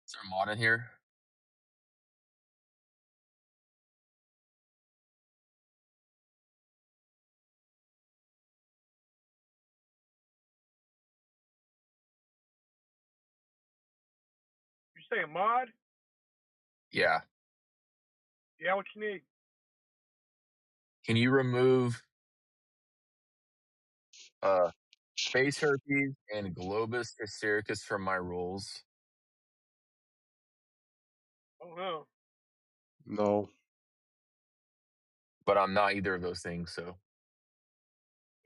Is there a mod in here? You say a mod? Yeah. Yeah, what you need? Can you remove uh face herpes and globus hystericus from my roles? Oh no. No. But I'm not either of those things, so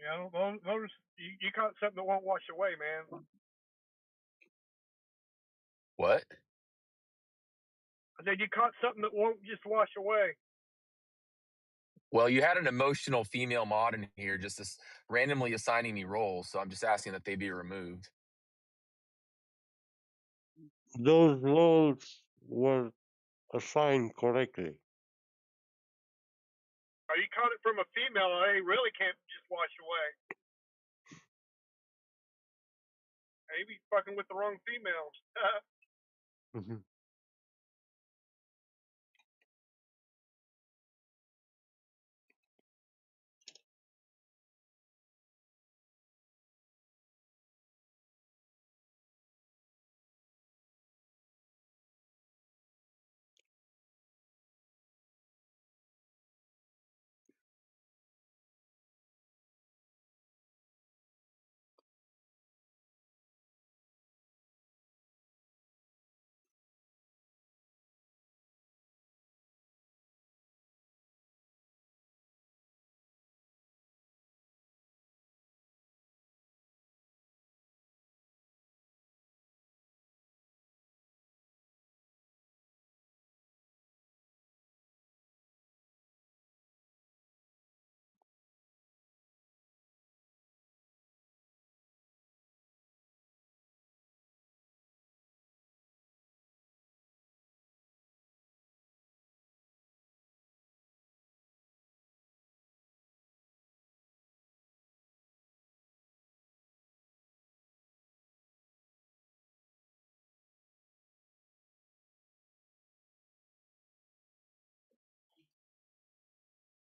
Yeah, I don't notice you caught something that won't wash away, man. what? I said you caught something that won't just wash away. Well, you had an emotional female mod in here just randomly assigning me roles, so I'm just asking that they be removed. Those roles were assigned correctly. Or you caught it from a female, they really can't just wash away. Maybe fucking with the wrong females. Mhm.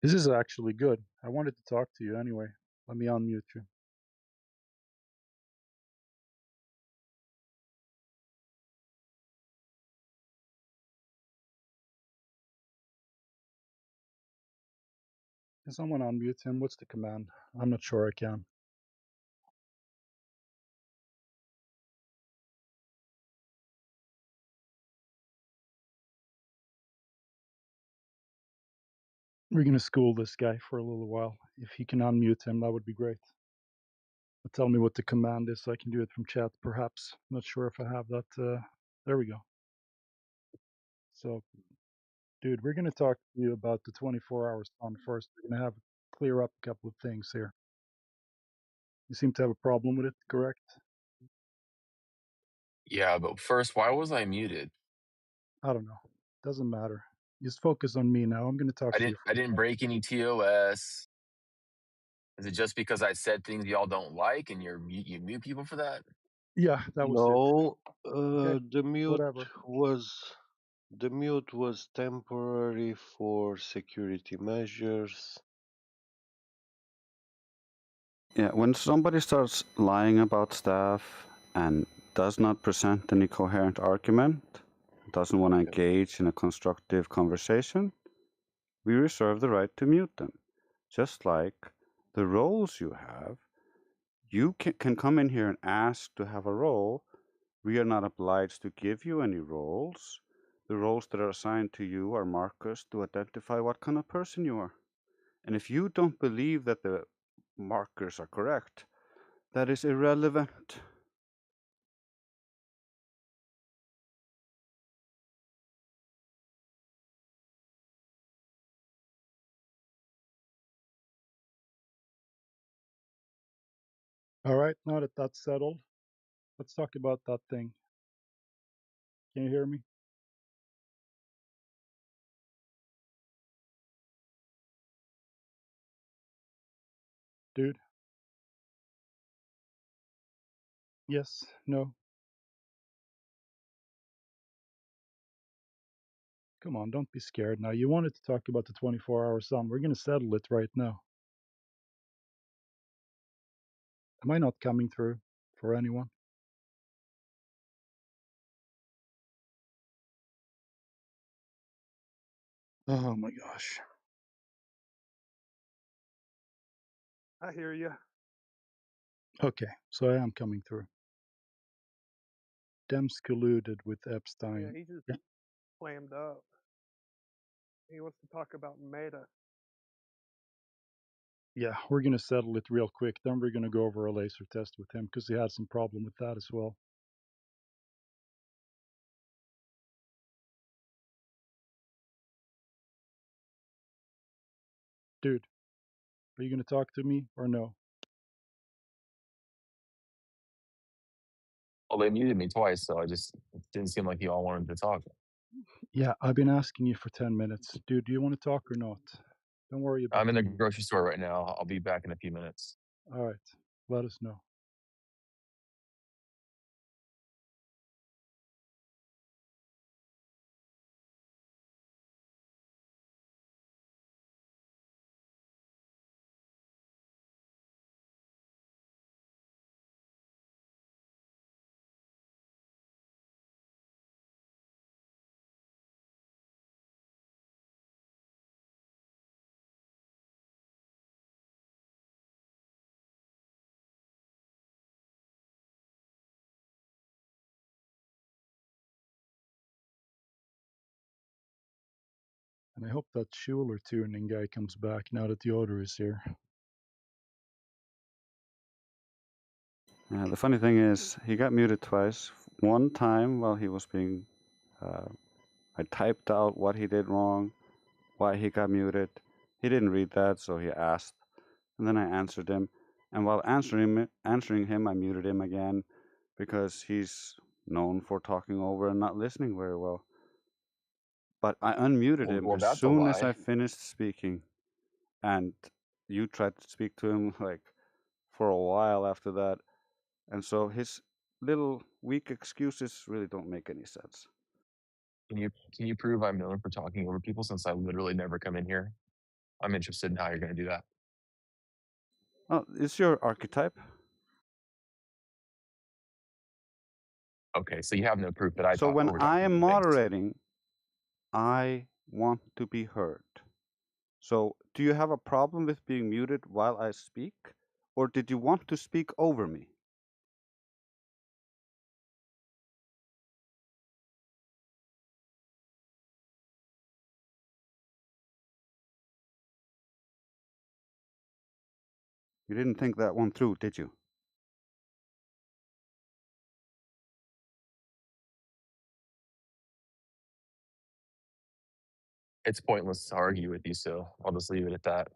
This is actually good. I wanted to talk to you anyway. Let me unmute you. Can someone unmute him? What's the command? I'm not sure I can. We're going to school this guy for a little while. If he can unmute him, that would be great. Tell me what the command is so I can do it from chat, perhaps. I'm not sure if I have that. There we go. So, dude, we're going to talk to you about the 24-hour sun first. We're going to have clear up a couple of things here. You seem to have a problem with it, correct? Yeah, but first, why was I muted? I don't know. Doesn't matter. Just focus on me now. I'm going to talk I to you didn't for I a didn't second. break any TOS. Is it just because I said things y'all don't like and you mute people for that? Yeah, that was it. No, Okay, the mute whatever. was temporary for security measures. Yeah, when somebody starts lying about stuff and does not present any coherent argument, doesn't want to engage in a constructive conversation, we reserve the right to mute them. Just like the roles you have, you can come in here and ask to have a role. We are not obliged to give you any roles. The roles that are assigned to you are markers to identify what kind of person you are. And if you don't believe that the markers are correct, that is irrelevant. All right, now that that's settled, let's talk about that thing. Can you hear me? Dude? Yes? No? Come on, don't be scared now. You wanted to talk about the 24-hour sun. We're going to settle it right now. Am I not coming through for anyone? Oh my gosh. I hear you. Okay, so I am coming through. Dems colluded with Epstein. Yeah, he just slammed up. He wants to talk about Meta. Yeah, we're going to settle it real quick. Then we're going to go over a laser test with him because he had some problem with that as well. Dude, are you going to talk to me or no? Well, they muted me twice, so it didn't seem like you all wanted to talk. Yeah, I've been asking you for 10 minutes. Dude, do you want to talk or not? Don't worry about I'm in the me. grocery store right now. I'll be back in a few minutes. All right, let us know. And I hope that Schuler tuning guy comes back now that the order is here. The funny thing is, he got muted twice. One time while he was being, I typed out what he did wrong, why he got muted. He didn't read that, so he asked, and then I answered him. And while answering him, I muted him again because he's known for talking over and not listening very well. But I unmuted him Well, as that's a soon as I lie. finished speaking, and you tried to speak to him like for a while after that, and so his little weak excuses really don't make any sense. Can you prove I'm known for talking over people since I literally never come in here? I'm interested in how you're going to do that. Oh, it's your archetype. Okay, so you have no proof that I So talk when over talk I am people. Thanks. moderating, I want to be heard. So do you have a problem with being muted while I speak? Or did you want to speak over me? You didn't think that one through, did you? It's pointless to argue with you, so I'll just leave it at that.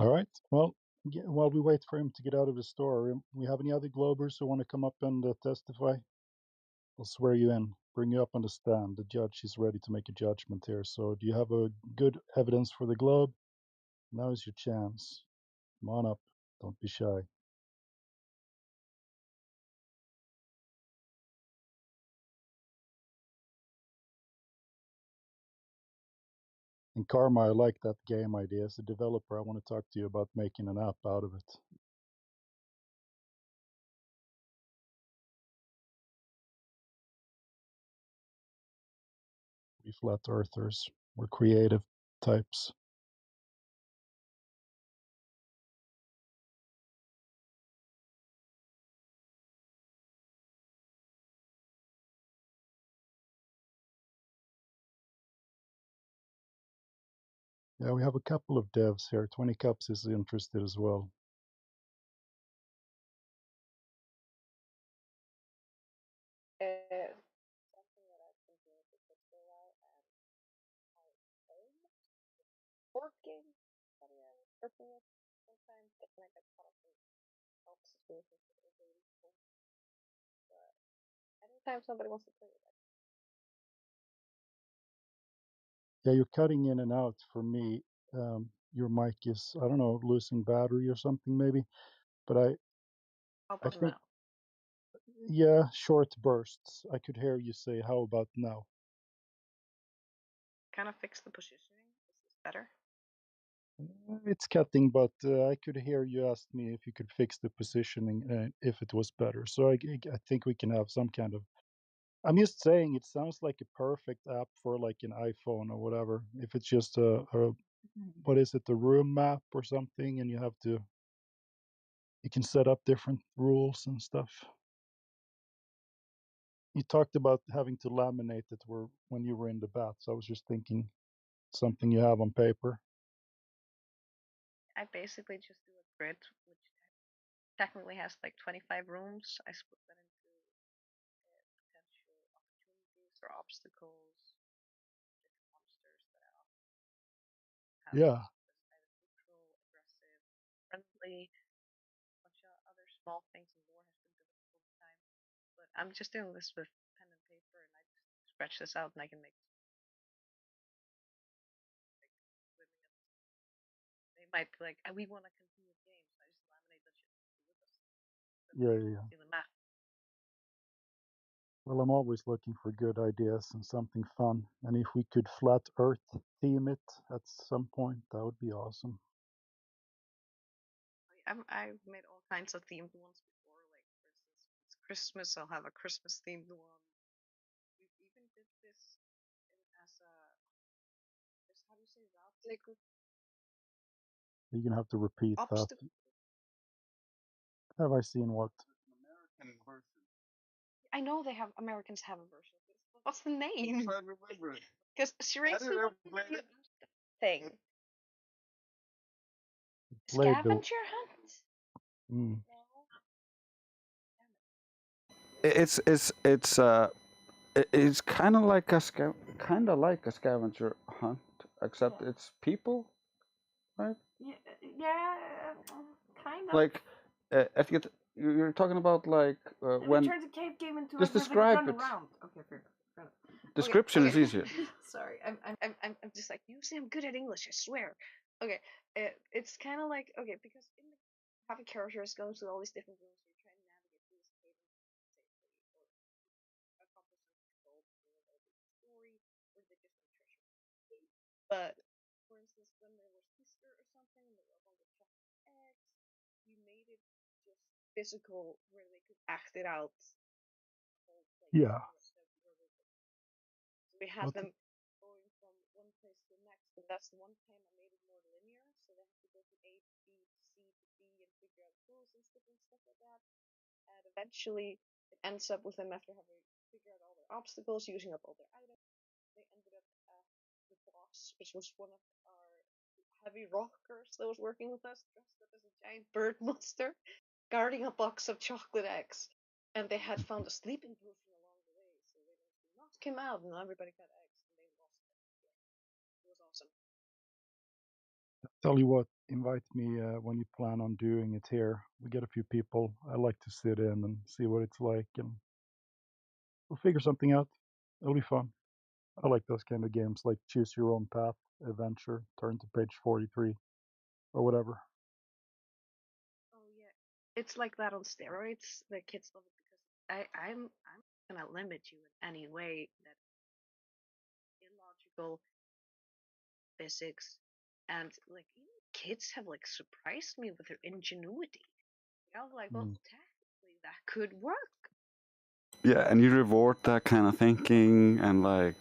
All right. Well, while we wait for him to get out of the store, we have any other Globers who want to come up and testify? I'll swear you in, bring you up on the stand. The judge is ready to make a judgment here. So do you have a good evidence for the Globe? Now is your chance. Come on up. Don't be shy. And Karma, I like that game idea. As a developer, I want to talk to you about making an app out of it. We flat earthers. We're creative types. Yeah, we have a couple of devs here. 20 Cups is interested as well. Something that I've been doing for kids for a while, and I almost working, but yeah, working with sometimes, but then I get caught up in health situations with elderly people. But anytime somebody wants to play with that, Yeah, you're cutting in and out for me. Your mic is, I don't know, losing battery or something maybe. But how I about think, now? yeah, short bursts. I could hear you say, how about now? Kind of fix the positioning. Is this better? It's cutting, but I could hear you ask me if you could fix the positioning if it was better. So I think we can have some kind of. I'm just saying it sounds like a perfect app for like an iPhone or whatever. If it's just what is it, the room map or something, and you can set up different rules and stuff. You talked about having to laminate it when you were in the bath. So I was just thinking something you have on paper. I basically just do a grid, which technically has like 25 rooms. I split that into potential opportunities or obstacles, different monsters that I often have. Yeah. Either neutral, aggressive, friendly, a bunch of other small things, and more has been developed over time. But I'm just doing this with pen and paper, and I just scratch this out, and I can make like swimming. They might be like, we want to continue the game, so I just laminate that shit with us. Yeah. See the map. Well, I'm always looking for good ideas and something fun. And if we could flat Earth theme it at some point, that would be awesome. I've made all kinds of themed ones before. Like for instance, it's Christmas. I'll have a Christmas themed one. We even did this as a how do you say obstacle? You're gonna have to repeat that. Have I seen what? American version. I know they have Americans have a version of this. But what's the name? I remember it. Because seriously, thing. Scavenger hunt? Mm. It's kind of like a scavenger hunt, except it's people, right? Yeah, kind of. Like, if you're talking about like when. It turns a cave game into Just like describe run it. around. Okay, fair enough. Description is easier. Sorry, I'm just like usually I'm good at English. I swear. Okay, it's kind of like okay because in the having characters going through all these different rooms, you're trying to navigate through this cave safely or accomplish something goal or the story or the different treasure. But for instance, when there was Easter or something, and there were a bunch of chocolate eggs, we made it just physical where they could act it out. Yeah. We had them going from one place to the next, and that's the one time I made it more linear, so they have to go from A to B to C to D and figure out rules and stuff like that. And eventually, it ends up with them after having figured out all their obstacles, using up all their items. They ended up at the boss, which was one of our heavy rockers that was working with us, dressed up as a giant bird monster, guarding a box of chocolate eggs. And they had found a sleeping potion along the way, so they knocked him out, and everybody got eggs, and they lost it. It was awesome. Tell you what, invite me when you plan on doing it here. We get a few people. I like to sit in and see what it's like, and we'll figure something out. It'll be fun. I like those kind of games, like choose your own path, adventure, turn to page 43, or whatever. Oh yeah, it's like that on steroids. The kids love it because I'm not gonna limit you in any way that illogical physics, and like even kids have like surprised me with their ingenuity. I was like, well, technically that could work. Yeah, and you reward that kind of thinking, and like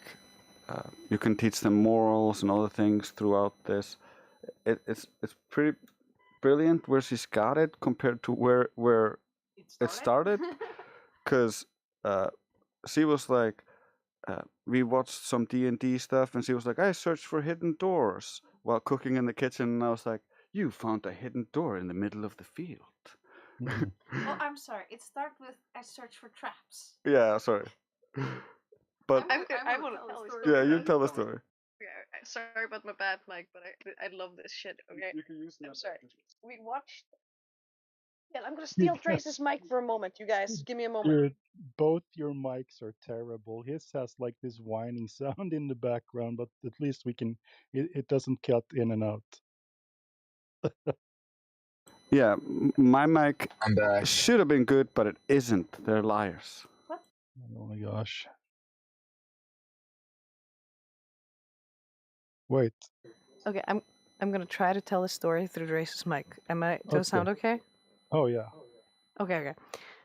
you can teach them morals and other things throughout this. It's pretty brilliant where she's got it compared to where it started. Because she was like, we watched some D&D stuff, and she was like, I searched for hidden doors while cooking in the kitchen, and I was like, you found a hidden door in the middle of the field. Oh, I'm sorry. It starts with I search for traps. Yeah, sorry. But I want to tell a story. yeah, you tell the story. Okay, sorry about my bad mic, but I love this shit. Okay, You can use I'm that. sorry. We watched. Yeah, I'm gonna steal Trace's mic for a moment, you guys. Give me a moment. Dude, both your mics are terrible. His has like this whining sound in the background, but at least we can. It doesn't cut in and out. Yeah, my mic I'm back. should have been good, but it isn't. They're liars. Oh my gosh. Wait. Okay, I'm gonna try to tell a story through Grace's mic. Does it sound okay? Oh yeah. Okay.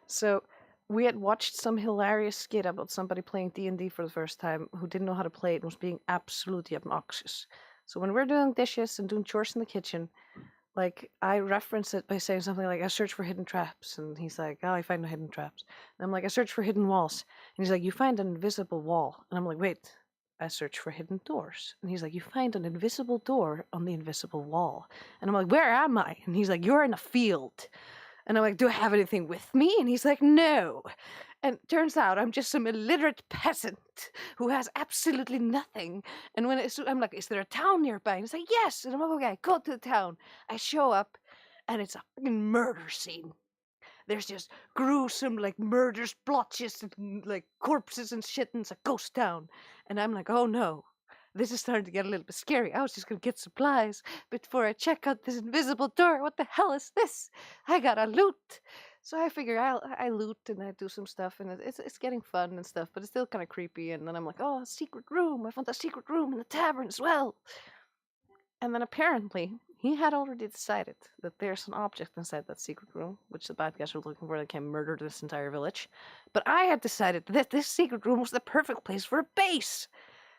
So we had watched some hilarious skit about somebody playing D&D for the first time who didn't know how to play it and was being absolutely obnoxious. So when we're doing dishes and doing chores in the kitchen, like I reference it by saying something like, I search for hidden traps, and he's like, oh, I find no hidden traps. And I'm like, I search for hidden walls. And he's like, you find an invisible wall. And I'm like, wait, I search for hidden doors. And he's like, you find an invisible door on the invisible wall. And I'm like, where am I? And he's like, you're in a field. And I'm like, do I have anything with me? And he's like, no. And it turns out I'm just some illiterate peasant who has absolutely nothing. And when I'm like, is there a town nearby? And he's like, yes. And I'm like, okay, go to the town. I show up, and it's a fucking murder scene. There's just gruesome, like, murder splotches and, like, corpses and shit, and it's a ghost town. And I'm like, oh no. This is starting to get a little bit scary. I was just gonna get supplies before I check out this invisible door. What the hell is this? I gotta loot. So I figure I loot and I do some stuff, and it's getting fun and stuff, but it's still kind of creepy. And then I'm like, oh, a secret room. I found a secret room in the tavern as well. And then apparently he had already decided that there's an object inside that secret room, which the bad guys were looking for. They came murdered this entire village. But I had decided that this secret room was the perfect place for a base.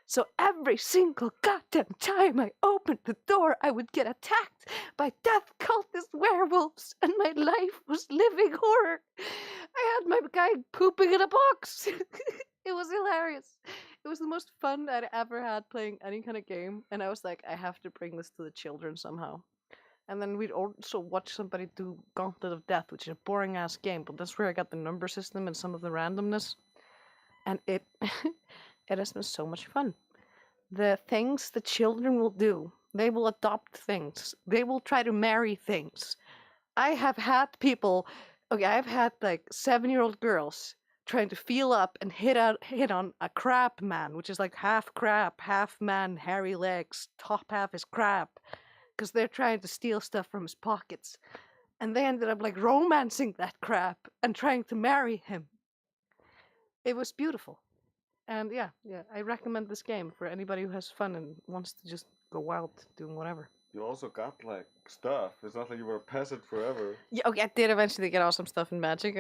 So every single goddamn time I opened the door, I would get attacked by death cultist werewolves, and my life was living horror. I had my guy pooping in a box. It was hilarious. It was the most fun I'd ever had playing any kind of game, and I was like, I have to bring this to the children somehow. And then we'd also watch somebody do Gauntlet of Death, which is a boring ass game, but that's where I got the number system and some of the randomness. And it it has been so much fun. The things the children will do, they will adopt things. They will try to marry things. I have had people, I've had like 7-year-old girls trying to feel up and hit on a crab man, which is like half crab, half man, hairy legs, top half is crab, because they're trying to steal stuff from his pockets. And they ended up like romancing that crab and trying to marry him. It was beautiful. And yeah, I recommend this game for anybody who has fun and wants to just go wild doing whatever. You also got like stuff. It's not like you were a peasant forever. Yeah, okay, I did eventually get awesome stuff in Magic.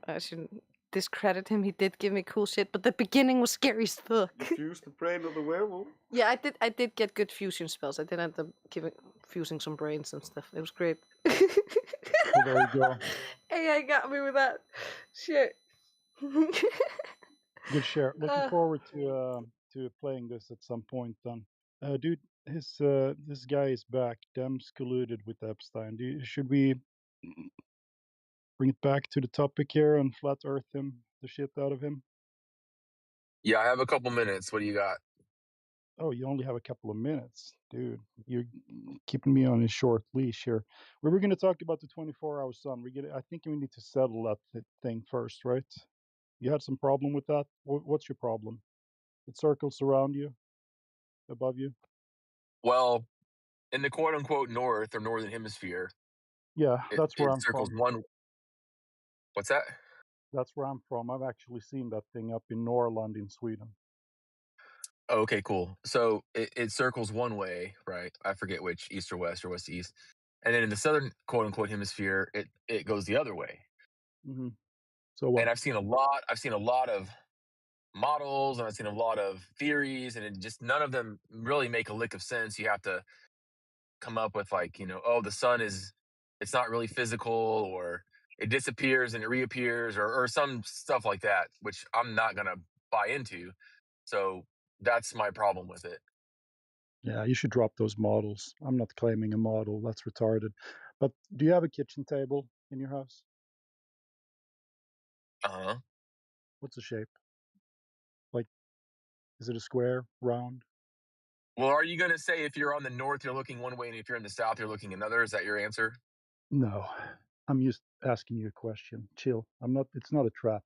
I shouldn't discredit him. He did give me cool shit, but the beginning was scary as fuck. You fused the brain of the werewolf. Yeah, I did get good fusion spells. I did end up fusing some brains and stuff. It was great. Well, there you go. AI got me with that shit. Good share. Looking forward to playing this at some point. Then, dude, this guy is back. Dems colluded with Epstein. Should we bring it back to the topic here and flat earth him the shit out of him? Yeah, I have a couple minutes. What do you got? Oh, you only have a couple of minutes, dude. You're keeping me on a short leash here. We were going to talk about the 24-hour sun. I think we need to settle that thing first, right? You had some problem with that? What's your problem? It circles around you, above you? Well, in the quote unquote north or northern hemisphere, Yeah, that's where it I'm circles from. one. What's that? That's where I'm from. I've actually seen that thing up in Norrland in Sweden. Oh, okay, cool. So it circles one way, right? I forget which, east or west or west to east. And then in the southern quote unquote hemisphere, it goes the other way. Hmm. So what? And I've seen a lot of models and I've seen a lot of theories, and it just none of them really make a lick of sense. You have to come up with like, oh, the sun is it's not really physical, or it disappears and it reappears, or some stuff like that, which I'm not gonna buy into. So that's my problem with it. Yeah, you should drop those models. I'm not claiming a model. That's retarded. But do you have a kitchen table in your house? Uh-huh. What's the shape? Like, is it a square, round? Well, are you gonna say if you're on the north, you're looking one way, and if you're in the south, you're looking another? Is that your answer? No. I'm just asking you a question. Chill. It's not a trap.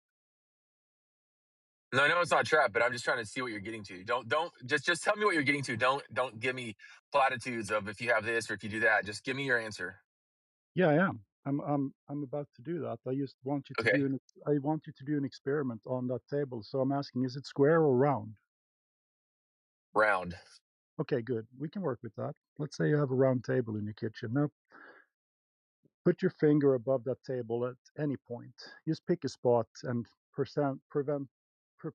No, I know it's not a trap, but I'm just trying to see what you're getting to. Don't just tell me what you're getting to. Don't give me platitudes of if you have this or if you do that. Just give me your answer. Yeah, I am. I'm about to do that. I just want you to Okay. do an experiment on that table. So I'm asking, is it square or round? Round. Okay, good. We can work with that. Let's say you have a round table in your kitchen. Now, put your finger above that table at any point. Just pick a spot and pre-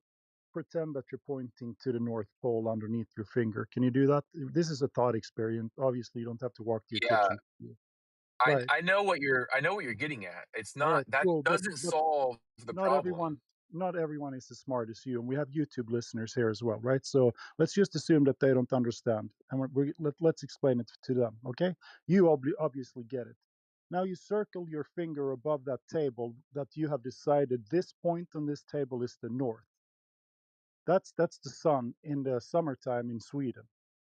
pretend that you're pointing to the North Pole underneath your finger. Can you do that? This is a thought experiment. Obviously, you don't have to walk to your Yeah. kitchen. I Right. I know what you're getting at. It's All not right. that Cool. doesn't But solve the not everyone problem. not everyone is as smart as you, and we have YouTube listeners here as well, right? So let's just assume that they don't understand, and let's explain it to them. Okay, you obviously get it. Now you circle your finger above that table that you have decided this point on this table is the north. That's the sun in the summertime in Sweden.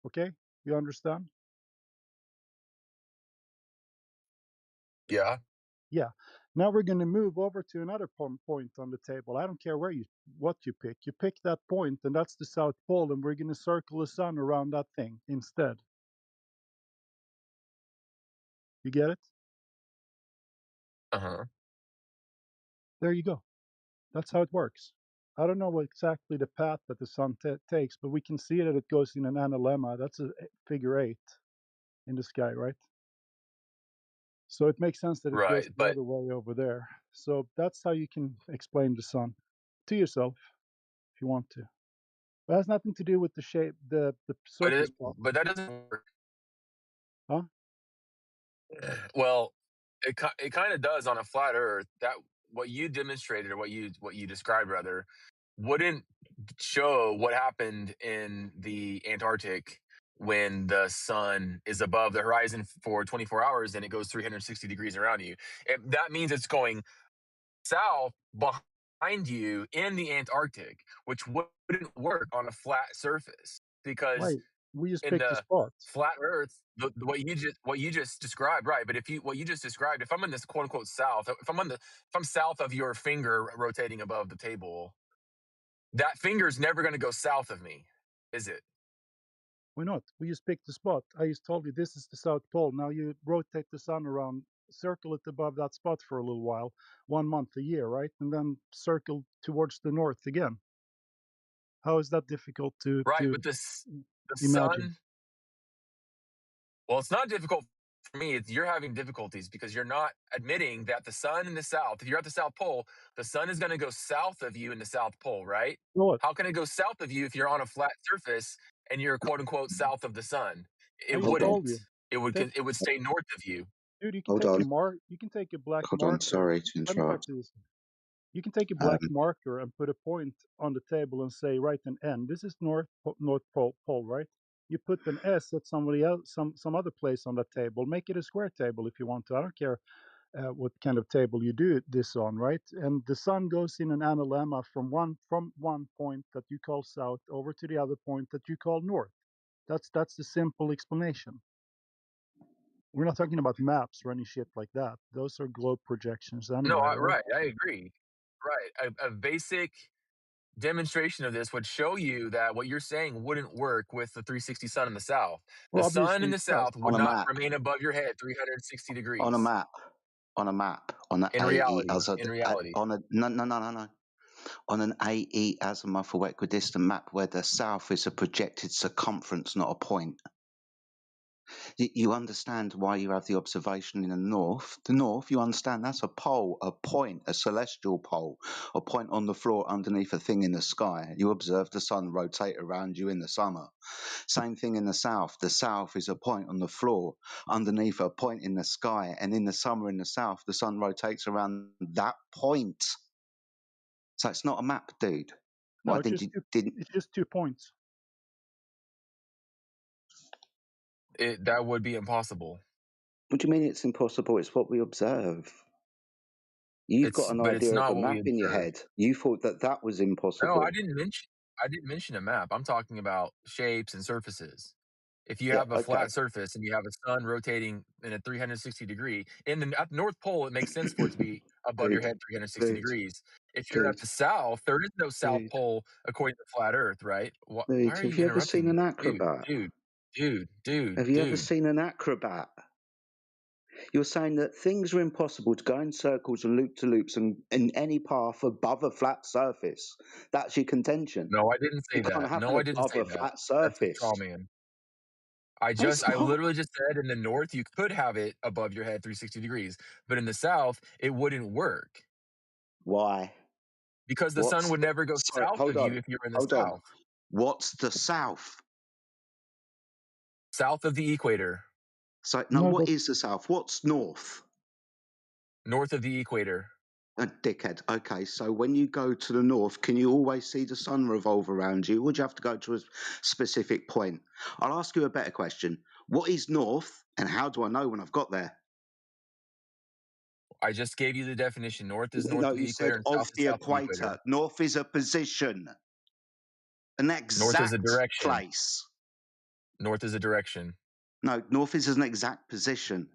Okay, you understand? Yeah. Yeah. Now we're going to move over to another point on the table. I don't care what you pick. You pick that point, and that's the South Pole, and we're going to circle the sun around that thing instead. You get it? Uh-huh. There you go. That's how it works. I don't know what exactly the path that the sun takes, but we can see that it goes in an analemma. That's a figure 8 in the sky, right? So it makes sense that it goes Right. the But other way over there. So that's how you can explain the sun to yourself if you want to. It has nothing to do with the shape, the but surface it plot. but that doesn't work. Huh? Well, it kind of does on a flat earth. That what you demonstrated, or what you described rather, wouldn't show what happened in the Antarctic when the sun is above the horizon for 24 hours and it goes 360 degrees around you. That means it's going south behind you in the Antarctic, which wouldn't work on a flat surface because Right. We just in picked a the spot. flat Earth, what you just described, right? But what you just described, if I'm in this quote unquote south, if I'm south of your finger rotating above the table, that finger's never going to go south of me, is it? Why not? We just picked a spot. I just told you this is the South Pole. Now you rotate the sun around, circle it above that spot for a little while, 1 month a year, right? And then circle towards the north again. How is that difficult Right, to but the imagine? sun. Well, it's not difficult for me. You're having difficulties because you're not admitting that the sun in the south, if you're at the South Pole, the sun is going to go south of you in the South Pole, right? You know what? How can it go south of you if you're on a flat surface and you're quote unquote south of the sun? I It just Hold on, told wouldn't. you. It would. Take, It would stay north of you. dude. You can hold take a on, mark. You can take a black hold on. marker. Sorry to Let me talk interrupt. to this. You can take a Um, black marker and put a point on the table and say, write an N. This is North Pole, right? You put an S at somebody else, some other place on that table. Make it a square table if you want to. I don't care. what kind of table you do this on, right? And the sun goes in an analemma from one point that you call south over to the other point that you call north. That's the simple explanation. We're not talking about maps or any shit like that. Those are globe projections No, anyway, right? right. I agree. Right. A basic demonstration of this would show you that what you're saying wouldn't work with the 360 sun in the south. The Well, sun in obviously the it does. south would On a not map. remain above your head 360 On a degrees. map. On a map. On an In AE reality, in reality. on a no. On an AE azimuth or equidistant map where the south is a projected circumference, not a point. You understand why you have the observation in the north. The north, you understand that's a pole, a point, a celestial pole, a point on the floor underneath a thing in the sky. You observe the sun rotate around you in the summer. Same thing in the south. The south is a point on the floor underneath a point in the sky. And in the summer in the south, the sun rotates around that point. So it's not a map, dude. No, Why it's just 2 points. That would be impossible. What do you mean it's impossible? It's what we observe. You've got an But it's idea of not a what we map in your observe. head. You thought that was No, impossible. I didn't mention a map. I'm talking about shapes and surfaces. If you Yeah, have a okay. flat surface and you have a sun rotating in a 360 degree, at the North Pole, it makes sense for it to be above your Dude, head 360 dude, degrees. If you're at dude, the South, there is no South dude, Pole according to flat Earth, right? Why dude. are Have you you ever interrupting seen me? an acrobat? Have you ever Dude. seen an acrobat? You're saying that things are impossible to go in circles and loop to loops and in any path above a flat surface. That's your contention. No, I didn't say It can't that. happen No, I didn't above say a that. flat That's a surface. straw man. No, it's I not. literally just said in the North, you could have it above your head 360 degrees, but in the South, it wouldn't work Why? because the sun would never go Sorry, south hold of you on. if you're in the Hold on. South. What's the south? South of the equator, So No, what is the south? What's north? north of the equator. A dickhead. Okay, so when you go to the north, can you always see the sun revolve around you? Would you have to go to a specific point? I'll ask you a better question. What is north, and how do I know when I've got there? I just gave you the definition. North is north No, of the you equator said and of south is the south of the equator. equator. North is a position, an North is a exact direction. place. North is a direction. No, north is an exact position.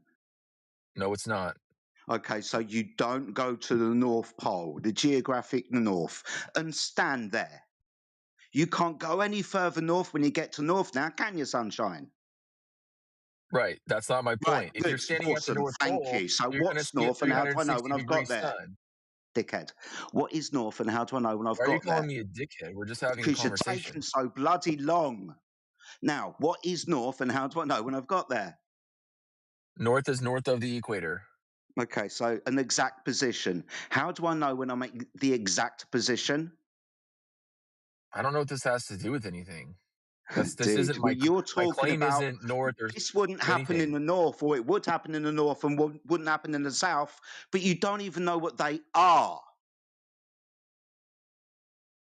No, it's not. Okay, so you don't go to the North Pole, the geographic north, and stand there. You can't go any further north when you get to north now, can you, sunshine? Right. That's not my Right, point. If you're good, standing at the awesome, North thank Pole, you. So you're going to what's see a north and how do I know when 360 I've degree got there? sun. Dickhead. What is north and how do I know when I've Why are you got calling there? me a dickhead? We're just having a Because you're conversation. taking so bloody long. Now, what is north and how do I know when I've got there? North is north of the equator. Okay, so an exact position. How do I know when I'm at the exact position? I don't know what this has to do with anything. This Dude, isn't well, you're my talking claim about isn't north or this wouldn't happen in anything. the north, or it would happen in the north and wouldn't happen in the south, but you don't even know what they are.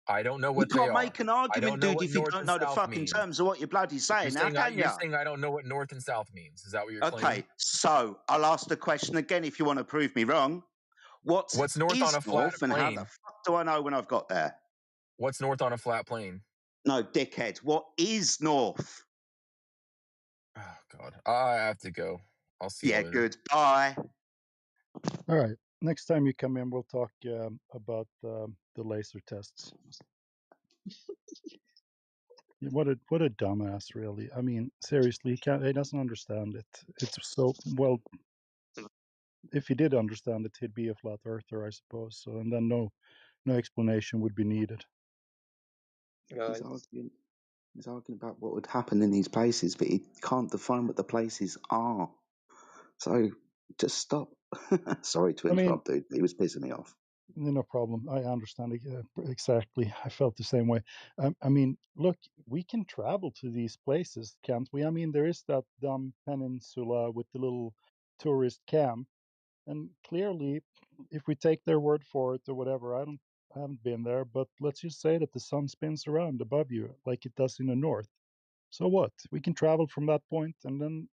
I don't know You what they can't are. make an I argument, don't know dude, what if you north don't and know the south fucking means. terms of what you're bloody saying now, can you? You're saying I don't know what north and south means. Is that what you're claiming? Okay, so I'll ask the question again if you want to prove me wrong. What What's north on is a flat north and how the plane? fuck do I know when I've got there? What's north on a flat plane? No, dickhead, what is north? Oh God, I have to go. I'll see you Yeah, later. good. Bye. All right. Next time you come in, we'll talk about the laser tests. What a dumbass, really. I mean, seriously, he doesn't understand it. It's so well. If he did understand it, he'd be a flat earther, I suppose. So, and then no explanation would be needed. He's arguing about what would happen in these places, but he can't define what the places are. So just stop. Sorry to interrupt, dude. He was pissing me off. No problem. I understand exactly. I felt the same way. I mean, look, we can travel to these places, can't we? I mean, there is that dumb peninsula with the little tourist camp, and clearly, if we take their word for it or whatever, I haven't been there, but let's just say that the sun spins around above you like it does in the north. So what? We can travel from that point, and then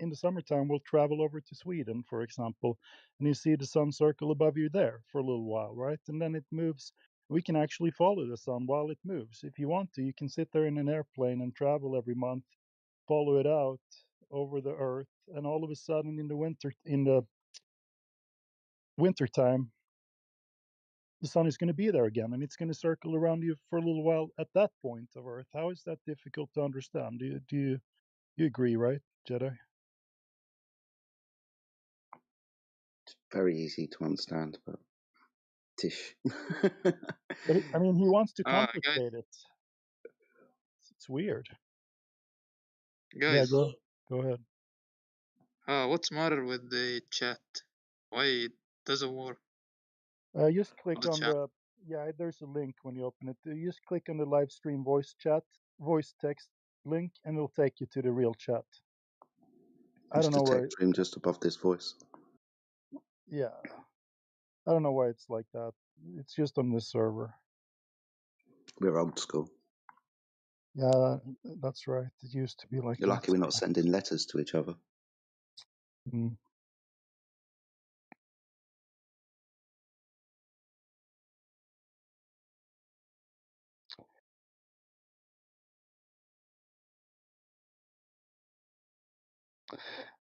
in the summertime, we'll travel over to Sweden, for example, and you see the sun circle above you there for a little while, right? And then it moves. We can actually follow the sun while it moves. If you want to, you can sit there in an airplane and travel every month, follow it out over the Earth, and all of a sudden in the wintertime, the sun is going to be there again, and it's going to circle around you for a little while at that point of Earth. How is that difficult to understand? Do you agree, right, Jedi? It's very easy to understand, but Tish. But I mean, he wants to Guys, complicate it. It's weird. Yeah, guys, go ahead. what's the matter with the chat? Why it doesn't work Just click on the on chat? there's a link when you open it. You just click on the live stream voice text link, and it'll take you to the real chat. I It's don't the know why. text room just above this voice. Yeah, I don't know why it's like that. It's just on this server. We're old school. Yeah, that's right. It used to be like You're that. lucky we're not sending letters to each other. Mm.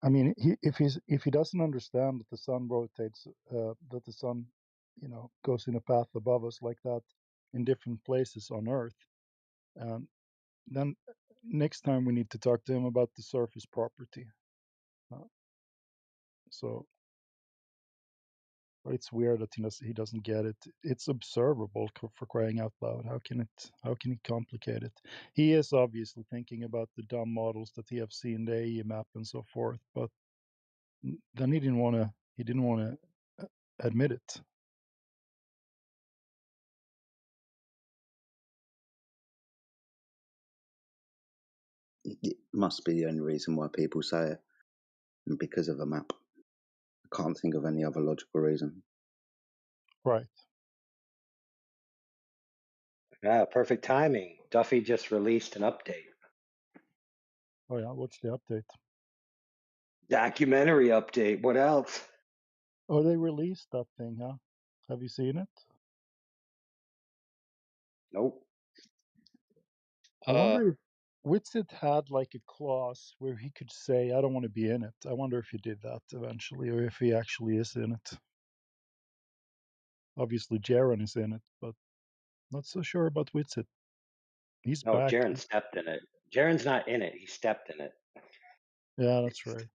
I mean, if he doesn't understand that the sun rotates, that the sun, goes in a path above us like that in different places on Earth, then next time we need to talk to him about the surface property. So it's weird that he doesn't get it. It's observable, for crying out loud. How can he complicate it? He is obviously thinking about the dumb models that he have seen, the AE map and so forth, but then he didn't want to admit it. It must be the only reason why people say it, and because of a map. I can't think of any other logical reason. Right. Yeah, perfect timing. Duffy just released an update. Oh yeah, what's the update? Documentary update. What else? Oh, they released that thing, huh? Have you seen it? Nope. I wonder if Witsit had like a clause where he could say, I don't want to be in it. I wonder if he did that eventually, or if he actually is in it. Obviously, Jaren is in it, but not so sure about Witsit. He's No, back. Jaren stepped in it. Jaren's not in it. He stepped in it. Yeah, that's right.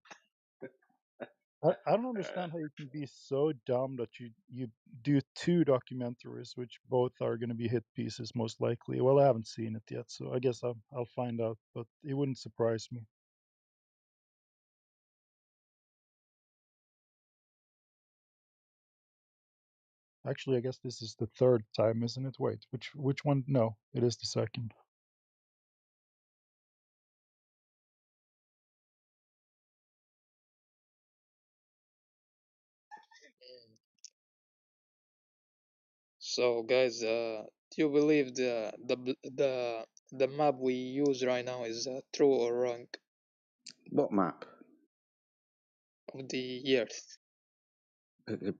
I don't understand how you can be so dumb that you do two documentaries, which both are going to be hit pieces most likely. Well, I haven't seen it yet, so I guess I'll find out, but it wouldn't surprise me. Actually, I guess this is the third time, isn't it? Wait, which one? No, it is the second. So, guys, do you believe the map we use right now is true or wrong What map? of the Earth?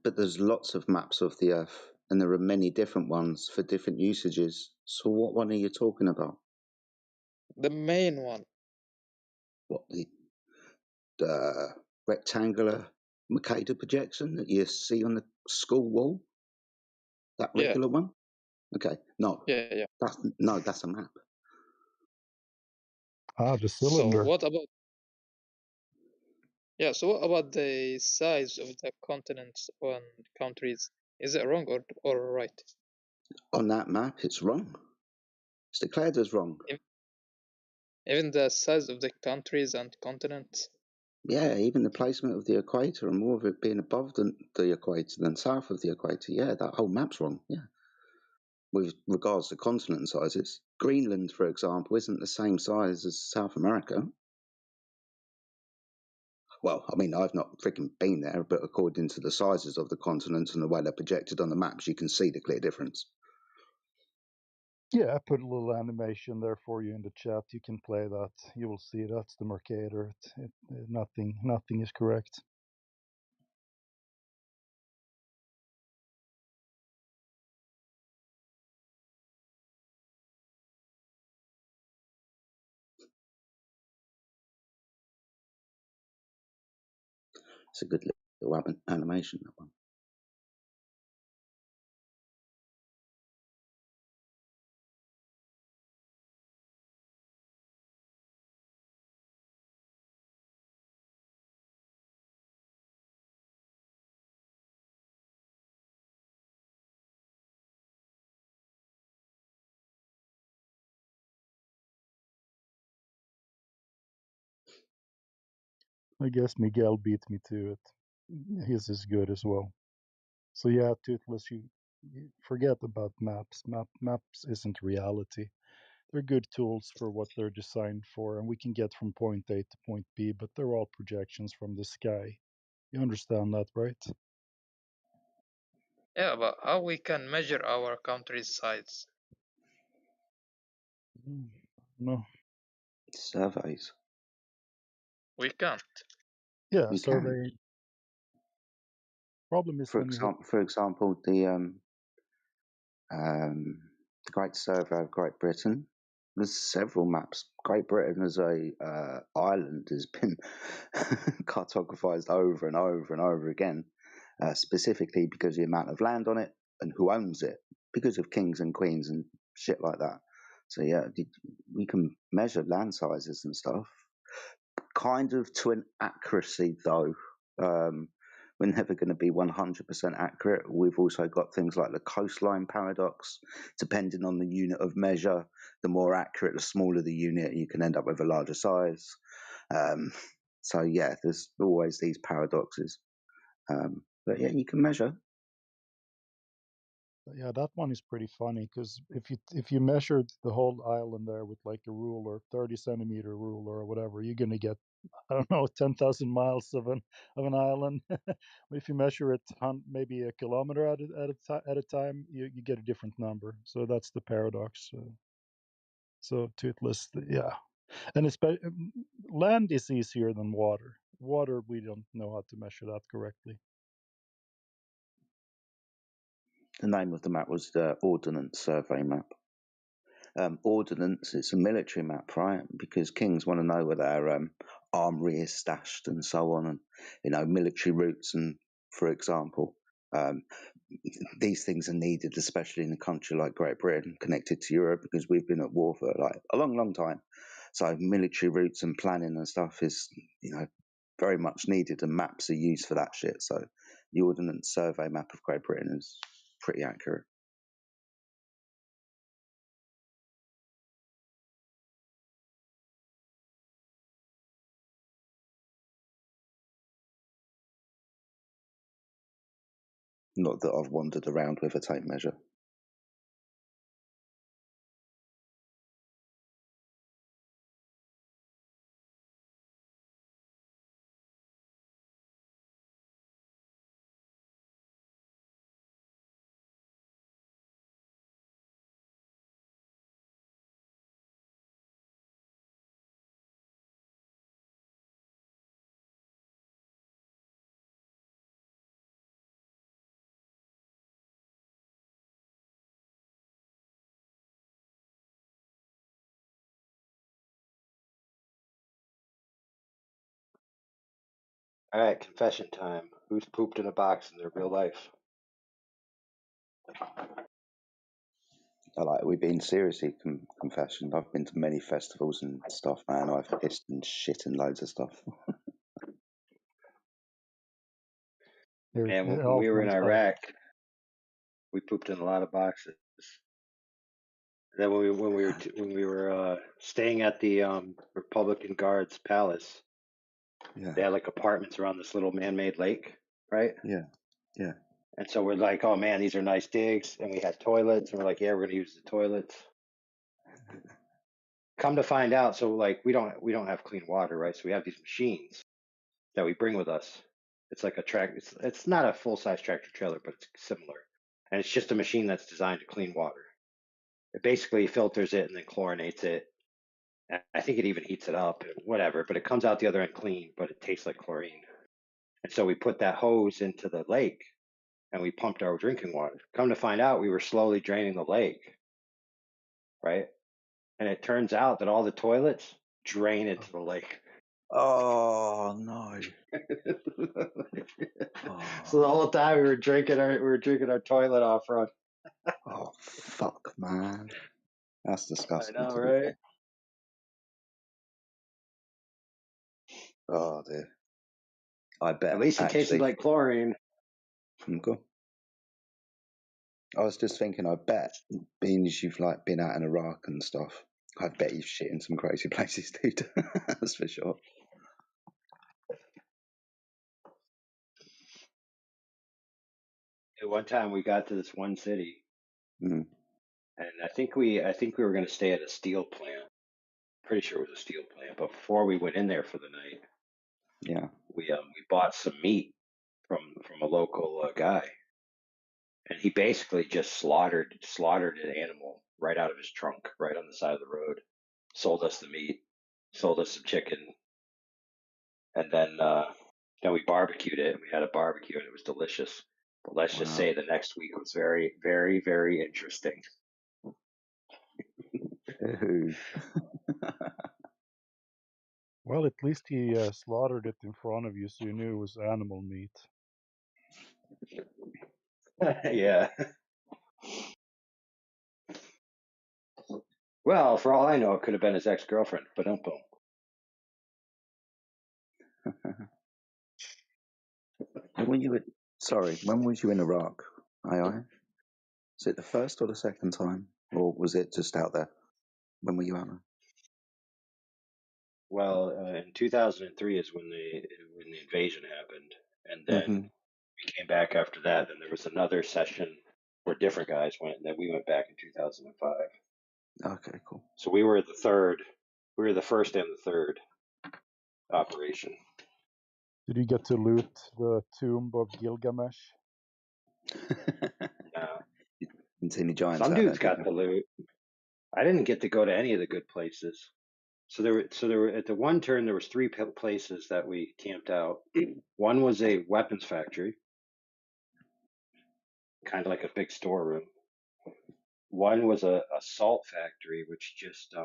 But there's lots of maps of the Earth, and there are many different ones for different usages. So what one are you talking about? The main one. What, the rectangular Mercator projection that you see on the school wall? That Yeah, regular one? Okay, no, yeah. that's a map. Ah, the So cylinder. what about the size of the continents and countries? Is it wrong or right? On that map, it's wrong. It's declared as wrong. Even the size of the countries and continents? Yeah, even the placement of the equator and more of it being above the equator than south of the equator. Yeah, that whole map's wrong. Yeah. With regards to continent sizes, Greenland, for example, isn't the same size as South America. Well, I mean, I've not freaking been there, but according to the sizes of the continents and the way they're projected on the maps, you can see the clear difference. Yeah, I put a little animation there for you in the chat. You can play that. You will see that's the Mercator. Nothing is correct. It's a good little animation, that one. I guess Miguel beat me to it. His is good as well. So yeah, Toothless, you forget about maps. Maps isn't reality. They're good tools for what they're designed for, and we can get from point A to point B, but they're all projections from the sky. You understand that, right? Yeah, but how we can measure our country's size? No. Surveys. We can't. Yeah, We can. survey. Problem is For when you example, the Great Survey of Great Britain. There's several maps. Great Britain as a island has been cartographised over and over and over again, specifically because of the amount of land on it and who owns it, because of kings and queens and shit like that. So yeah, we can measure land sizes and stuff, kind of to an accuracy though. We're never going to be 100% accurate. We've also got things like the coastline paradox. Depending on the unit of measure, the more accurate, the smaller the unit, you can end up with a larger size. So yeah, there's always these paradoxes. But yeah, you can measure. yeah, that one is pretty funny because if you measured the whole island there with like a ruler, 30-centimeter ruler or whatever, you're gonna get, I don't know, 10,000 miles of an island. If you measure it maybe a kilometer at a time, you get a different number. So that's the paradox. So Toothless, yeah, and land is easier than water. Water, we don't know how to measure that correctly. The name of the map was the Ordnance Survey map. Ordnance, it's a military map, right? Because kings want to know where their armory is stashed and so on, and military routes. And for example, these things are needed, especially in a country like Great Britain, connected to Europe, because we've been at war for like a long, long time. So military routes and planning and stuff is, very much needed, and maps are used for that shit. So the Ordnance Survey map of Great Britain is pretty accurate. Not that I've wandered around with a tape measure. All right, confession time. Who's pooped in a box in their real life? We've been seriously confession. I've been to many festivals and stuff, man. I've pissed and shit and loads of stuff. And It when all we were in comes out. Iraq, we pooped in a lot of boxes. Then when we were staying at the Republican Guards Palace, Yeah, they had like apartments around this little man-made lake, right? yeah, yeah. And so we're like, oh man, these are nice digs, and we had toilets, and we're like, yeah, we're gonna use the toilets. Come to find out, so like we don't have clean water, right? So we have these machines that we bring with us. It's like a track. It's not a full size tractor trailer, but it's similar, and it's just a machine that's designed to clean water. It basically filters it and then chlorinates it. I think it even heats it up, whatever, but it comes out the other end clean, but it tastes like chlorine. And so we put that hose into the lake and we pumped our drinking water. Come to find out, we were slowly draining the lake, right? And it turns out that all the toilets drain into the lake. Oh no! So the whole time we were drinking our toilet off front. Oh fuck, man! That's disgusting. I know, right? Oh dear. I bet. At least it tasted like chlorine. Okay. I was just thinking, I bet, being as you've like been out in Iraq and stuff, I bet you've shit in some crazy places, dude. That's for sure. At one time we got to this one city, Mm. and I think we were going to stay at a steel plant. Pretty sure it was a steel plant. But before we went in there for the night, Yeah. we bought some meat from a local guy, and he basically just slaughtered an animal right out of his trunk, right on the side of the road. Sold us the meat, sold us some chicken, and then we barbecued it. We had a barbecue, and it was delicious. But let's just say the next week was very, very, very interesting. Well, at least he slaughtered it in front of you, so you knew it was animal meat. Yeah. Well, for all I know, it could have been his ex-girlfriend. But boom. When was you in Iraq? Aye. Is it the first or the second time, or was it just out there? When were you out there? Well, in 2003 is when the invasion happened, and then we came back after that. And there was another session where different guys went, and then we went back in 2005. Okay, cool. So we were the third. We were the first and the third operation. Did you get to loot the tomb of Gilgamesh? Some dudes got the loot. I didn't get to go to any of the good places. So there were at the one turn there was 3 places that we camped out. One was a weapons factory, kind of like a big storeroom. One was a salt factory, which just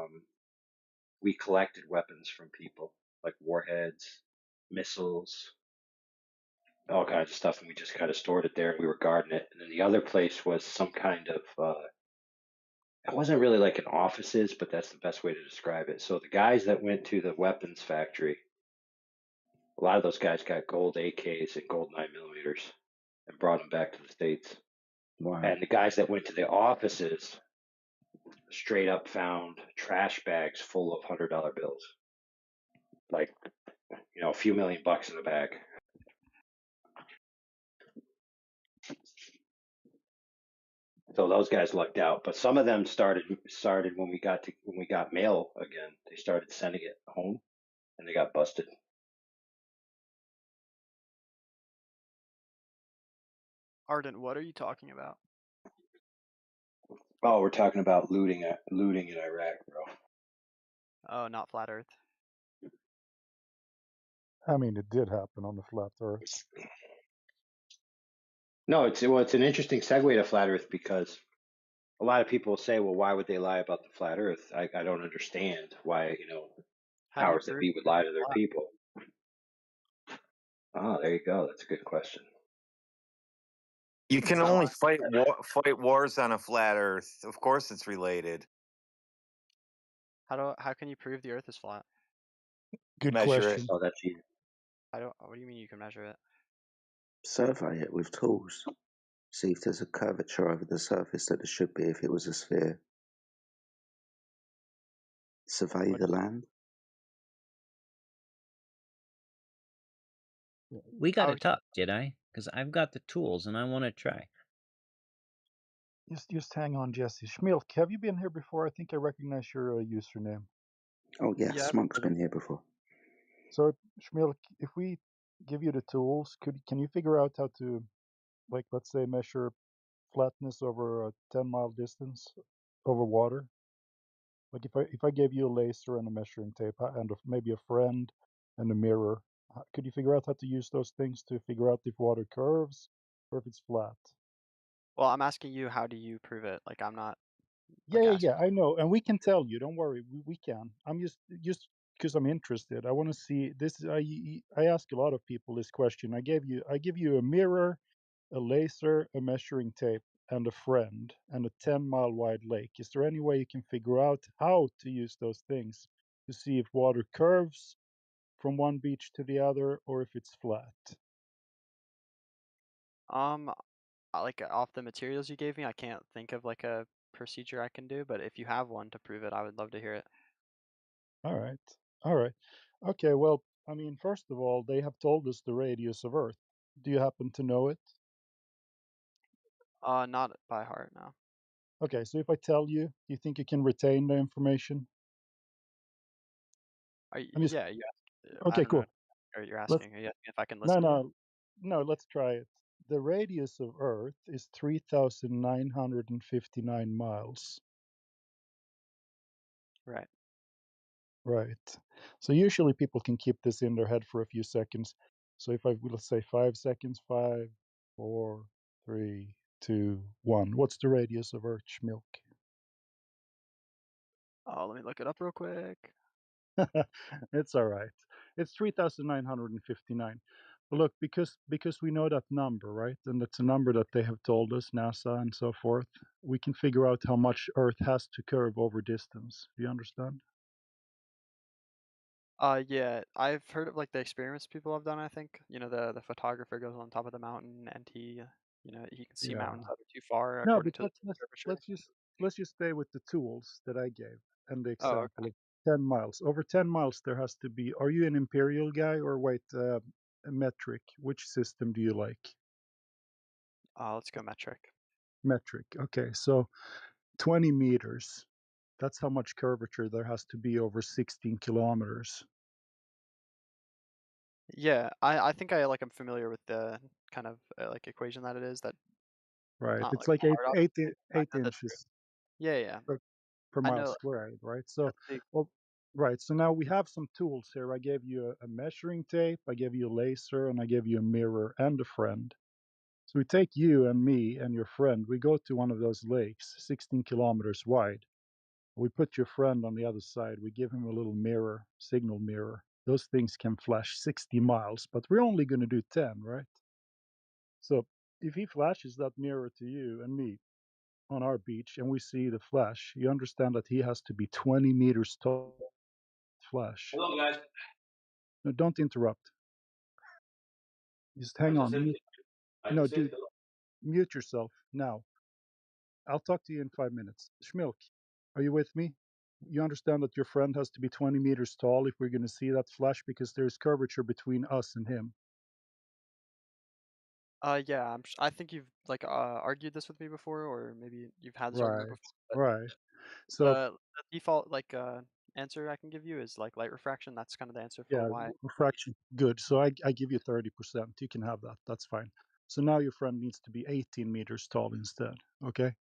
we collected weapons from people like warheads, missiles, all kinds of stuff, and we just kind of stored it there. And we were guarding it. And then the other place was some kind of it wasn't really like an offices, but that's the best way to describe it. So the guys that went to the weapons factory, a lot of those guys got gold AKs and gold 9mm and brought them back to the States. Wow. And the guys that went to the offices straight up found trash bags full of $100 bills. Like, a few $1,000,000 in a bag. So those guys lucked out, but some of them started when we got mail again. They started sending it home, and they got busted. Arden, what are you talking about? Oh, we're talking about looting in Iraq, bro. Oh, not flat Earth. I mean, it did happen on the flat Earth. No, it's an interesting segue to flat Earth because a lot of people say, well, why would they lie about the flat Earth? I don't understand why, powers that be would lie to their people. Oh, there you go. That's a good question. You can only fight wars on a flat Earth. Of course, it's related. How can you prove the Earth is flat? Good Measure question. it. Oh, that's easy. What do you mean you can measure it? Survey it with tools. See if there's a curvature over the surface that there should be if it was a sphere. Survey the land. We gotta talk, Jedi, because I've got the tools and I want to try. Just hang on, Jesse. Schmilk, have you been here before? I think I recognize your username. Oh yeah, Smonk's been here before. So Schmilk, if we give you the tools, can you figure out how to, like, let's say, measure flatness over a 10-mile distance? over water? Like if I gave you a laser and a measuring tape and maybe a friend and a mirror, could you figure out how to use those things to figure out if water curves or if it's flat? Well, I'm asking you, how do you prove it? Like, I'm not Yeah, like yeah, asking. yeah. I know, and we can tell you. Don't worry, we can. I'm just because I'm interested. I want to see this. I ask a lot of people this question. I give you a mirror, a laser, a measuring tape, and a friend, and a 10-mile wide lake. Is there any way you can figure out how to use those things to see if water curves from one beach to the other or if it's flat? Um, like off the materials you gave me, I can't think of like a procedure I can do, but if you have one to prove it, I would love to hear it. All right. All right. Okay, well, I mean, first of all, they have told us the radius of Earth. Do you happen to know it? Not by heart, no. Okay, so if I tell you, do you think you can retain the information? Are you, I'm just yeah, I okay, don't know. cool. Or you're Let's asking, are you asking if I can no, listen to you? no, no, let's try it. The radius of Earth is 3,959 miles. Right. Right. So usually people can keep this in their head for a few seconds. So if let's say 5 seconds, 5, 4, 3, 2, 1. What's the radius of Earth's milk? Oh, let me look it up real quick. It's all right. It's 3,959. But look, because we know that number, right? And it's a number that they have told us, NASA and so forth, we can figure out how much Earth has to curve over distance. Do you understand? Yeah, I've heard of like the experiments people have done, I think. You know, the photographer goes on top of the mountain and he can see Yeah. mountains that are too far No, according but to the curvature. let's just stay with the tools that I gave and the Oh, example okay. of 10 miles. Over 10 miles, there has to be. Are you an imperial guy or wait, a metric? Which system do you like? Let's go metric. Metric. Okay, so 20 meters. That's how much curvature there has to be over 16 kilometers. Yeah, I think I'm familiar with the kind of like equation that it is. That Right. not It's like like hard, obviously. I eight know the truth. inches Yeah, yeah. per, per I mile know squared, right? So, that's the well, right. So now we have some tools here. I gave you a measuring tape, I gave you a laser, and I gave you a mirror and a friend. So we take you and me and your friend, we go to one of those lakes, 16 kilometers wide. We put your friend on the other side. We give him a little mirror, signal mirror. Those things can flash 60 miles, but we're only going to do 10, right? So if he flashes that mirror to you and me on our beach and we see the flash, you understand that he has to be 20 meters tall to flash. Hold on, guys. No, don't interrupt. Just hang on. I No, just said dude, mute yourself now. I'll talk to you in 5 minutes. Schmilk, are you with me? You understand that your friend has to be 20 meters tall if we're going to see that flash because there's curvature between us and him. yeah, I think you've like argued this with me before, or maybe you've had this argument Right, before. But right. So, the default like answer I can give you is like light refraction. That's kind of the answer for yeah, why. refraction, good. So I give you 30%. You can have that. That's fine. So now your friend needs to be 18 meters tall instead. Okay.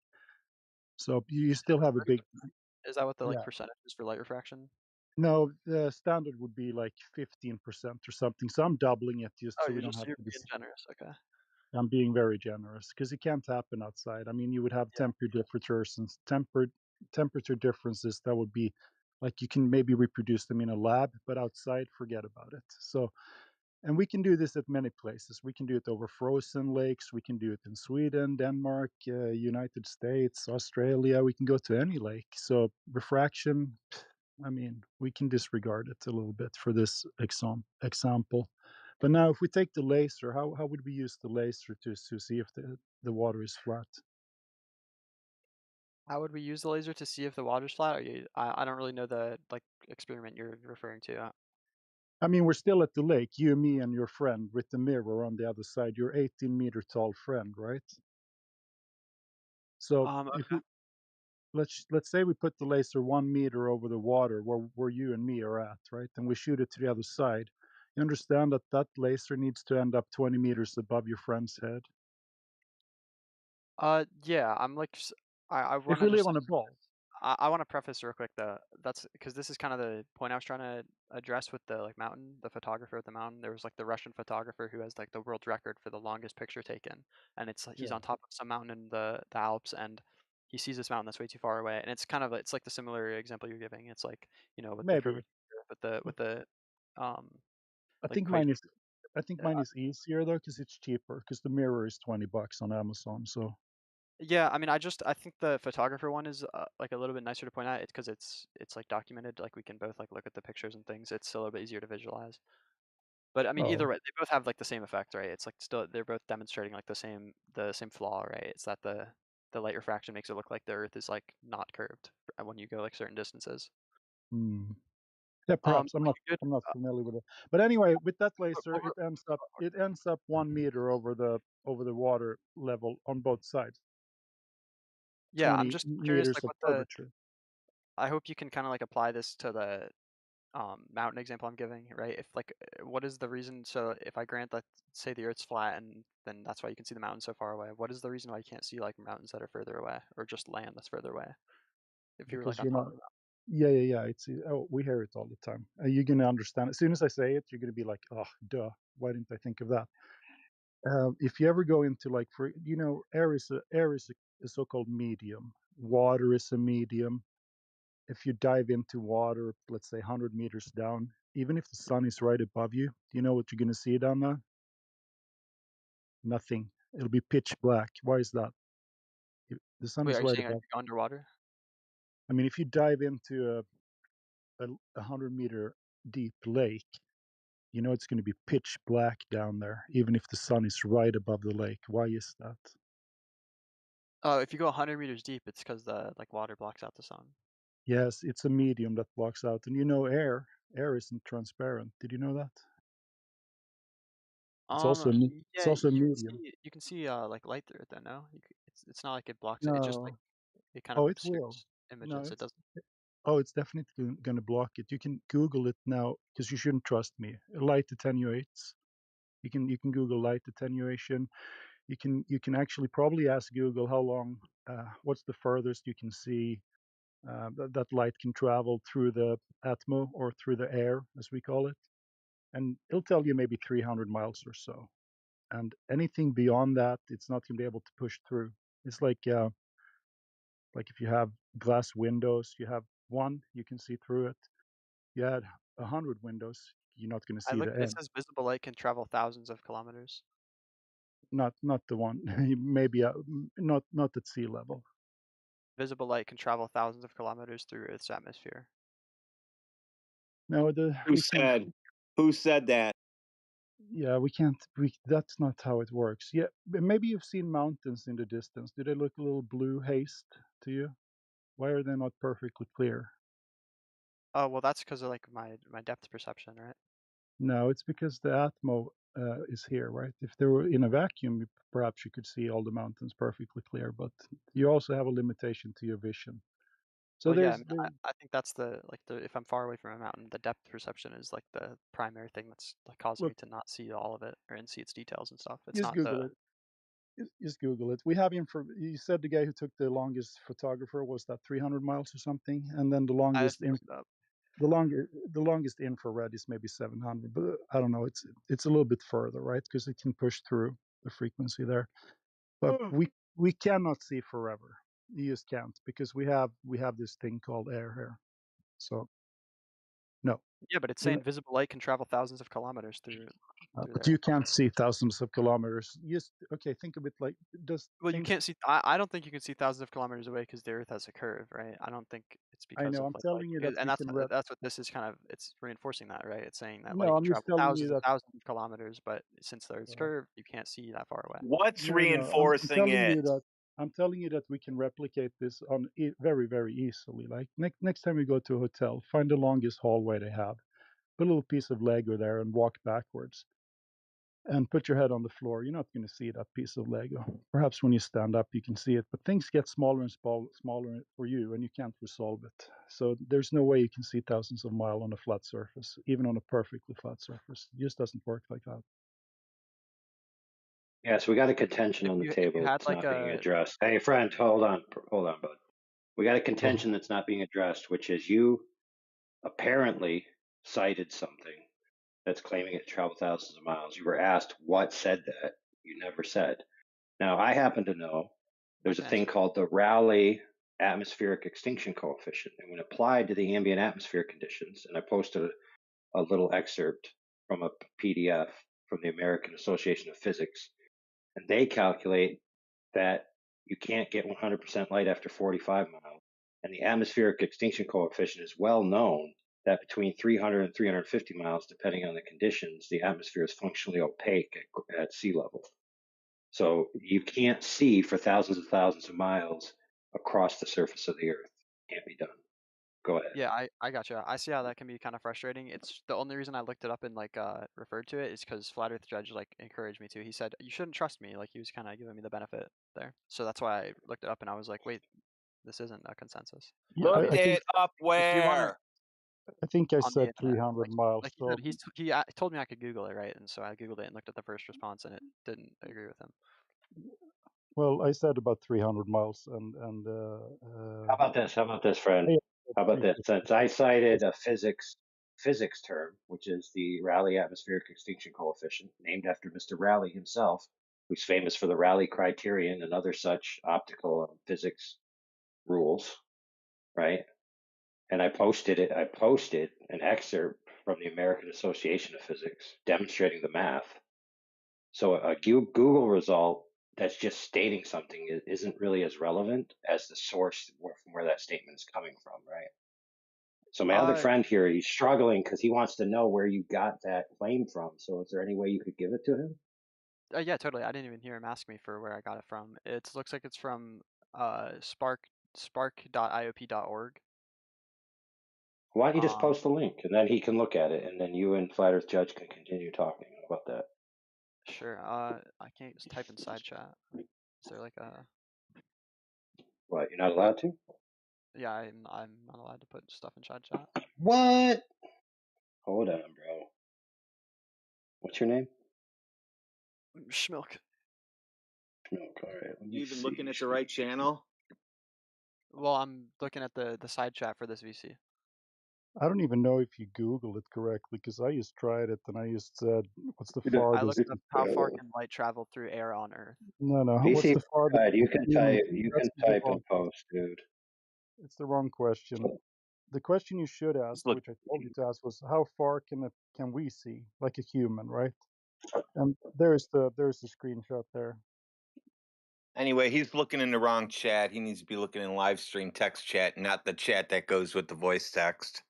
So you still have a big, Is that what the like yeah. percentage is for light refraction? No, the standard would be like 15% or something. So I'm doubling it just Oh, so we don't have you're to be. being generous. Okay. I'm being very generous because it can't happen outside. I mean, you would have Yeah. temperature differences that would be like you can maybe reproduce them in a lab, but outside, forget about it. So, and we can do this at many places. We can do it over frozen lakes. We can do it in Sweden, Denmark, United States, Australia. We can go to any lake. So refraction, I mean, we can disregard it a little bit for this example. But now, if we take the laser, how would we use the laser to see if the water is flat? How would we use the laser to see if the water's flat? I don't really know the like experiment you're referring to. I mean, we're still at the lake, you, me, and your friend with the mirror on the other side, your 18-meter tall friend, right? So if Okay. we let's say we put the laser 1 meter over the water where you and me are at, right? And we shoot it to the other side. You understand that that laser needs to end up 20 meters above your friend's head? Yeah, I If want to we live understand. on a ball. I want to preface real quick though. That's because this is kind of the point I was trying to address with the like mountain, the photographer at the mountain. There was like the Russian photographer who has like the world record for the longest picture taken, and it's he's Yeah. on top of some mountain in the Alps, and he sees this mountain that's way too far away, and it's kind of it's like the similar example you're giving. It's like with the Maybe. curvature, with the um I like think equation. mine is easier though because it's cheaper because the mirror is $20 on Amazon. So Yeah, I mean, I think the photographer one is like a little bit nicer to point out. It's because it's like documented. Like we can both like look at the pictures and things. It's a little bit easier to visualize. But I mean, either oh way, they both have like the same effect, right? It's like still they're both demonstrating like the same flaw, right? It's that the light refraction makes it look like the Earth is like not curved when you go like certain distances. hmm. Yeah, perhaps I'm Are you good? not familiar with it. But anyway, with that What- laser, what were- it ends up 1 meter over the water level on both sides. Yeah, I'm 20 just curious, meters like of what the. curvature. I hope you can kind of like apply this to the mountain example I'm giving, right? If like, what is the reason? So if I grant that, say the Earth's flat, and then that's why you can see the mountains so far away. What is the reason why you can't see like mountains that are further away, or just land that's further away? If you were like Because on you're top not. of that. Yeah. It's we hear it all the time. You're gonna understand as soon as I say it. You're gonna be like, oh, duh. Why didn't I think of that? If you ever go into like air is a so-called medium. Water is a medium. If you dive into water, let's say 100 meters down, even if the sun is right above you, do you know what you're going to see down there? Nothing. It'll be pitch black. Why is that? The sun Wait, is are you right saying I above. could go underwater? I mean, if you dive into a 100-meter deep lake, you know it's going to be pitch black down there, even if the sun is right above the lake. Why is that? Oh, if you go 100 meters deep, it's because the like water blocks out the sun. Yes, it's a medium that blocks out. And air isn't transparent. Did you know that? It's also it's Yeah, also a medium. you can see like light through it then, no? It's not like it blocks it. It just like No. it kind of Oh, it will. obscures No, images. It doesn't. it's definitely going to block it. You can Google it now because you shouldn't trust me. Light attenuates. You can Google light attenuation. You can actually probably ask Google how long, what's the furthest you can see that light can travel through the atmo or through the air, as we call it, and it'll tell you maybe 300 miles or so. And anything beyond that, it's not going to be able to push through. It's like if you have glass windows, you have one, you can see through it. You had 100 windows, you're not going to I see the looked. It end. says visible light can travel thousands of kilometers. Not the one. Maybe not at sea level. Visible light can travel thousands of kilometers through Earth's atmosphere. No, Who we can't. said? Who said that? Yeah, we can't. That's not how it works. Yeah, but maybe you've seen mountains in the distance. Do they look a little blue haze to you? Why are they not perfectly clear? Oh well, that's because of like my depth perception, right? No, it's because the atmo is here, right? If they were in a vacuum, perhaps you could see all the mountains perfectly clear, but you also have a limitation to your vision. So Well, yeah, I, there's mean, I think that's the if I'm far away from a mountain, the depth perception is like the primary thing that's like causing look, me to not see all of it or and see its details and stuff. It's just not the. Google it. Just Google it. We have info. You said the guy who took the longest photographer was that 300 miles or something, and then the I have longest to look it up. the longest infrared is maybe 700, but I don't know. It's a little bit further, right? Because it can push through the frequency there. But we cannot see forever. You just can't because we have this thing called air here. So no, Yeah, but it's We're saying visible light can travel thousands of kilometers through but there. you can't see thousands of kilometers. Just okay. Think of it like does Well, you things. can't see. I don't think you can see thousands of kilometers away because the Earth has a curve, right? I don't think it's I because know. of I'm telling you that and we can that's what this is kind of. It's reinforcing that, right? It's saying that No, light can I'm just travel telling you thousands and that. thousands of kilometers, but since the Earth's curved, you can't see that far away. What's No. I'm reinforcing telling it? you that. I'm telling you that we can replicate this on very, very easily. Like next time we go to a hotel, find the longest hallway they have, put a little piece of Lego there, and walk backwards, and put your head on the floor. You're not going to see that piece of Lego. Perhaps when you stand up, you can see it, but things get smaller and smaller for you, and you can't resolve it. So there's no way you can see thousands of miles on a flat surface, even on a perfectly flat surface. It just doesn't work like that. Yeah, so we got a contention If on the you table had that's like not being a addressed. Hey, friend, hold on, bud. We got a contention that's not being addressed, which is you apparently cited something that's claiming it traveled thousands of miles. You were asked what said that. You never said. Now, I happen to know there's a thing called the Rayleigh atmospheric extinction coefficient. And when applied to the ambient atmosphere conditions, and I posted a little excerpt from a PDF from the American Association of Physics, and they calculate that you can't get 100% light after 45 miles. And the atmospheric extinction coefficient is well known that between 300 and 350 miles, depending on the conditions, the atmosphere is functionally opaque at sea level. So you can't see for thousands of miles across the surface of the Earth. Can't be done. Go ahead. Yeah, I gotcha. I see how that can be kind of frustrating. It's the only reason I looked it up and like referred to it is because Flat Earth Judge like encouraged me to. He said you shouldn't trust me. Like he was kind of giving me the benefit there. So that's why I looked it up and I was like, wait, this isn't a consensus. Yeah, Look I think it up If you want to where? I on the said internet, 300 miles. like he So said, he told me I could Google it, right? And so I Googled it and looked at the first response and it didn't agree with him. well, I said about 300 miles, and How about this? How about this, friend? I How about this? 350. Since I cited a physics term, which is the Rayleigh atmospheric extinction coefficient, named after Mr. Rayleigh himself, who's famous for the Rayleigh criterion and other such optical and physics rules, right? And I posted an excerpt from the American Association of Physics demonstrating the math. So a Google result that's just stating something isn't really as relevant as the source from where that statement is coming from, right? So my other friend here, he's struggling because he wants to know where you got that claim from. So is there any way you could give it to him? Yeah, totally. I didn't even hear him ask me for where I got it from. It looks like it's from spark.iop.org. Why don't you just post the link and then he can look at it and then you and Flat Earth Judge can continue talking about that. Sure. I can't just type in side chat. Is there like a? What? You're not allowed to? Yeah, I'm not allowed to put stuff in side chat. What? Hold on, bro. What's your name? Schmilk. Schmilk. All right. You even looking at the right channel? Well, I'm looking at the side chat for this VC. I don't even know if you Googled it correctly, because I just tried it and I just said, "What's the farthest?" I looked up how far can light travel through air on Earth. No, what's VC, the farthest? you can type. You That's can type and post, dude. It's the wrong question. The question you should ask, Look. which I told you to ask, was how far can we see, like a human, right? And there's the screenshot there. Anyway, he's looking in the wrong chat. He needs to be looking in Livestream text chat, not the chat that goes with the voice text.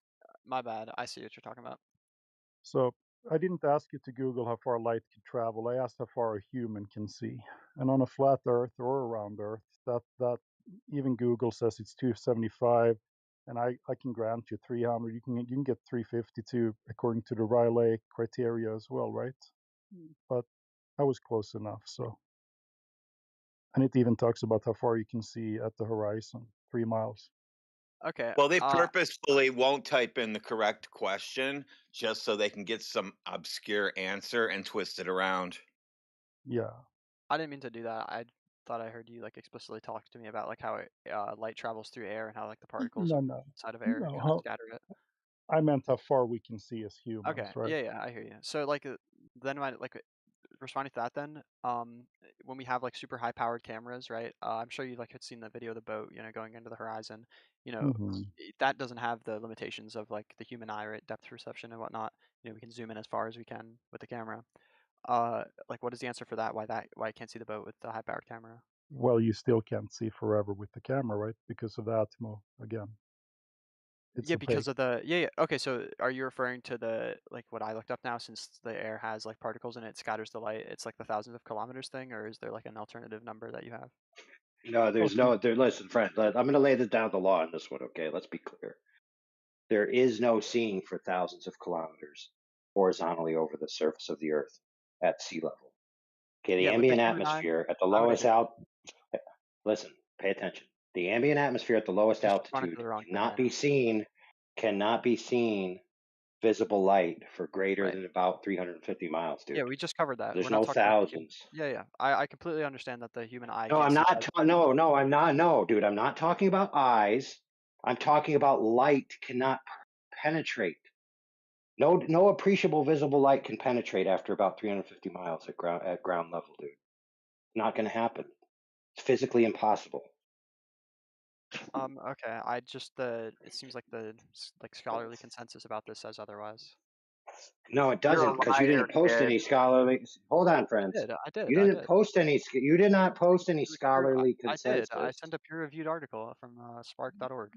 My bad. I see what you're talking about. So I didn't ask you to Google how far light can travel. I asked how far a human can see. And on a flat Earth or a round Earth, that even Google says it's 275, and I can grant you 300. You can get 352 according to the Rayleigh criteria as well, right? But I was close enough. So, and it even talks about how far you can see at the horizon, 3 miles. Okay. Well, they purposefully won't type in the correct question just so they can get some obscure answer and twist it around. Yeah. I didn't mean to do that. I thought I heard you like explicitly talk to me about like how light travels through air and how like the particles inside of air kind of scatter it. I meant how far we can see as humans, Okay. right? Yeah, I hear you. So like then responding to that then, when we have like super high powered cameras, right? I'm sure you like had seen the video of the boat, going into the horizon. That doesn't have the limitations of like the human eye, right? Depth perception and whatnot. We can zoom in as far as we can with the camera. Like what is the answer for that? Why I can't see the boat with the high powered camera? Well, you still can't see forever with the camera, right? Because of the atmo again. It's yeah, because of the yeah. Okay, so are you referring to the like what I looked up now? Since the air has like particles in it, scatters the light. It's like the thousands of kilometers thing, or is there like an alternative number that you have? No, there's no. Listen, friend. I'm going to lay down the law on this one. Okay, let's be clear. There is no seeing for thousands of kilometers horizontally over the surface of the Earth at sea level. Okay, the ambient atmosphere at the lowest Listen, pay attention. The ambient atmosphere at the lowest altitude cannot be seen visible light for greater Right. than about 350 miles, dude. Yeah, we just covered that. There's We're not no talking about the human. thousands. Yeah. I completely understand that the human eye No, can't I'm see not. past. No, I'm not. No, dude, I'm not talking about eyes. I'm talking about light cannot penetrate. No appreciable visible light can penetrate after about 350 miles at ground level, dude. Not going to happen. It's physically impossible. Okay. It seems like the scholarly consensus about this says otherwise. No, it You're doesn't, a because you liar, didn't post kid. any scholarly. Hold on, friends. I did. You didn't post any. You did not post any scholarly I did. I consensus. sent a peer-reviewed article from spark.org.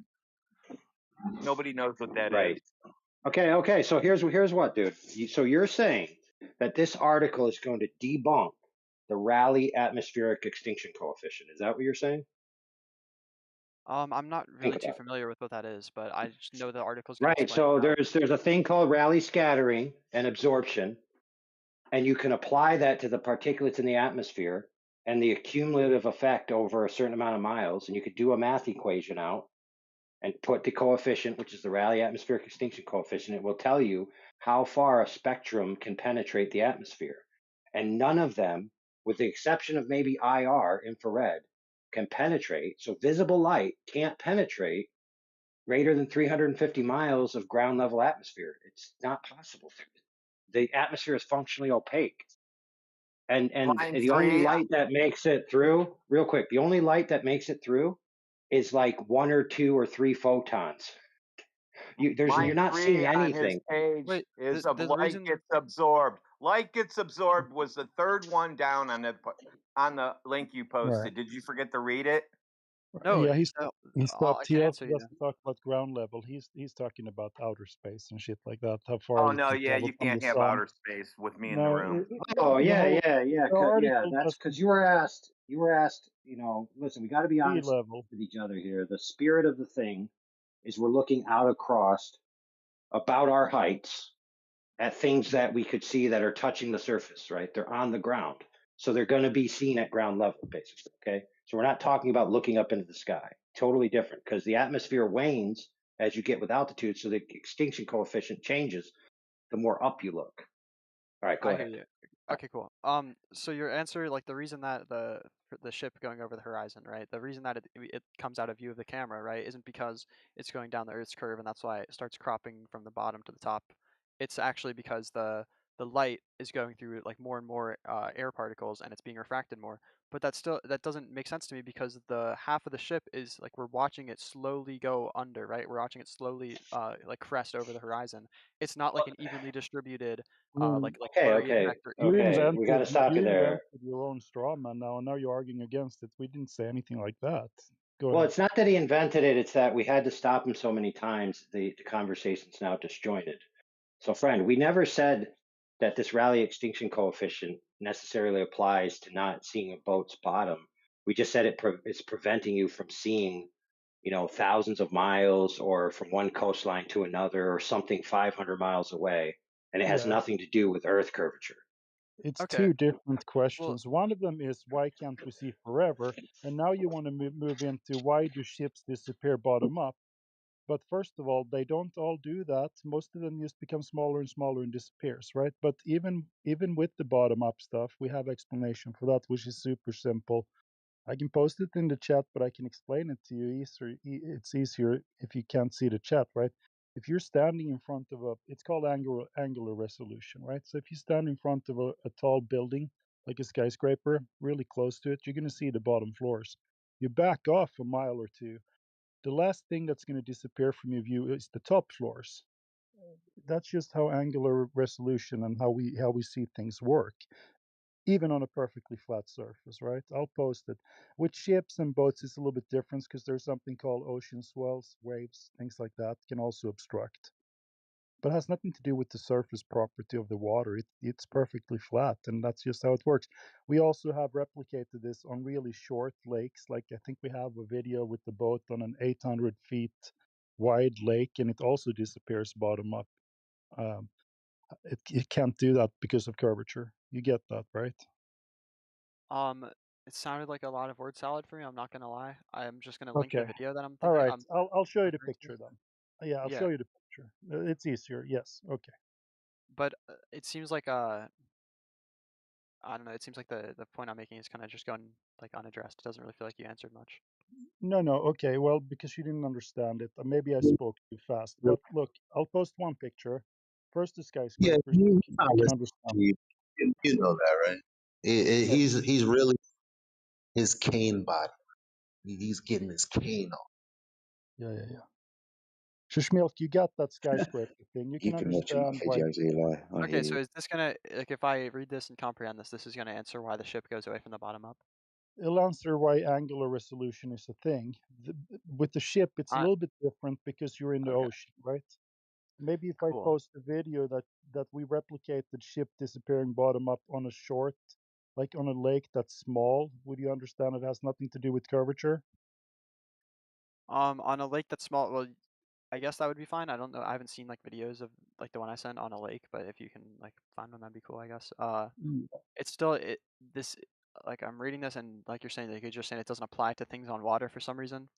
Nobody knows what that is. Right. Okay. So here's what, dude. So you're saying that this article is going to debunk the Rayleigh atmospheric extinction coefficient. Is that what you're saying? I'm not Think really too about it. familiar with what that is, but I just know the article's going to Right. explain So how. there's a thing called Rayleigh scattering and absorption, and you can apply that to the particulates in the atmosphere and the cumulative effect over a certain amount of miles, and you could do a math equation out and put the coefficient, which is the Rayleigh atmospheric extinction coefficient. It will tell you how far a spectrum can penetrate the atmosphere. And none of them, with the exception of maybe IR, infrared, can penetrate. So visible light can't penetrate greater than 350 miles of ground level atmosphere. It's not possible. The atmosphere is functionally opaque. And Line the only 3. light that makes it through, real quick, the only light that makes it through is like 1 or 2 or 3 photons. You're Line not 3 seeing on his anything. page Wait, is of the light reason. gets absorbed. Light gets absorbed was the third one down on the link you posted. Right. Did you forget to read it? No, Yeah, he I stopped. He can also answer you. doesn't talk about ground level. He's talking about outer space and shit like that. How far Oh you no, can yeah, travel you from the can't have sun. outer space with me in the No, room. Oh the yeah, whole yeah. the article That's because doesn't you were asked. Listen, we got to be sea honest level. with each other here. The spirit of the thing is we're looking out across about our heights at things Yeah. that we could see that are touching the surface, right? They're on the ground. So they're going to be seen at ground level, basically. Okay. So we're not talking about looking up into the sky. Totally different, because the atmosphere wanes as you get with altitude. So the extinction coefficient changes the more up you look. All right, go I hear ahead. you. Okay, cool. So your answer, like the reason that the ship going over the horizon, right? The reason that it comes out of view of the camera, right, isn't because it's going down the Earth's curve and that's why it starts cropping from the bottom to the top. It's actually because the light is going through like more and more air particles and it's being refracted more. But that doesn't make sense to me because the half of the ship is like we're watching it slowly go under, right? We're watching it slowly like crest over the horizon. It's not like an evenly distributed like blurry effect or You Okay. We got to stop you you there. invented your own straw man now, and now you're arguing against it. We didn't say anything like that. Go Well, ahead. it's not that he invented it, it's that we had to stop him so many times. The conversation's now disjointed. So, friend, we never said that this Rayleigh extinction coefficient necessarily applies to not seeing a boat's bottom. We just said it's preventing you from seeing, thousands of miles or from one coastline to another or something 500 miles away. And it has Yeah, nothing to do with Earth curvature. it's Okay. two different Well, questions. One of them is why can't we see forever? And now you want to move into why do ships disappear bottom up? But first of all, they don't all do that. Most of them just become smaller and smaller and disappears, right? But even with the bottom up stuff, we have explanation for that, which is super simple. I can post it in the chat, but I can explain it to you easier. It's easier if you can't see the chat, right? If you're standing in front of it's called angular resolution, right? So if you stand in front of a tall building, like a skyscraper, really close to it, you're going to see the bottom floors. You back off a mile or two, the last thing that's going to disappear from your view is the top floors. That's just how angular resolution and how we see things work, even on a perfectly flat surface, right? I'll post it. With ships and boats, it's a little bit different because there's something called ocean swells, waves, things like that can also obstruct. But it has nothing to do with the surface property of the water. It's perfectly flat, and that's just how it works. We also have replicated this on really short lakes. Like I think we have a video with the boat on an 800 feet wide lake, and it also disappears bottom up. Um, it can't do that because of curvature. You get that, right? it sounded like a lot of word salad for me. I'm not gonna lie. I'm just gonna link the Okay. video that I'm All thinking. right. I'm I'll show you the referring to. picture then. Yeah, I'll Yeah. show you the picture. It's easier. Yes. Okay. But it seems like I don't know. It seems like the point I'm making is kind of just going like unaddressed. It doesn't really feel like you answered much. No. Okay. Well, because you didn't understand it. Maybe I spoke too fast. But look, I'll post one picture. First, the Yeah, skyscrapers. You can understand. you know that, right? Yeah. He's really his cane body. He's getting his cane on. Yeah. Shishmilk, you got that skyscraper thing. You can Keep your mouth your understand mouth, why. James Eli. I hear Okay, so you. is this gonna like if I read this and comprehend this, this is gonna answer why the ship goes away from the bottom up? It'll answer why angular resolution is a thing. With the ship, it's a I little bit different because you're in the okay, ocean, right? Maybe if I cool. post a video that we replicate the ship disappearing bottom up on a short, like on a lake that's small, would you understand it has nothing to do with curvature? On a lake that's small, well, I guess that would be fine. I don't know. I haven't seen like videos of like the one I sent on a lake, but if you can like find one, that'd be cool, I guess. Mm. It's still this like I'm reading this and like you're saying, like you're just saying it doesn't apply to things on water for some reason.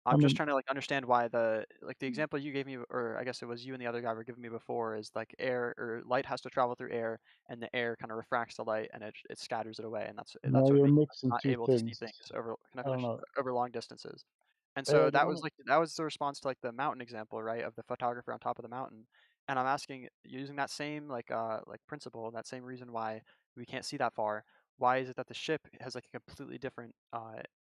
I I'm just mean, trying to like understand why the example you gave me, or I guess it was you and the other guy were giving me before, is like air or light has to travel through air, and the air kind of refracts the light and it scatters it away, and no, that's what you're makes us mixing not two able to see things. things over. Can I I don't finish? know. Over long distances. And so The one, that was the response to like the mountain example, right, of the photographer on top of the mountain. And I'm asking, using that same like principle, that same reason why we can't see that far, why is it that the ship has like a completely different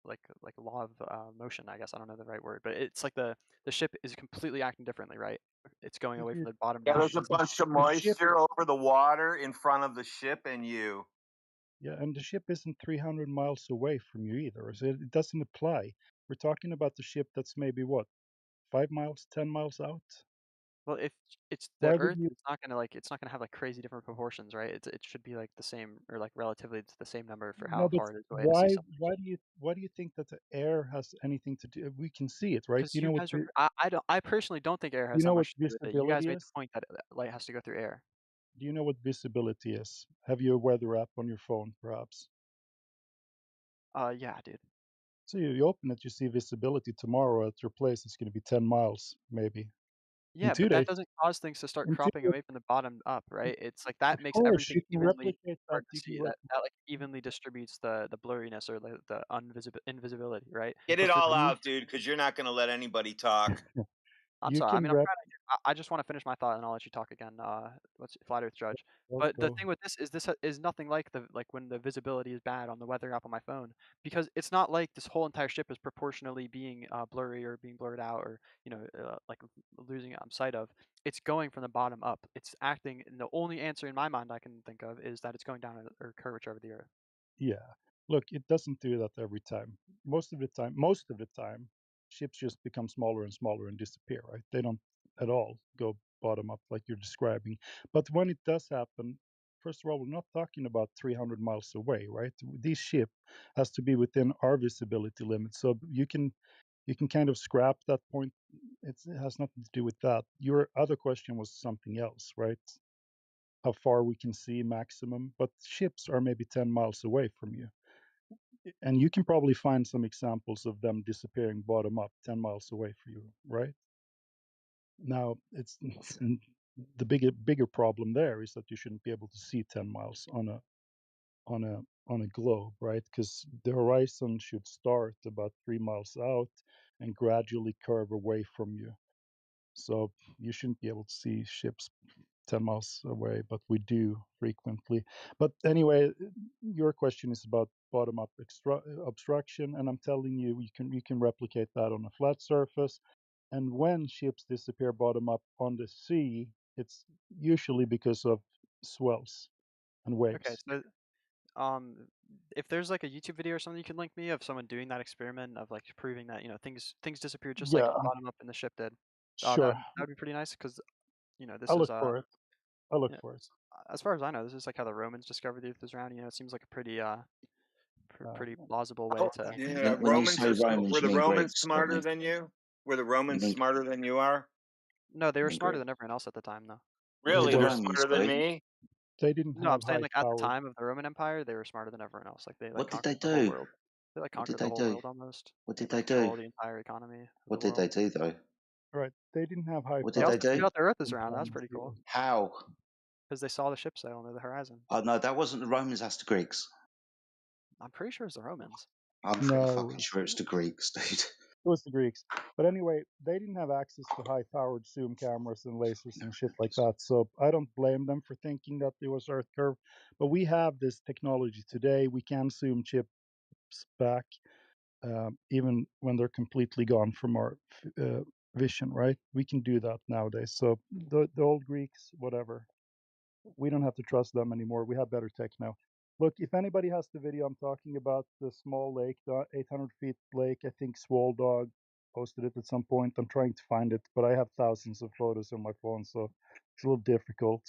like law of motion, I guess I don't know the right word, but it's like the ship is completely acting differently, right? It's going away from the bottom Yeah, the, down. there's sh- a And the, bunch of the ship, moisture over the water in front of the ship and you. yeah, and the ship isn't 300 miles away from you either. So it doesn't apply. We're talking about the ship that's maybe what, 5 miles, 10 miles out. well, if it's the Why would Earth, you? it's not gonna have like crazy different proportions, right? It should be like the same or like relatively to the same number for No, how but far it is away to see why? something. Why do you think that the air has anything to do? We can see it, right? Do Because you you know what? guys are, I personally don't think air Do has you that know what much to do with it. You guys visibility made the is? point that light has to go through air. Do you know what visibility is? Have you a weather app on your phone, perhaps? Yeah, dude. So you open it, you see visibility tomorrow at your place. It's going to be 10 miles, maybe. In Yeah, two but that days, doesn't cause things to start in two cropping days, away from the bottom up, right? It's like of that makes course, everything you can evenly replicate that. hard to You can see. rep. That like evenly distributes the blurriness or the invisibility, right? Get But it for all You, out, dude, because you're not going to let anybody talk. I'm you sorry. I can mean, I'm rep. trying to. I just want to finish my thought, and I'll let you talk again. What's Flat Earth Judge? But the Go. thing with this is nothing like the like when the visibility is bad on the weather app on my phone, because it's not like this whole entire ship is proportionally being blurry or being blurred out or like losing sight of. It's going from the bottom up. It's acting. And the only answer in my mind I can think of is that it's going down or curvature of the Earth. Yeah. Look, it doesn't do that every time. Most of the time, ships just become smaller and smaller and disappear, right? They don't at all go bottom up like you're describing. But when it does happen, first of all, we're not talking about 300 miles away, right? This ship has to be within our visibility limit. So you can kind of scrap that point. It has nothing to do with that. Your other question was something else, right? How far we can see maximum, but ships are maybe 10 miles away from you. And you can probably find some examples of them disappearing bottom up 10 miles away from you, right? Now, it's the bigger problem there is that you shouldn't be able to see 10 miles on a globe, right? Because the horizon should start about 3 miles out and gradually curve away from you. So you shouldn't be able to see ships 10 miles away, but we do frequently. But anyway, your question is about bottom-up obstruction, and I'm telling you, you can replicate that on a flat surface. And when ships disappear bottom up on the sea, it's usually because of swells and Okay, waves. so if there's like a YouTube video or something you can link me of someone doing that experiment of like proving that things disappear just like Yeah, bottom up in the ship did, sure. that would be pretty nice because this I'll is look for it. I'll look yeah, for it. as far as I know, this is like how the Romans discovered the Earth was round. It seems like a pretty Uh, pretty plausible way Oh, to. yeah, When you Romans say are Romans, were you the mean Romans Greeks, don't smarter you? than you? Were the You Romans mean, smarter than you are? No, they you were mean smarter Greek? than everyone else at the time, though. Did Really, the they're Romans, smarter than Greek? me? they didn't No, I'm have saying high like at the power. time of the Roman Empire, they were smarter than everyone else. Like they like What did they conquered the whole do? world. They like What did conquered the they whole do? world almost. What They did like they do? control the entire economy of the What did they world. do, though? Right. They didn't have high What They did power. they also figured do? out the Earth is round. That was pretty cool How? because they saw the ship sail near the horizon. Oh no, that wasn't the Romans. That's the Greeks. I'm pretty sure it's the Romans. I'm pretty fucking No, sure it's the Greeks, dude. it was the Greeks. But anyway, they didn't have access to high-powered zoom cameras and lasers and shit like that. So I don't blame them for thinking that it was Earth curve. But we have this technology today. We can zoom chips back, even when they're completely gone from our vision. Right? We can do that nowadays. So the old Greeks, whatever. We don't have to trust them anymore. We have better tech now. Look, if anybody has the video I'm talking about, the small lake, the 800 feet lake, I think Swole Dog posted it at some point. I'm trying to find it, but I have thousands of photos on my phone, so it's a little difficult.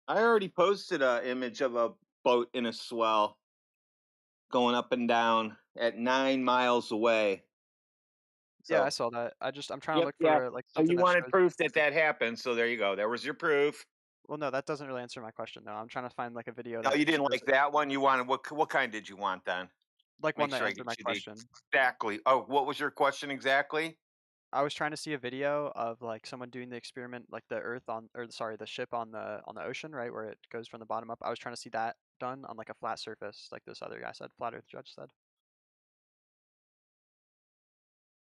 I already posted an image of a boat in a swell going up and down at 9 miles away. Yeah, I So, saw that. I'm trying to yep, look yeah. for like So something you that wanted shows. proof that that happened. So there you go. There was your proof. Well, no, that doesn't really answer my question though. I'm trying to find like a video No, that you didn't shows like that one. You wanted what kind did you want then? like one Make that sure I answered get my you the question. exactly. Oh, what was your question exactly? I was trying to see a video of like someone doing the experiment, like the Earth on, or sorry, the ship on the ocean, right, where it goes from the bottom up. I was trying to see that done on like a flat surface, like this other guy said, flat Earth judge said.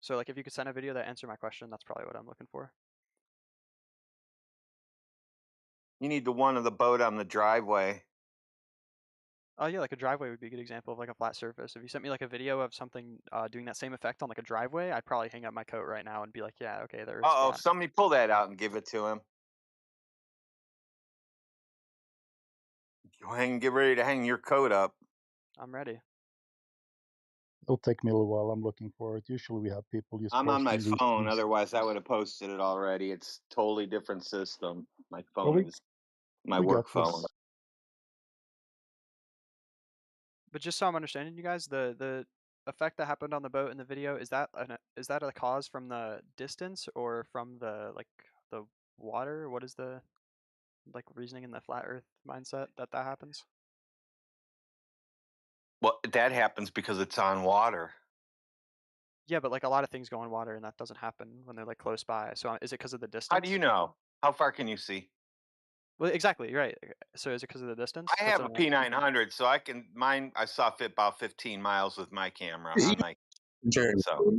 So like if you could send a video that answered my question, that's probably what I'm looking for. You need the one of the boat on the driveway. Oh yeah, like a driveway would be a good example of like a flat surface. If you sent me like a video of something doing that same effect on like a driveway, I'd probably hang up my coat right now and be like, yeah, okay, the Earth's Uh oh, flat. somebody pull that out and give it to him. Go ahead and get ready to hang your coat up. I'm ready. It'll take me a little while. I'm looking for it. Usually we have people just I'm on my posting these phone, things. otherwise I would have posted it already. It's totally different system. My Well, phone is my we got work phone. this. But just so I'm understanding you guys, the effect that happened on the boat in the video, is that a cause from the distance or from the like the water? What is the like reasoning in the flat Earth mindset that happens? Well, that happens because it's on water. Yeah, but like a lot of things go on water and that doesn't happen when they're like close by. So is it because of the How do distance? you know? How far can you see? Well, exactly, right. So is it because of the distance? I That's have what a I'm asking. P900, so I can mine. I saw fit about 15 miles with my camera You on my. Jeremy, So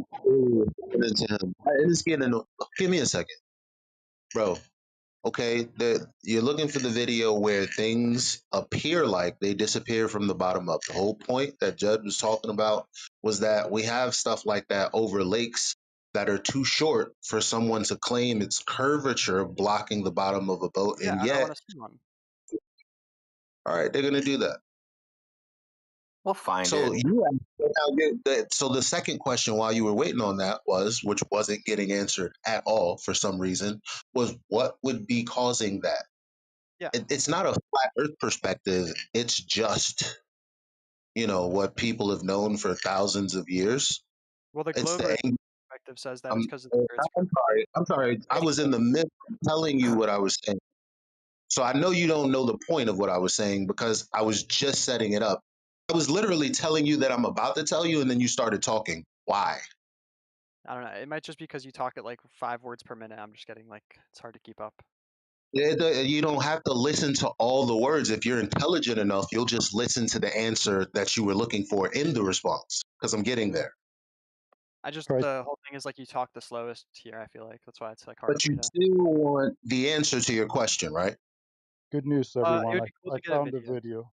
give me a second, bro. Okay, you're looking for the video where things appear like they disappear from the bottom up. The whole point that Judd was talking about was that we have stuff like that over lakes that are too short for someone to claim its curvature blocking the bottom of a boat, Yeah, and and I yet, want to see one. all right, they're gonna do that. we'll find So it. so the second question while you were waiting on that was, which wasn't getting answered at all for some reason, was what would be causing that? Yeah. It's not a flat Earth perspective. It's just what people have known for thousands of years. Well, the It's globe the Earth angle. perspective says that it's because of the Earth's I'm curvature. sorry. I'm sorry. I was in the midst of telling you what I was saying. So I know you don't know the point of what I was saying because I was just setting it up. I was literally telling you that I'm about to tell you, and then you started talking. Why? I don't know. It might just be because you talk at like 5 words per minute. I'm just getting like it's hard to keep up. You don't have to listen to all the words. If you're intelligent enough, you'll just listen to the answer that you were looking for in the response because I'm getting there. Right. The whole thing is like you talk the slowest here. I feel like that's why it's like hard But for you me to. still want the answer to your question, right? Good news, It everyone. would be cool I to get a found a video. video.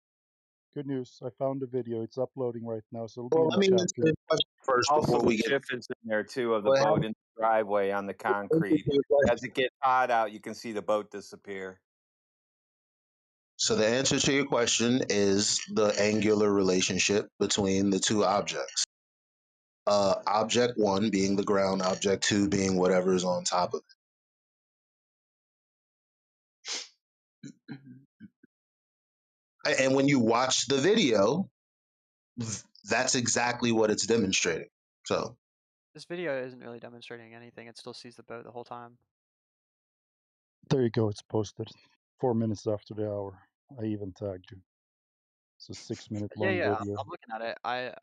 Good news. I found a video. It's uploading right now, so it'll be Well, in let the me chat. answer the question first Also, before the we get. GIF is in there too of the Go ahead. boat in the driveway on the concrete. As it gets hot out, you can see the boat disappear. So the answer to your question is the angular relationship between the two objects. Object one being the ground, object two being whatever is on top of it. And when you watch the video, that's exactly what it's demonstrating. So This video isn't really demonstrating anything. It still sees the boat the whole time. There you go. It's posted 4 minutes after the hour. I even tagged you. It's a 6-minute Yeah, long yeah, video. I'm looking at it.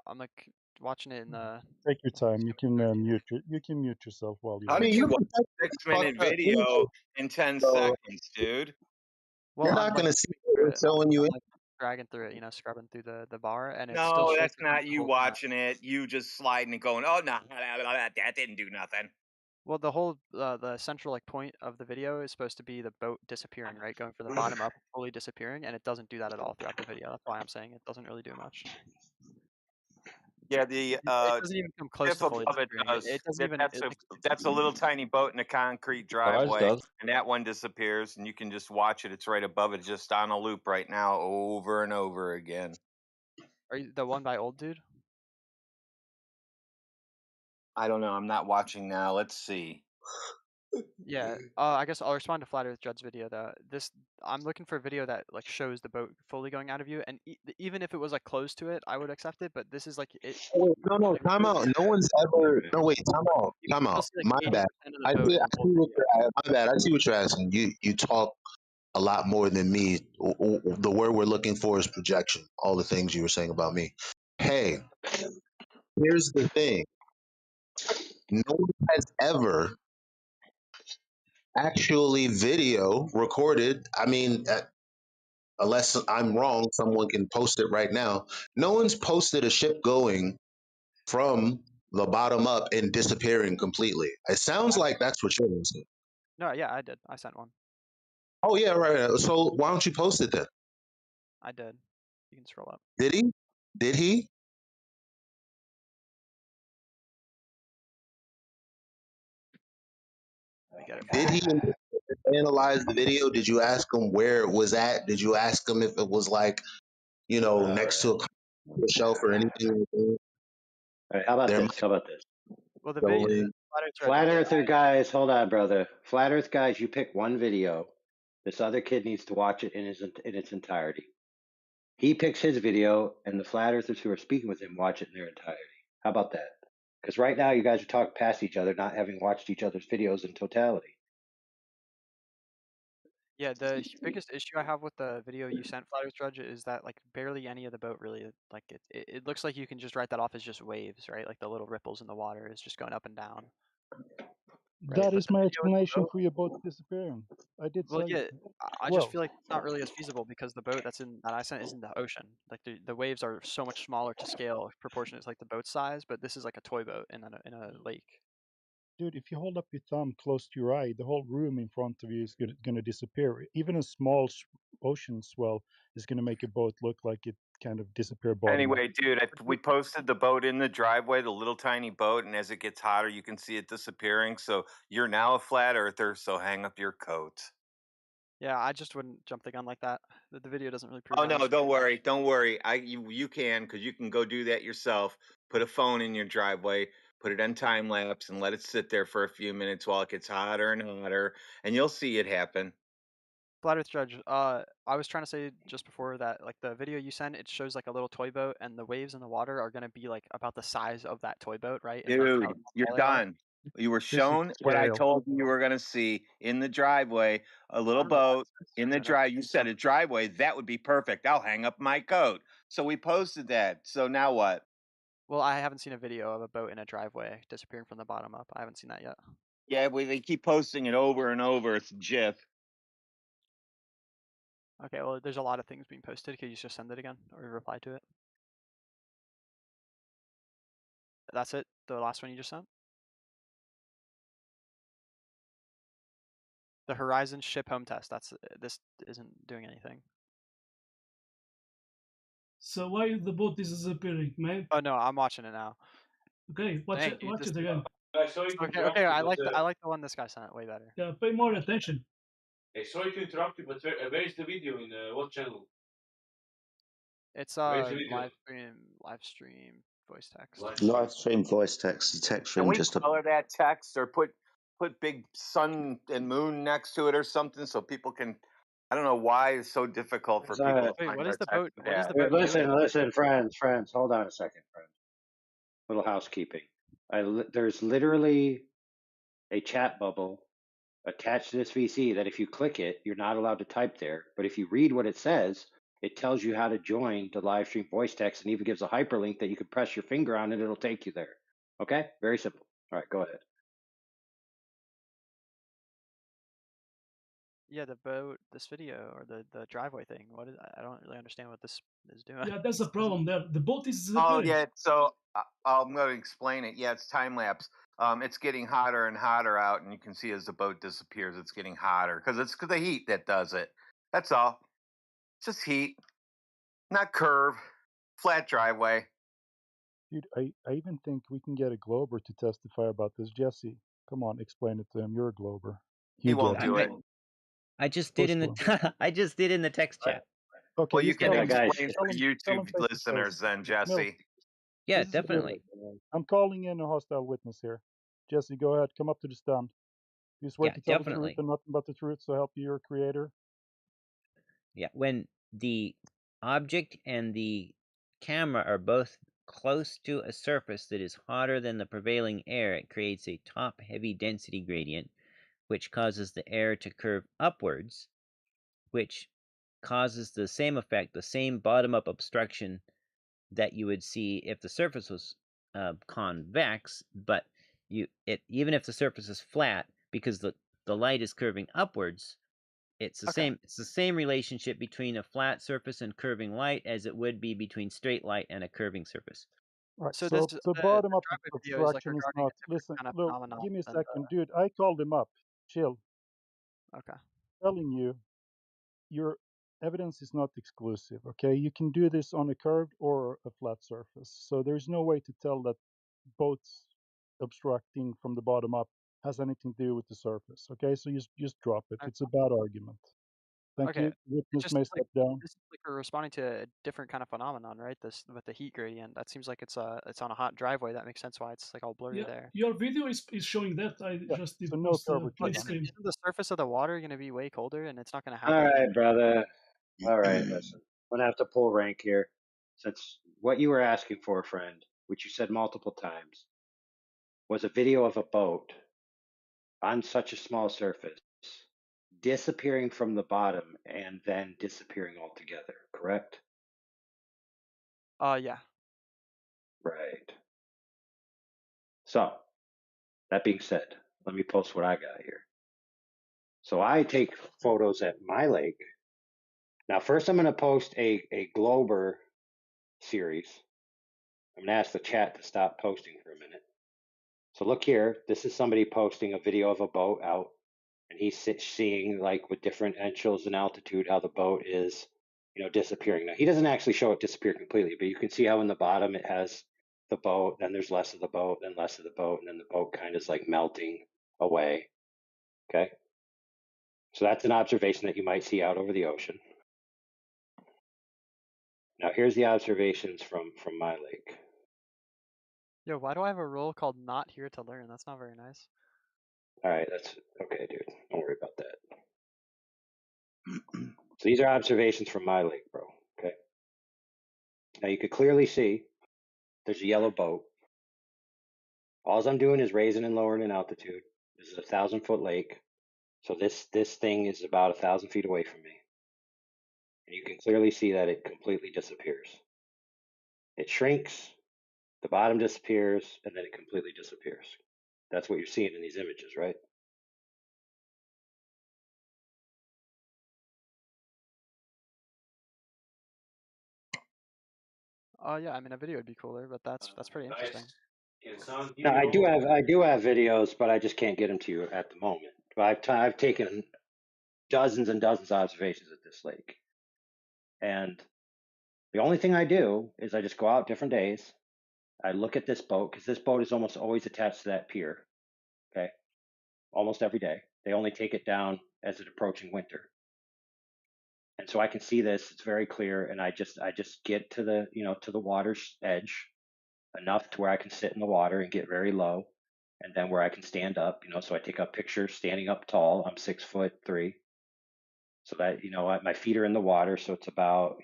I'm like watching it in the. Take your time. You can mute yourself while you How I mean, did watch. you you're watch a fucked 6-minute up video anyway. in 10 So seconds, dude? Well, you're I'm not like gonna see flipping what through we're it. showing you. I'm like dragging through it, scrubbing through the bar, and it still No, shows that's the not the you whole time. watching it. You just sliding and going, oh, no, that didn't do nothing. Well, the whole the central like point of the video is supposed to be the boat disappearing, right? Going from the bottom up, fully disappearing, and it doesn't do that at all throughout the video. That's why I'm saying it doesn't really do much. Yeah, the It doesn't even come close tip to fully above it disappearing. does. It doesn't even. It, like, That's a little tiny boat in a concrete driveway, and that one disappears, and you can just watch it. It's right above it, just on a loop right now, over and over again. are you the one by old dude? I don't know. I'm not watching now. Let's see. Yeah. I guess I'll respond to Flat Earth Judd's video though. I'm looking for a video that like shows the boat fully going out of view, and even if it was like close to it, I would accept it. But this is like it. Oh, wait, no, Like, time out. No one's ever. No, wait, time out. you Time can still out. see like My 80% bad. of the boat in I the see whole what video. my bad. I see what you're asking. You talk a lot more than me. The word we're looking for is projection. All the things you were saying about me. Hey, here's the thing. No one has ever actually video recorded. I mean, unless I'm wrong, someone can post it right now. No one's posted a ship going from the bottom up and disappearing completely. It sounds like that's what you're saying. No, yeah, I did. I sent one. Oh yeah, right. So why don't you post it then? I did. You can scroll up. Did he? Did he? Let me get it. Did he analyze the video? Did you ask him where it was at? Did you ask him if it was like, next to a shelf or anything? All right, how about There this? might How about this? Well, the be video, going. Flat Earther guys, hold on, brother. Flat Earth guys, you pick one video. This other kid needs to watch it in its entirety. He picks his video, and the Flat Earthers who are speaking with him watch it in their entirety. How about that? Because right now you guys are talking past each other, not having watched each other's videos in totality. Yeah, the biggest issue I have with the video you sent, Flat Earth Judge, is that like barely any of the boat really like it looks like you can just write that off as just waves, right? Like the little ripples in the water is just going up and down. Right, That but is the my video with the explanation boat, for your boat disappearing. I did well, say, yeah, I just well, feel like it's not really as feasible because the boat that I sent is in the ocean. Like the waves are so much smaller to scale proportionate to like the boat size, but this is like a toy boat in a lake. dude, if you hold up your thumb close to your eye, the whole room in front of you is going to disappear. Even a small ocean swell is going to make a boat look like it kind of disappear bottom up. Anyway, dude, we posted the boat in the driveway, the little tiny boat, and as it gets hotter, you can see it disappearing. So you're now a flat earther, so hang up your coat. Yeah, I just wouldn't jump the gun like that. The video doesn't really prove Oh that no, much. don't worry, don't worry. You can, because you can go do that yourself. Put a phone in your driveway, put it on time lapse, and let it sit there for a few minutes while it gets hotter and hotter, and you'll see it happen. Flat Earth Judge, I was trying to say just before that, like the video you sent, it shows like a little toy boat, and the waves in the water are gonna be like about the size of that toy boat, right? And like how Dude, you're small they are. done. You were This is shown what I scale. told you were going to see in the driveway, a I little don't know why boat it's in the showing up. drive. You said a driveway. That would be perfect. I'll hang up my coat. So we posted that. So now what? Well, I haven't seen a video of a boat in a driveway disappearing from the bottom up. I haven't seen that yet. Yeah, they keep posting it over and over. It's a GIF. Okay, well, there's a lot of things being posted. Could you just send it again or reply to it? That's it? The last one you just sent? The Horizon ship home test. This isn't doing anything. So why is the boat disappearing, man? Oh no, I'm watching it now. Okay, watch Dang, it. dude, Watch this it again. okay, okay. I like the one this guy sent way better. Yeah, pay more attention. Hey, sorry to interrupt you, but where is the video in what channel? It's Where's the video? live stream voice text. Live stream voice text, the text Can stream we just a color that text or put big sun and moon next to it or something so people can? I don't know why it's so difficult for people to Wait, find what our is the text boat? with What is that. the boat doing? Listen, friends. Hold on a second, friends. Little housekeeping. There's literally a chat bubble attached to this VC that if you click it, you're not allowed to type there. But if you read what it says, it tells you how to join the live stream voice text and even gives a hyperlink that you can press your finger on and it'll take you there. Okay? Very simple. All right, go ahead. Yeah, the boat, this video, or the driveway thing. What is? I don't really understand what this is doing. Yeah, that's a problem there. The boat is Oh disappearing. yeah, so I'm going to explain it. Yeah, it's time lapse. It's getting hotter and hotter out, and you can see as the boat disappears, it's getting hotter because it's the heat that does it. That's all. It's just heat, not curve, flat driveway. Dude, I even think we can get a Glober to testify about this. Jesse, come on, explain it to him. You're a Glober. He You won't get do it. it. I just Push did in for him. the I just did in the text chat. Okay, Well, you just can tell him. guys. explain Tell for him. Tell him YouTube face to listeners face. then, Milk, Jesse. Yeah, this is a good. definitely. I'm calling in a hostile witness here. Jesse, go ahead. Come up to the stand. You swear Yeah, to tell the definitely. truth and nothing but the truth, so help you your creator. Yeah, when the object and the camera are both close to a surface that is hotter than the prevailing air, it creates a top heavy density gradient, which causes the air to curve upwards, which causes the same effect, the same bottom-up obstruction that you would see if the surface was convex, but even if the surface is flat, because the light is curving upwards, it's the same relationship between a flat surface and curving light as it would be between straight light and a curving surface. Right. So So this the the bottom up driveway video is like obstruction is regarding not. a different Listen, kind of look, phenomenon give me a than second, dude. I called him up. Chill. okay. Telling you, your evidence is not exclusive. Okay, you can do this on a curved or a flat surface. So there's no way to tell that both obstructing from the bottom up has anything to do with the surface. Okay, so just drop it. It's a bad argument. Thank Okay. you. It Witness just may seems like step down. this is like we're responding to a different kind of phenomenon, right? This with the heat gradient. That seems like it's on a hot driveway. That makes sense why it's like all blurry Yeah, there. your video is showing that. I Yeah. just did So no post a curvature print on it. screen. Isn't the surface of the water going to be way colder, and it's not going to have All that? right, brother. All right, listen. I'm gonna have to pull rank here, since what you were asking for, friend, which you said multiple times, was a video of a boat on such a small surface disappearing from the bottom and then disappearing altogether, correct? Yeah. Right. So, that being said, let me post what I got here. So I take photos at my lake. Now, first I'm going to post a Glober series. I'm going to ask the chat to stop posting for a minute. So look here. This is somebody posting a video of a boat out, and he's seeing, like, with different angles and altitude, how the boat is, disappearing. Now, he doesn't actually show it disappear completely, but you can see how in the bottom it has the boat, then there's less of the boat, then less of the boat, and then the boat kind of is like melting away. Okay. So that's an observation that you might see out over the ocean. Now here's the observations from my lake. Yo, why do I have a role called "Not Here to Learn"? That's not very nice. All right, that's okay, dude. Don't worry about that. So these are observations from my lake, bro. Okay. Now you could clearly see there's a yellow boat. All I'm doing is raising and lowering in altitude. This is a 1,000-foot lake, so this thing is about 1,000 feet away from me, and you can clearly see that it completely disappears. It shrinks, the bottom disappears, and then it completely disappears. That's what you're seeing in these images, right? Yeah, I mean a video would be cooler, but that's pretty interesting. No, I do have videos, but I just can't get them to you at the moment. But I've taken dozens and dozens of observations at this lake, and the only thing I do is I just go out different days. I look at this boat because this boat is almost always attached to that pier. Okay, almost every day. They only take it down as it's approaching winter, and so I can see this. It's very clear, and I just get to the to the water's edge enough to where I can sit in the water and get very low, and then where I can stand up, so I take a picture standing up tall. I'm 6'3", so that my feet are in the water, so it's about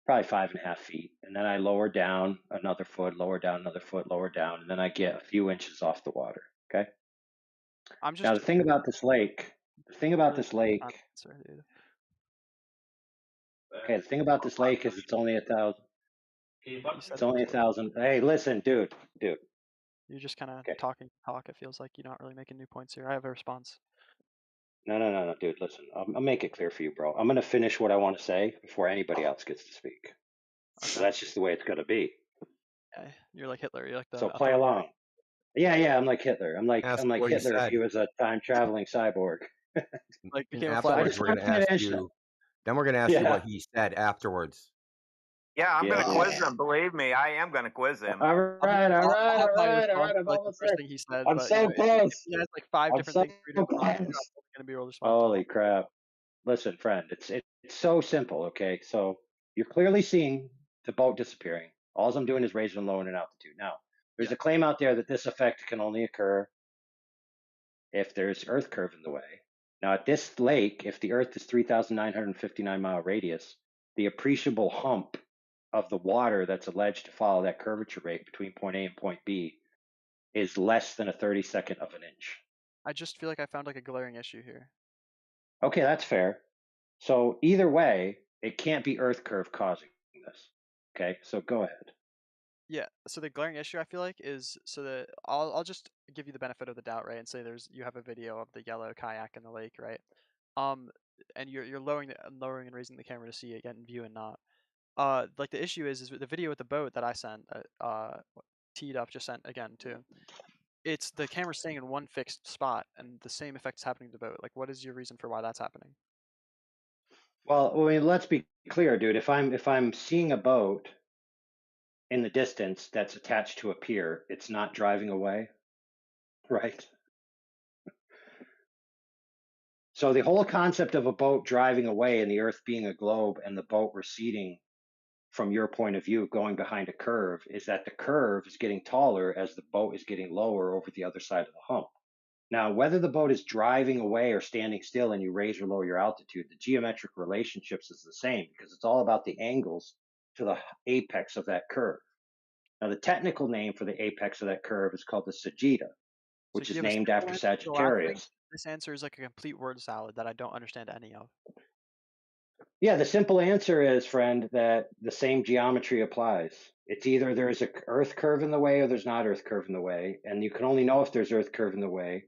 probably 5.5 feet, and then I lower down another foot, lower down another foot, lower down, and then I get a few inches off the water. Okay, I'm just Now the thing about this lake, really okay, answer, dude. the thing about this lake is it's only 1,000. You said It's only 1,000. Hey, listen, dude. you're just kind of Okay. talking talk. It feels like you're not really making new points here. I have a response. No, dude. Listen, I'll make it clear for you, bro. I'm gonna finish what I want to say before anybody else gets to speak. Okay. So that's just the way it's gonna be. Okay. You're like Hitler. You're like the So play along. Yeah, I'm like Hitler. I'm like Ask Hitler what he if said. he was a time traveling cyborg. Like And became a flat afterwards, earther. we're going to ask you. Then we're going to ask you Yeah. what he said afterwards. Yeah, I'm gonna quiz Yeah. him. Believe me, I am gonna quiz him. All right. I'll have my response I'm for, like the almost first there. thing he said, I'm but so you know, if close. he has like 5 I'm different so things for you to respond to, I'm close. only gonna be able to respond to Holy one. crap. Listen, friend, it's so simple, okay? So you're clearly seeing the boat disappearing. All I'm doing is raising and lowering in altitude. Now, there's Yeah. a claim out there that this effect can only occur if there's earth curve in the way. Now, at this lake, if the earth is 3,959 mile radius, the appreciable hump of the water that's alleged to follow that curvature rate between point A and point B is less than a 32nd of an inch. I just feel like I found like a glaring issue here. Okay, that's fair. So either way, it can't be earth curve causing this. Okay, so go ahead. Yeah. So the glaring issue I feel like is so that I'll just give you the benefit of the doubt, right? And say you have a video of the yellow kayak in the lake, right? And you're lowering and raising the camera to see it, get in view and not. Like the issue is the video with the boat that I sent, teed up just sent again too. It's the camera staying in one fixed spot, and the same effect's happening to the boat. Like, what is your reason for why that's happening? Well, I mean, let's be clear, dude. If I'm seeing a boat in the distance that's attached to a pier, it's not driving away, right? So the whole concept of a boat driving away and the Earth being a globe and the boat receding from your point of view going behind a curve is that the curve is getting taller as the boat is getting lower over the other side of the hump. Now, whether the boat is driving away or standing still and you raise or lower your altitude, the geometric relationships is the same because it's all about the angles to the apex of that curve. Now, the technical name for the apex of that curve is called the sagitta, So which do you is have a named simple after answer to the last thing? Sagittarius. This answer is like a complete word salad that I don't understand any of. Yeah, the simple answer is, friend, that the same geometry applies. It's either there's a earth curve in the way or there's not earth curve in the way, and you can only know if there's earth curve in the way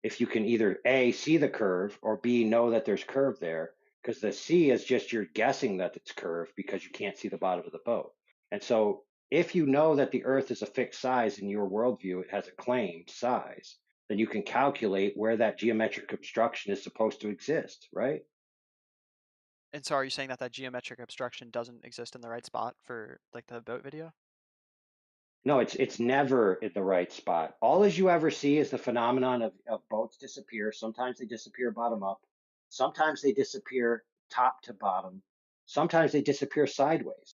if you can either A, see the curve, or B, know that there's curve there, because the C is just you're guessing that it's curved because you can't see the bottom of the boat. And so if you know that the earth is a fixed size in your worldview, it has a claimed size, then you can calculate where that geometric obstruction is supposed to exist, right? And so are you saying that that geometric obstruction doesn't exist in the right spot for like the boat video? No, it's never in the right spot. All as you ever see is the phenomenon of boats disappear. Sometimes they disappear bottom up. Sometimes they disappear top to bottom. Sometimes they disappear sideways.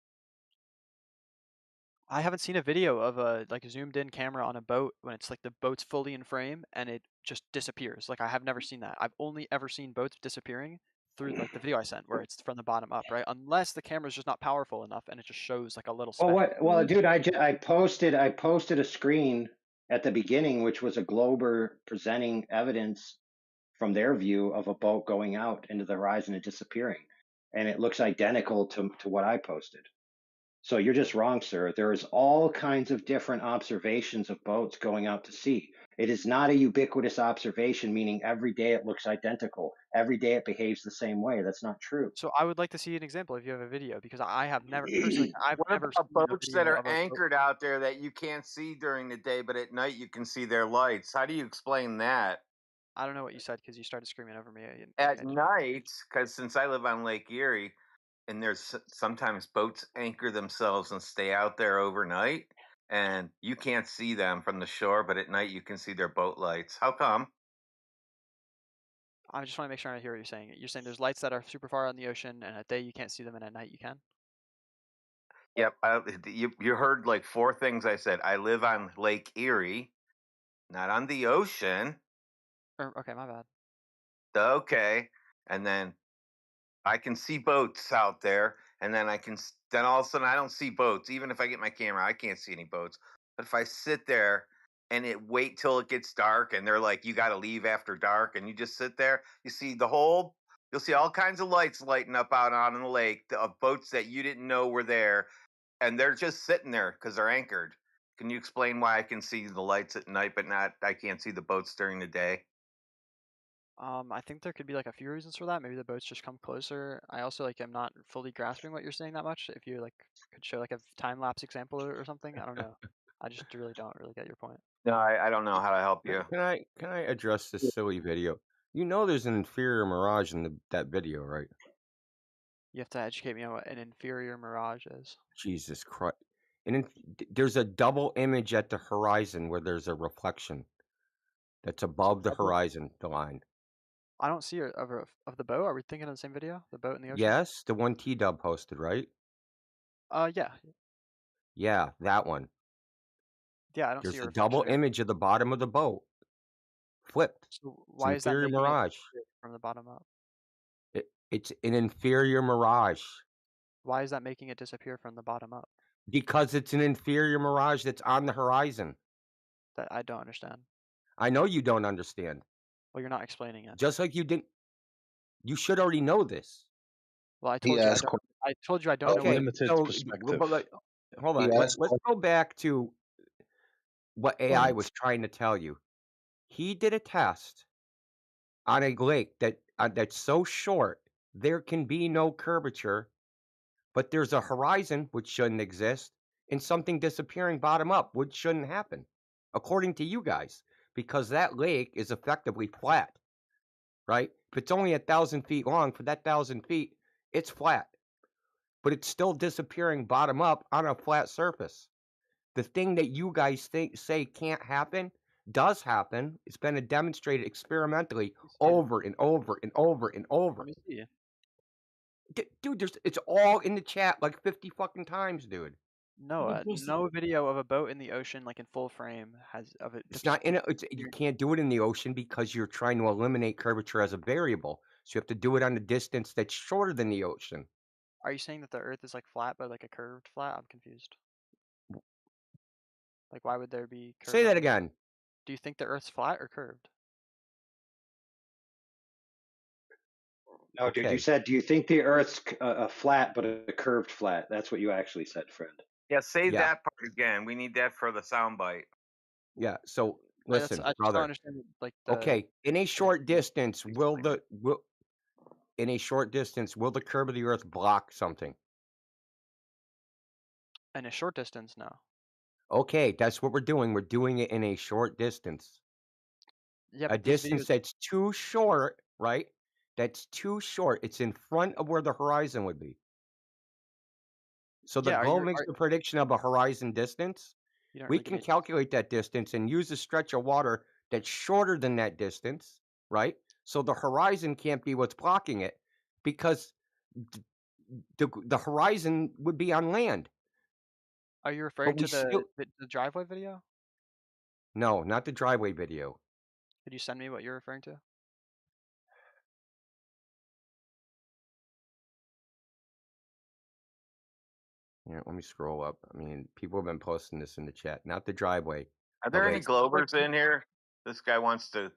I haven't seen a video of a like zoomed in camera on a boat when it's like the boat's fully in frame and it just disappears. Like I have never seen that. I've only ever seen boats disappearing through like the video I sent where it's from the bottom up, right? Unless the camera's just not powerful enough and it just shows like a little Well, speck. Well, dude, I posted a screen at the beginning, which was a glober presenting evidence from their view of a boat going out into the horizon and disappearing, and it looks identical to what I posted. So you're just wrong, sir. There's all kinds of different observations of boats going out to sea. It is not a ubiquitous observation, meaning every day it looks identical. Every day it behaves the same way. That's not true. So I would like to see an example if you have a video because I have never personally I've What never about seen a boats that video are of a boat. anchored out there that you can't see during the day, but at night you can see their lights? How do you explain that? I don't know what you said because you started screaming over me. At night, because since I live on Lake Erie, and there's sometimes boats anchor themselves and stay out there overnight, and you can't see them from the shore, but at night you can see their boat lights. How come? I just want to make sure I hear what you're saying. You're saying there's lights that are super far out in the ocean, and at day you can't see them, and at night you can. Yep, you heard like 4 things I said. I live on Lake Erie, not on the ocean. Okay, my bad. Okay, and then I can see boats out there, and then then all of a sudden I don't see boats. Even if I get my camera, I can't see any boats. But if I sit there and wait till it gets dark, and they're like, you got to leave after dark, and you just sit there. You see you'll see all kinds of lights lighting up out on the lake of boats that you didn't know were there, and they're just sitting there because they're anchored. Can you explain why I can see the lights at night, but I can't see the boats during the day? I think there could be like a few reasons for that. Maybe the boats just come closer. I also like am not fully grasping what you're saying that much. If you like could show like a time lapse example or something, I don't know. I just really don't really get your point. No, I don't know how to help you. Can I address this silly video? You know there's an inferior mirage in that video, right? You have to educate me on what an inferior mirage is. Jesus Christ. There's a double image at the horizon where there's a reflection that's above the horizon line. I don't see it of the boat. Are we thinking of the same video? The boat in the ocean? Yes, the one T-Dub posted, right? Yeah. Yeah, that one. Yeah, I don't see There's a a double reflection. image of the bottom of the boat flipped. So It's why an is that inferior making it mirage. from the bottom up? It's an inferior mirage Why is that making it disappear from the bottom up? because it's an inferior mirage that's on the horizon. That I don't understand. I know you don't understand. Well, you're not explaining it. Just like you didn't. You should already know this. Well, I told you I don't. I told you I don't know what. Okay, limited so perspective. hold on. Let's go back to what AI was trying to tell you. He did a test on a lake that's so short there can be no curvature, but there's a horizon which shouldn't exist, and something disappearing bottom up, which shouldn't happen, according to you guys, because that lake is effectively flat, right? If it's only 1,000 feet long, for that 1,000 feet, it's flat, but it's still disappearing bottom up on a flat surface. The thing that you guys say can't happen does happen. It's been demonstrated experimentally over and over and over and over. Let me see. Dude, it's all in the chat like 50 fucking times, dude. No, no video of a boat in the ocean like in full frame has of it. It's not in it. You can't do it in the ocean because you're trying to eliminate curvature as a variable. So you have to do it on a distance that's shorter than the ocean. Are you saying that the Earth is like flat, but like a curved flat? I'm confused. Like, why would there be? Say that again. Do you think the Earth's flat or curved? No, dude, you said, do you think the Earth's flat but a curved flat? That's what you actually said, friend. Yeah, say that part again. We need that for the soundbite. Yeah. So listen, I just brother. don't understand. Like, okay, in a short distance, will the curve of the Earth block something? In a short distance, no. Okay, that's what we're doing. We're doing it in a short distance. Yeah, a distance that's too short, right? That's too short. It's in front of where the horizon would be. So the globe makes the prediction of a horizon distance. We can calculate that distance and use a stretch of water that's shorter than that distance, right? So the horizon can't be what's blocking it because the horizon would be on land. Are you referring to the driveway video? No, not the driveway video. Could you send me what you're referring to? Yeah, let me scroll up. I mean, people have been posting this in the chat. Not the driveway. Are there any Globers in here? This guy wants to.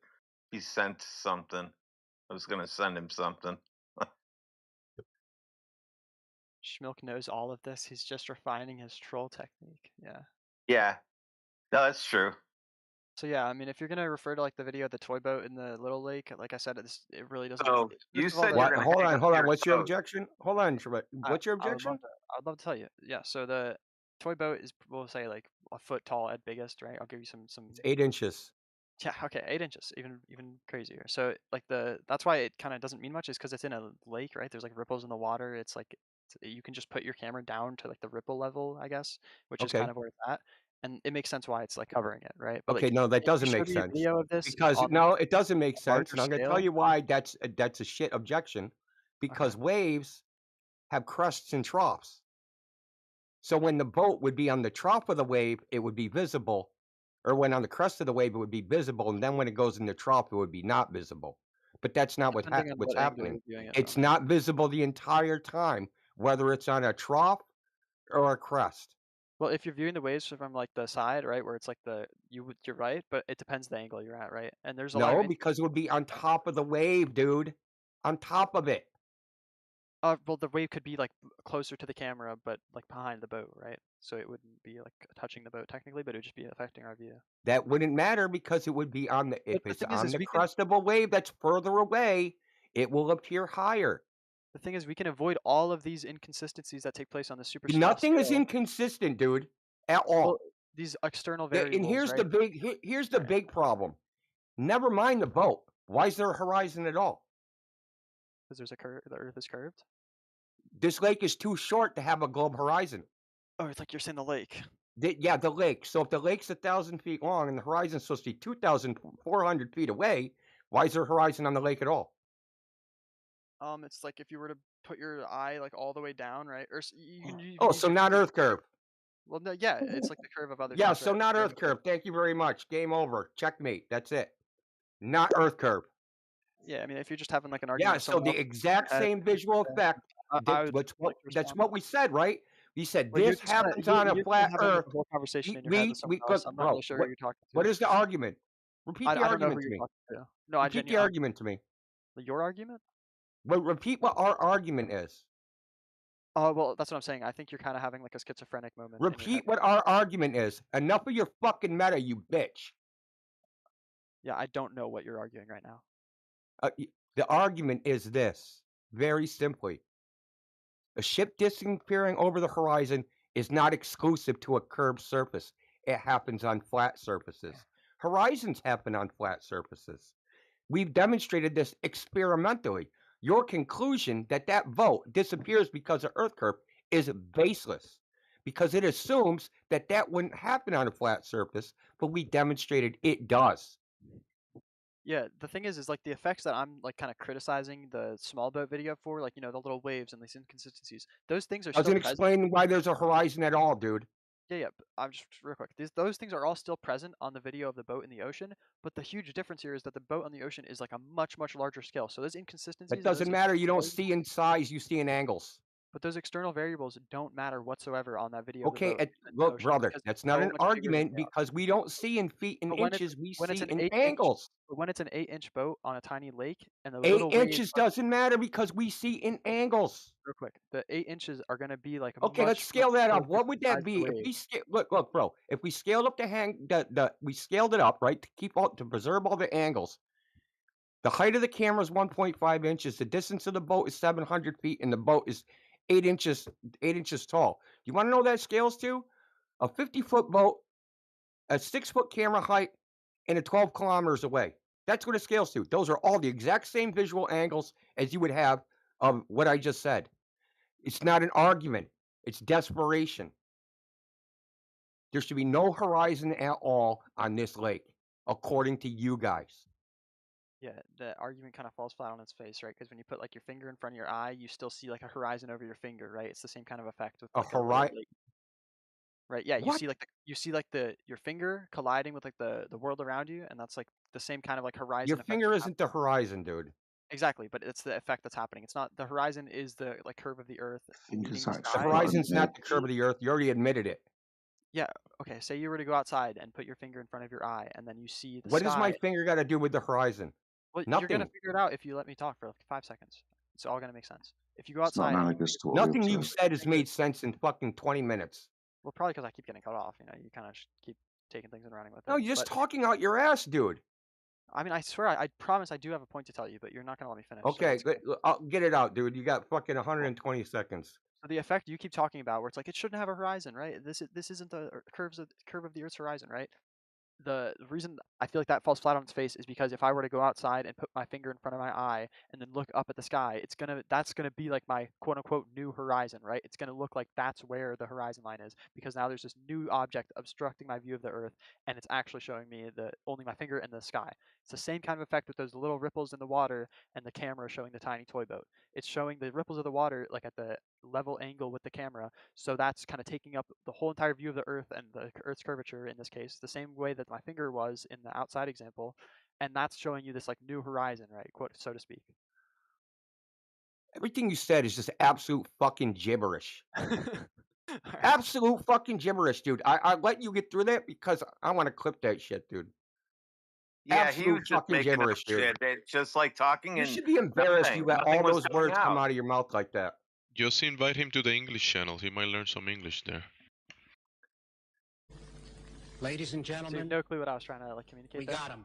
He sent something. I was gonna send him something. Schmilk knows all of this. He's just refining his troll technique. Yeah. Yeah. No, that's true. So yeah, I mean, if you're gonna refer to like the video of the toy boat in the little lake, like I said, it really doesn't. So you said hold on. What's your objection? Hold on, what's your objection? I'd love to tell you. Yeah. So the toy boat is, we'll say, like a foot tall at biggest, right? I'll give you some. It's 8 inches. Yeah. Okay. 8 inches. Even crazier. So like that's why it kind of doesn't mean much, is because it's in a lake, right? There's like ripples in the water. It's like you can just put your camera down to like the ripple level, I guess, which is kind of where it's at. And it makes sense why it's like covering it, right? But okay, like, no, that doesn't make sense. Video of this because no, it doesn't make sense, and I'm going to tell scale? you why that's a shit objection. Because waves have crests and troughs. So when the boat would be on the trough of the wave, it would be visible, or when on the crest of the wave, it would be visible, and then when it goes in the trough, it would be not visible. But that's not what's happening. It's not visible the entire time, whether it's on a trough or a crest. Well, if you're viewing the waves from like the side, right, where it's like you're right, but it depends the angle you're at, right? And there's a lot No, of because it would be on top of the wave, dude. On top of it. well, the wave could be like closer to the camera, but like behind the boat, right? So it wouldn't be like touching the boat technically, but it would just be affecting our view. That wouldn't matter because it would be on the if The it's thing on is the we can crest of a wave that's further away, it will appear higher. the thing is we can avoid all of these inconsistencies that take place on the super small Nothing is scale. inconsistent, dude, at Well, all. these external And variables, here's right? here's the big problem. Never mind the boat. Why is there a horizon at all? Because there's a curve. The Earth is curved. This lake is too short to have a globe horizon. Oh, it's like you're saying the lake. Yeah, the lake. So if the lake's 1,000 feet long and the horizon's supposed to be 2,400 feet away, why is there a horizon on the lake at all? It's like if you were to put your eye like all the way down, right? Or you can Oh, use so your not finger. Earth curve. Well, no, yeah, it's like the curve of other Yeah, things, so right? not Earth curve. Thank you very much. Game over. Checkmate. That's it. Not Earth curve. Yeah, I mean, if you're just having like an Yeah, argument with so someone the else, exact same visual effect. I would like to That's respond. what we said, right? We said Well, you're this just gonna happens on a you're flat having like Earth. a whole conversation in your head with someone else. Look, I'm not really bro. sure who you're talking What to. is the argument? Repeat the I don't know who argument to you're me. talking to. No, I Repeat the genuinely. argument to me. Your argument? Well, repeat what our argument is. Oh, well, that's what I'm saying. I think you're kind of having like a schizophrenic moment in your head. Repeat what our argument is. Enough of your fucking meta, you bitch. Yeah, I don't know what you're arguing right now. The argument is this, very simply. A ship disappearing over the horizon is not exclusive to a curved surface. It happens on flat surfaces. Horizons happen on flat surfaces. We've demonstrated this experimentally. Your conclusion that that vote disappears because of Earth curve is baseless because it assumes that that wouldn't happen on a flat surface, but we demonstrated it does. Yeah, the thing is like the effects that I'm like kind of criticizing the small boat video for, like, you know, the little waves and these inconsistencies. Those things are still Doesn't present. explain why there's a horizon at all, dude. Yeah, but I'm just real quick. Those things are all still present on the video of the boat in the ocean, but the huge difference here is that the boat on the ocean is like a much larger scale. So those inconsistencies. That doesn't matter. You don't see in size, you see in angles. But those external variables don't matter whatsoever on that video. Okay, of the boat look, brother, that's not an argument because we don't see in feet and inches. We see in angles. But when it's an 8-inch boat on a tiny lake and the 8 little inches doesn't matter because we see in angles. Real quick, the 8 inches are going to be like okay. Let's scale that up. What would that be if we scale? Look, bro. If we scaled up we scaled it up, right, to preserve all the angles. The height of the camera is 1.5 inches. The distance of the boat is 700 feet, and the boat is 8 inches tall. You want to know what that scales to? A 50-foot boat, a 6-foot camera height, and a 12 kilometers away. That's what it scales to. Those are all the exact same visual angles as you would have of what I just said. It's not an argument. It's desperation. There should be no horizon at all on this lake, according to you guys. Yeah, the argument kind of falls flat on its face, right? Because when you put like your finger in front of your eye, you still see like a horizon over your finger, right? It's the same kind of effect with A like horizon. Right? Yeah, What? you see like your finger colliding with like the world around you, and that's like the same kind of like horizon. Your effect finger isn't the horizon, dude. Exactly, but it's the effect that's happening. It's not the horizon is the like curve of the Earth. The horizon's not the curve of the Earth. You already admitted it. Yeah. Okay. Say you were to go outside and put your finger in front of your eye, and then you see the What sky. does my finger got to do with the horizon? Well, Nothing. you're gonna figure it out if you let me talk for like 5 seconds. It's all gonna make sense. If you go It's not outside, analogous to what we nothing you've observed. said has made sense in fucking 20 minutes. Well, probably because I keep getting cut off. You know, you kind of keep taking things and running with it. No, you're just talking out your ass, dude. I mean, I swear, I promise I do have a point to tell you, but you're not gonna let me finish. Okay, So I'll get it out, dude. You got fucking 120 seconds. So the effect you keep talking about, where it's like it shouldn't have a horizon, right? This isn't the curve of the Earth's horizon, right? The reason I feel like that falls flat on its face is because if I were to go outside and put my finger in front of my eye and then look up at the sky, that's gonna be like my quote unquote new horizon, right? It's gonna look like that's where the horizon line is because now there's this new object obstructing my view of the Earth, and it's actually showing me only my finger and the sky. It's the same kind of effect with those little ripples in the water and the camera showing the tiny toy boat. It's showing the ripples of the water like at the level angle with the camera, so that's kind of taking up the whole entire view of the Earth and the Earth's curvature in this case, the same way that my finger was in the outside example, and that's showing you this like new horizon, right, quote so to speak. Everything you said is just absolute fucking gibberish. Absolute fucking gibberish, dude. I let you get through that because I want to clip that shit, dude. Yeah, he was Absolute just fucking making up gibberish, dude. shit. It's just like talking You and should be embarrassed you let nothing all was those coming words come out. out of your mouth like that. Just invite him to the English channel. He might learn some English there. Ladies and gentlemen, so you have no clue what I was trying to like communicate. We got him.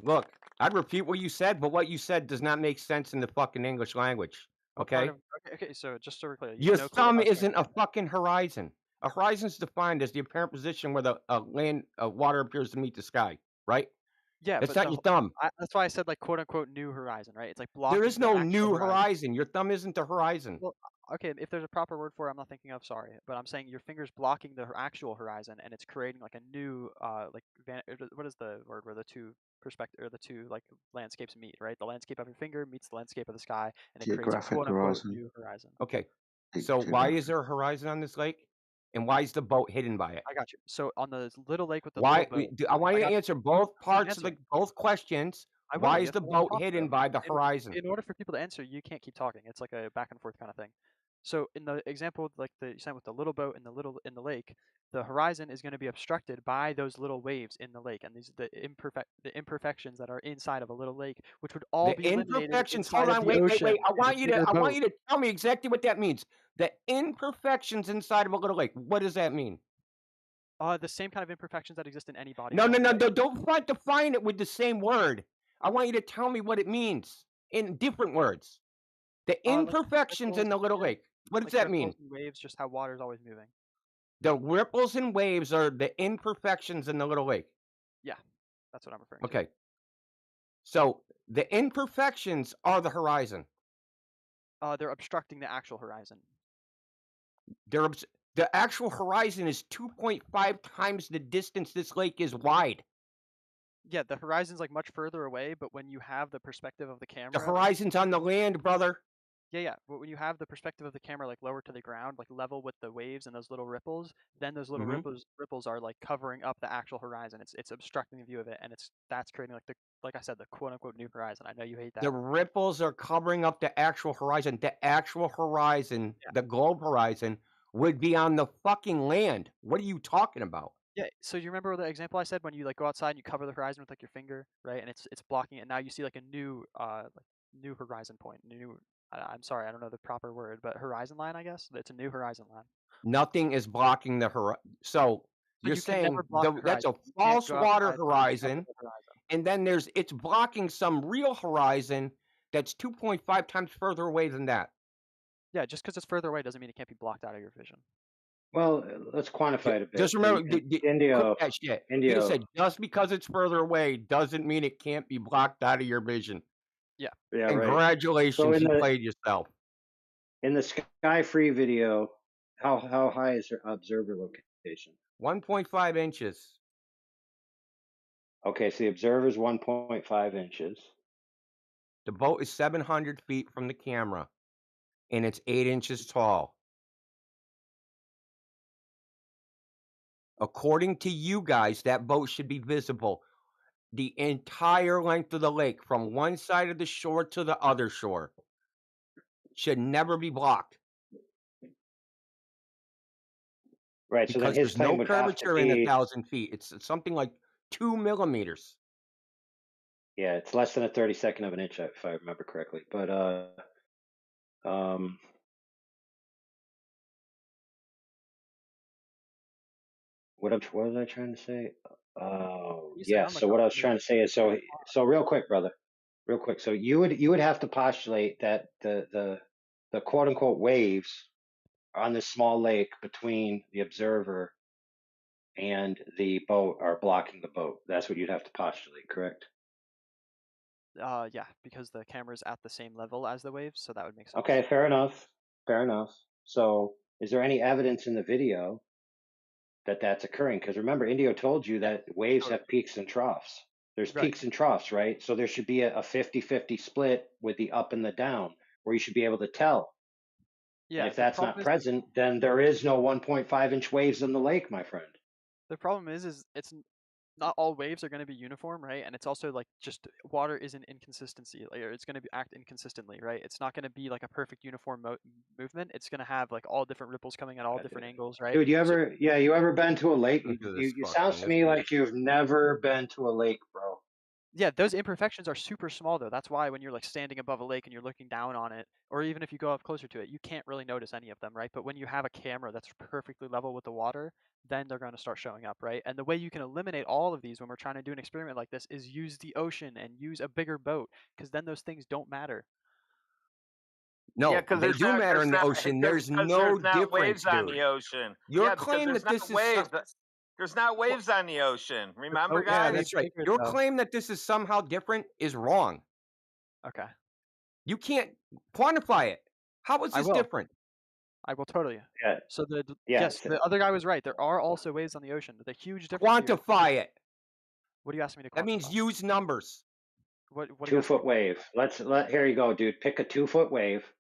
Look, I'd repeat what you said, but what you said does not make sense in the fucking English language. Okay? Okay, so just so we're clear, Your thumb isn't a fucking horizon. A horizon is defined as the apparent position where the water appears to meet the sky, right? Yeah, It's but not your thumb. that's why I said like quote unquote new horizon, right? It's like blocking. There is no new horizon. Your thumb isn't the horizon. Well, okay, if there's a proper word for it, I'm not thinking of. Sorry, but I'm saying your finger's blocking the actual horizon, and it's creating like a new what is the word where the two perspective or the two like landscapes meet, right? The landscape of your finger meets the landscape of the sky, and it creates a quote unquote new horizon. Okay, so why is there a horizon on this lake, and why is the boat hidden by it? I got you. So on the little lake with the why? little boat, I want you to answer both parts of both questions. I will. Why You is have the to let me boat talk, hidden though. by the horizon? In order for people to answer, you can't keep talking. It's like a back and forth kind of thing. So in the example, like you sent with the little boat in the lake, the horizon is going to be obstructed by those little waves in the lake, and these the imperfections that are inside of a little lake, which would all be eliminated inside Hold of on, the ocean. wait. I want you boat. to tell me exactly what that means. The imperfections inside of a little lake. What does that mean? The same kind of imperfections that exist in any body. No. Don't try to define it with the same word. I want you to tell me what it means in different words. The imperfections in the little lake. What does that mean? And waves, just how water's always moving. The ripples and waves are the imperfections in the little lake. Yeah, that's what I'm referring to. Okay. So the imperfections are the horizon. They're obstructing the actual horizon. The actual horizon is 2.5 times the distance this lake is wide. Yeah, the horizon's like much further away, but when you have the perspective of the camera, the horizon's on the land, brother. Yeah, but when you have the perspective of the camera like lower to the ground, like level with the waves and those little ripples, then those little ripples are like covering up the actual horizon. It's obstructing the view of it, and that's creating like I said, the quote unquote new horizon. I know you hate that. The ripples are covering up the actual horizon. The actual horizon, the globe horizon, would be on the fucking land. What are you talking about? Yeah, so you remember the example I said when you like go outside and you cover the horizon with like your finger, right? And it's blocking it. And now you see like a new new horizon point. I'm sorry, I don't know the proper word, but horizon line, I guess. It's a new horizon line. Nothing is blocking the horizon. So you're saying that's a false water horizon, and then it's blocking some real horizon that's 2.5 times further away than that. Yeah, just because it's further away doesn't mean it can't be blocked out of your vision. Well, let's quantify it a bit. Just remember, Indio, that shit. You said just because it's further away doesn't mean it can't be blocked out of your vision. Yeah. Yeah, right. Congratulations, you played yourself. In the Sky Free video, how high is your observer location? 1.5 inches. Okay, so the observer is 1.5 inches. The boat is 700 feet from the camera, and it's 8 inches tall. According to you guys, that boat should be visible the entire length of the lake, from one side of the shore to the other shore. Should never be blocked. Right, because so then his there's no claim would have to curvature in be 1,000 feet. It's something like 2 millimeters. Yeah, it's less than a 32nd of an inch, if I remember correctly. But what was I trying to say? Yeah. So what I was trying to say is, so real quick, brother, real quick. So you would have to postulate that the quote unquote waves on this small lake between the observer and the boat are blocking the boat. That's what you'd have to postulate, correct? Yeah, because the camera's at the same level as the waves, so that would make sense. Okay, fair enough. Fair enough. So is there any evidence in the video that that's occurring? Because remember, Indio told you that waves have peaks and troughs. There's peaks and troughs, right? So there should be a 50-50 split with the up and the down, where you should be able to tell. Yeah. And if that's not present, then there is no 1.5 inch waves in the lake, my friend. The problem is it's not all waves are going to be uniform, right? And it's also like just water is an inconsistency. Like it's going to act inconsistently, right? It's not going to be like a perfect uniform movement. It's going to have like all different ripples coming at all different angles, right? Dude, you So ever been to a lake? Look at this You sounds fucking to this me dude. like you've never been to a lake, bro. yeah, those imperfections are super small though. That's why when you're like standing above a lake and you're looking down on it, or even if you go up closer to it, you can't really notice any of them, right? But when you have a camera that's perfectly level with the water, then they're going to start showing up, right? And the way you can eliminate all of these when we're trying to do an experiment like this is use the ocean and use a bigger boat, because then those things don't matter. Yeah, No, because they do matter in the ocean. There's no there's not difference, waves on dude. the ocean. Your Yeah, because claim there's that not this is waves. There's not Well, waves on the ocean. the Remember, boat is Yeah, way guys? that's right. bigger Your though. claim that this is somehow different is wrong. Okay, You can't quantify it. How is I this will. different? I will totally. Yeah. So Yes. the other guy was right. There are also waves on the ocean. The huge difference here. Quantify it. What do you ask me to That quantify? means use numbers. What do you 2 ask me? foot wave. Here you go, dude. Pick a 2 foot wave,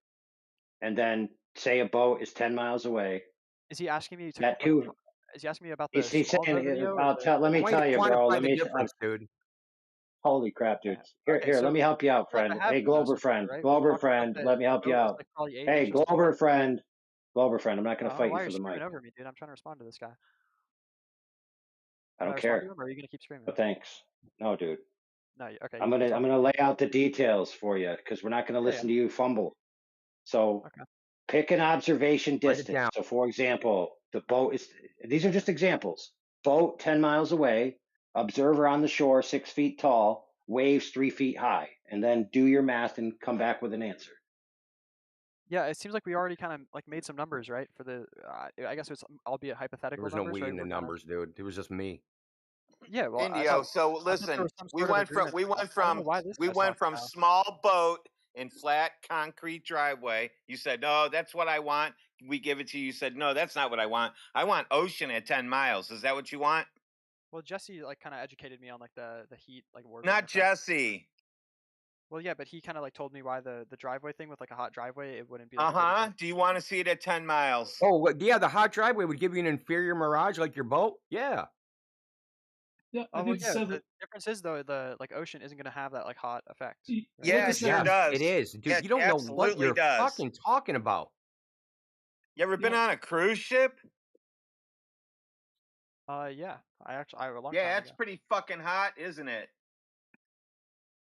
and then say a boat is 10 miles away. Is he asking me to That like? two. Is he asking me about the He's small boat saying, video or the? let I me want you tell to you, bro. quantify Let the me. difference, dude. Holy crap, dude. Yeah. Here, Okay, here. so Let me help you out, we have to friend. have Hey, the mass Glober difference, friend. right? We Glober talked about friend. Let me the help you boat is out. like probably 8 Hey, inches Glober taller. friend. Glober friend. I'm not going I to don't know fight why you for you're the mic. screaming over me, dude. I'm trying to respond to this guy. I Should I don't respond to care. him, or are you gonna keep screaming? But thanks. No, dude. No, okay. I'm You gonna tell I'm me. gonna lay out the details for you because we're not gonna Yeah. listen to you fumble. So Okay. pick an observation Write it distance. down. So for example, the boat is these are just examples. Boat 10 miles away, observer on the shore 6 feet tall, waves 3 feet high, and then do your math and come back with an answer. Yeah, it seems like we already kind of like made some numbers, right? For the, I guess it's albeit There hypothetical was no numbers, we right? in the We're kind of. numbers, dude. It was just me. Yeah, well, Indio. So I thought there listen, was some sort of agreement. I don't know why this we guy's went talking from now. small boat in flat concrete driveway. You said, no, that's what I want. We give it to you. You said, no, that's not what I want. I want ocean at 10 miles. Is that what you want? Well, Jesse like kind of educated me on like the heat like warping Not effect. Jesse. Well, yeah, but he kind of like told me why the driveway thing with like a hot driveway, it wouldn't be like a big deal. Do you want to see it at 10 miles? Oh, yeah, the hot driveway would give you an inferior mirage like your boat? Yeah. Yeah, I Oh well, did yeah. say The that. difference is though the like ocean isn't gonna have that like hot effect. Like Yeah, I it sure said, Yes, it does. is. Dude, It you don't know what absolutely you're does. fucking talking about. You ever been yeah, on a cruise ship? Yeah. I a long Yeah, time that's ago. pretty fucking hot, isn't it?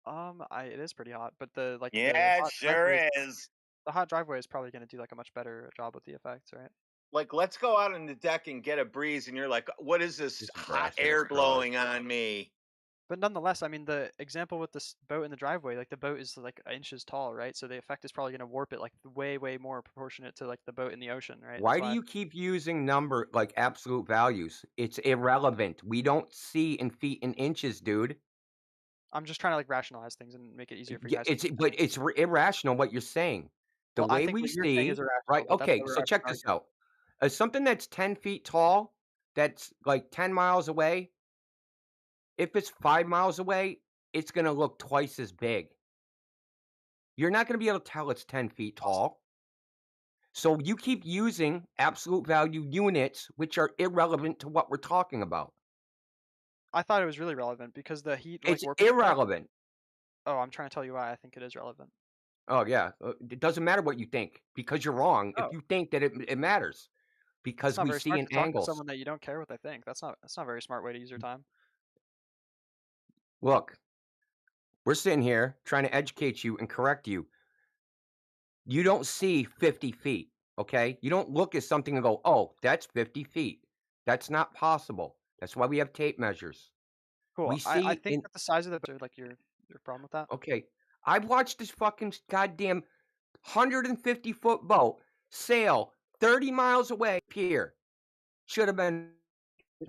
It is pretty hot, but the like the Yeah, it hot sure driveway, is. the hot driveway is probably gonna do like a much better job with the effects, right? Like, let's go out on the deck and get a breeze, and you're like, what is this This hot brass air ass car. blowing on me? But nonetheless, I mean, the example with this boat in the driveway, like the boat is like inches tall, right? So the effect is probably gonna warp it like way, way more proportionate to like the boat in the ocean, right? Why That's do why. you keep using number like absolute values? It's irrelevant. We don't see in feet and inches, dude. I'm just trying to like rationalize things and make it easier for you Yeah, guys to but understand. it's irrational what you're saying. The Well, I way think we what you're saying is see, irrational, right? but that's why Okay, we're so actually check this arguing. out. Something that's 10 feet tall, that's like 10 miles away, if it's 5 miles away, it's going to look twice as big. You're not going to be able to tell it's 10 feet tall. So you keep using absolute value units, which are irrelevant to what we're talking about. I thought it was really relevant because the heat like It's warping effect. irrelevant. Oh, I'm trying to tell you why I think it is relevant. Oh, yeah. It doesn't matter what you think because you're wrong if Oh, you think that it matters it's because not we very see smart in to talk to angles. someone that you don't care what they think. That's not a very smart way to use your time. Look, we're sitting here trying to educate you and correct you. You don't see 50 feet, okay? You don't look at something and go, oh, that's 50 feet. That's not possible. That's why we have tape measures. Cool. We I see think in, that the size of the boat, like your problem with that. okay, I've watched this fucking goddamn 150-foot boat sail 30 miles away pier. Should have been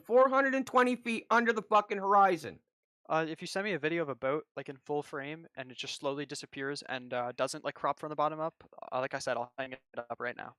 420 feet under the fucking horizon. If you send me a video of a boat like in full frame and it just slowly disappears and doesn't like crop from the bottom up, like I said, I'll hang it up right now.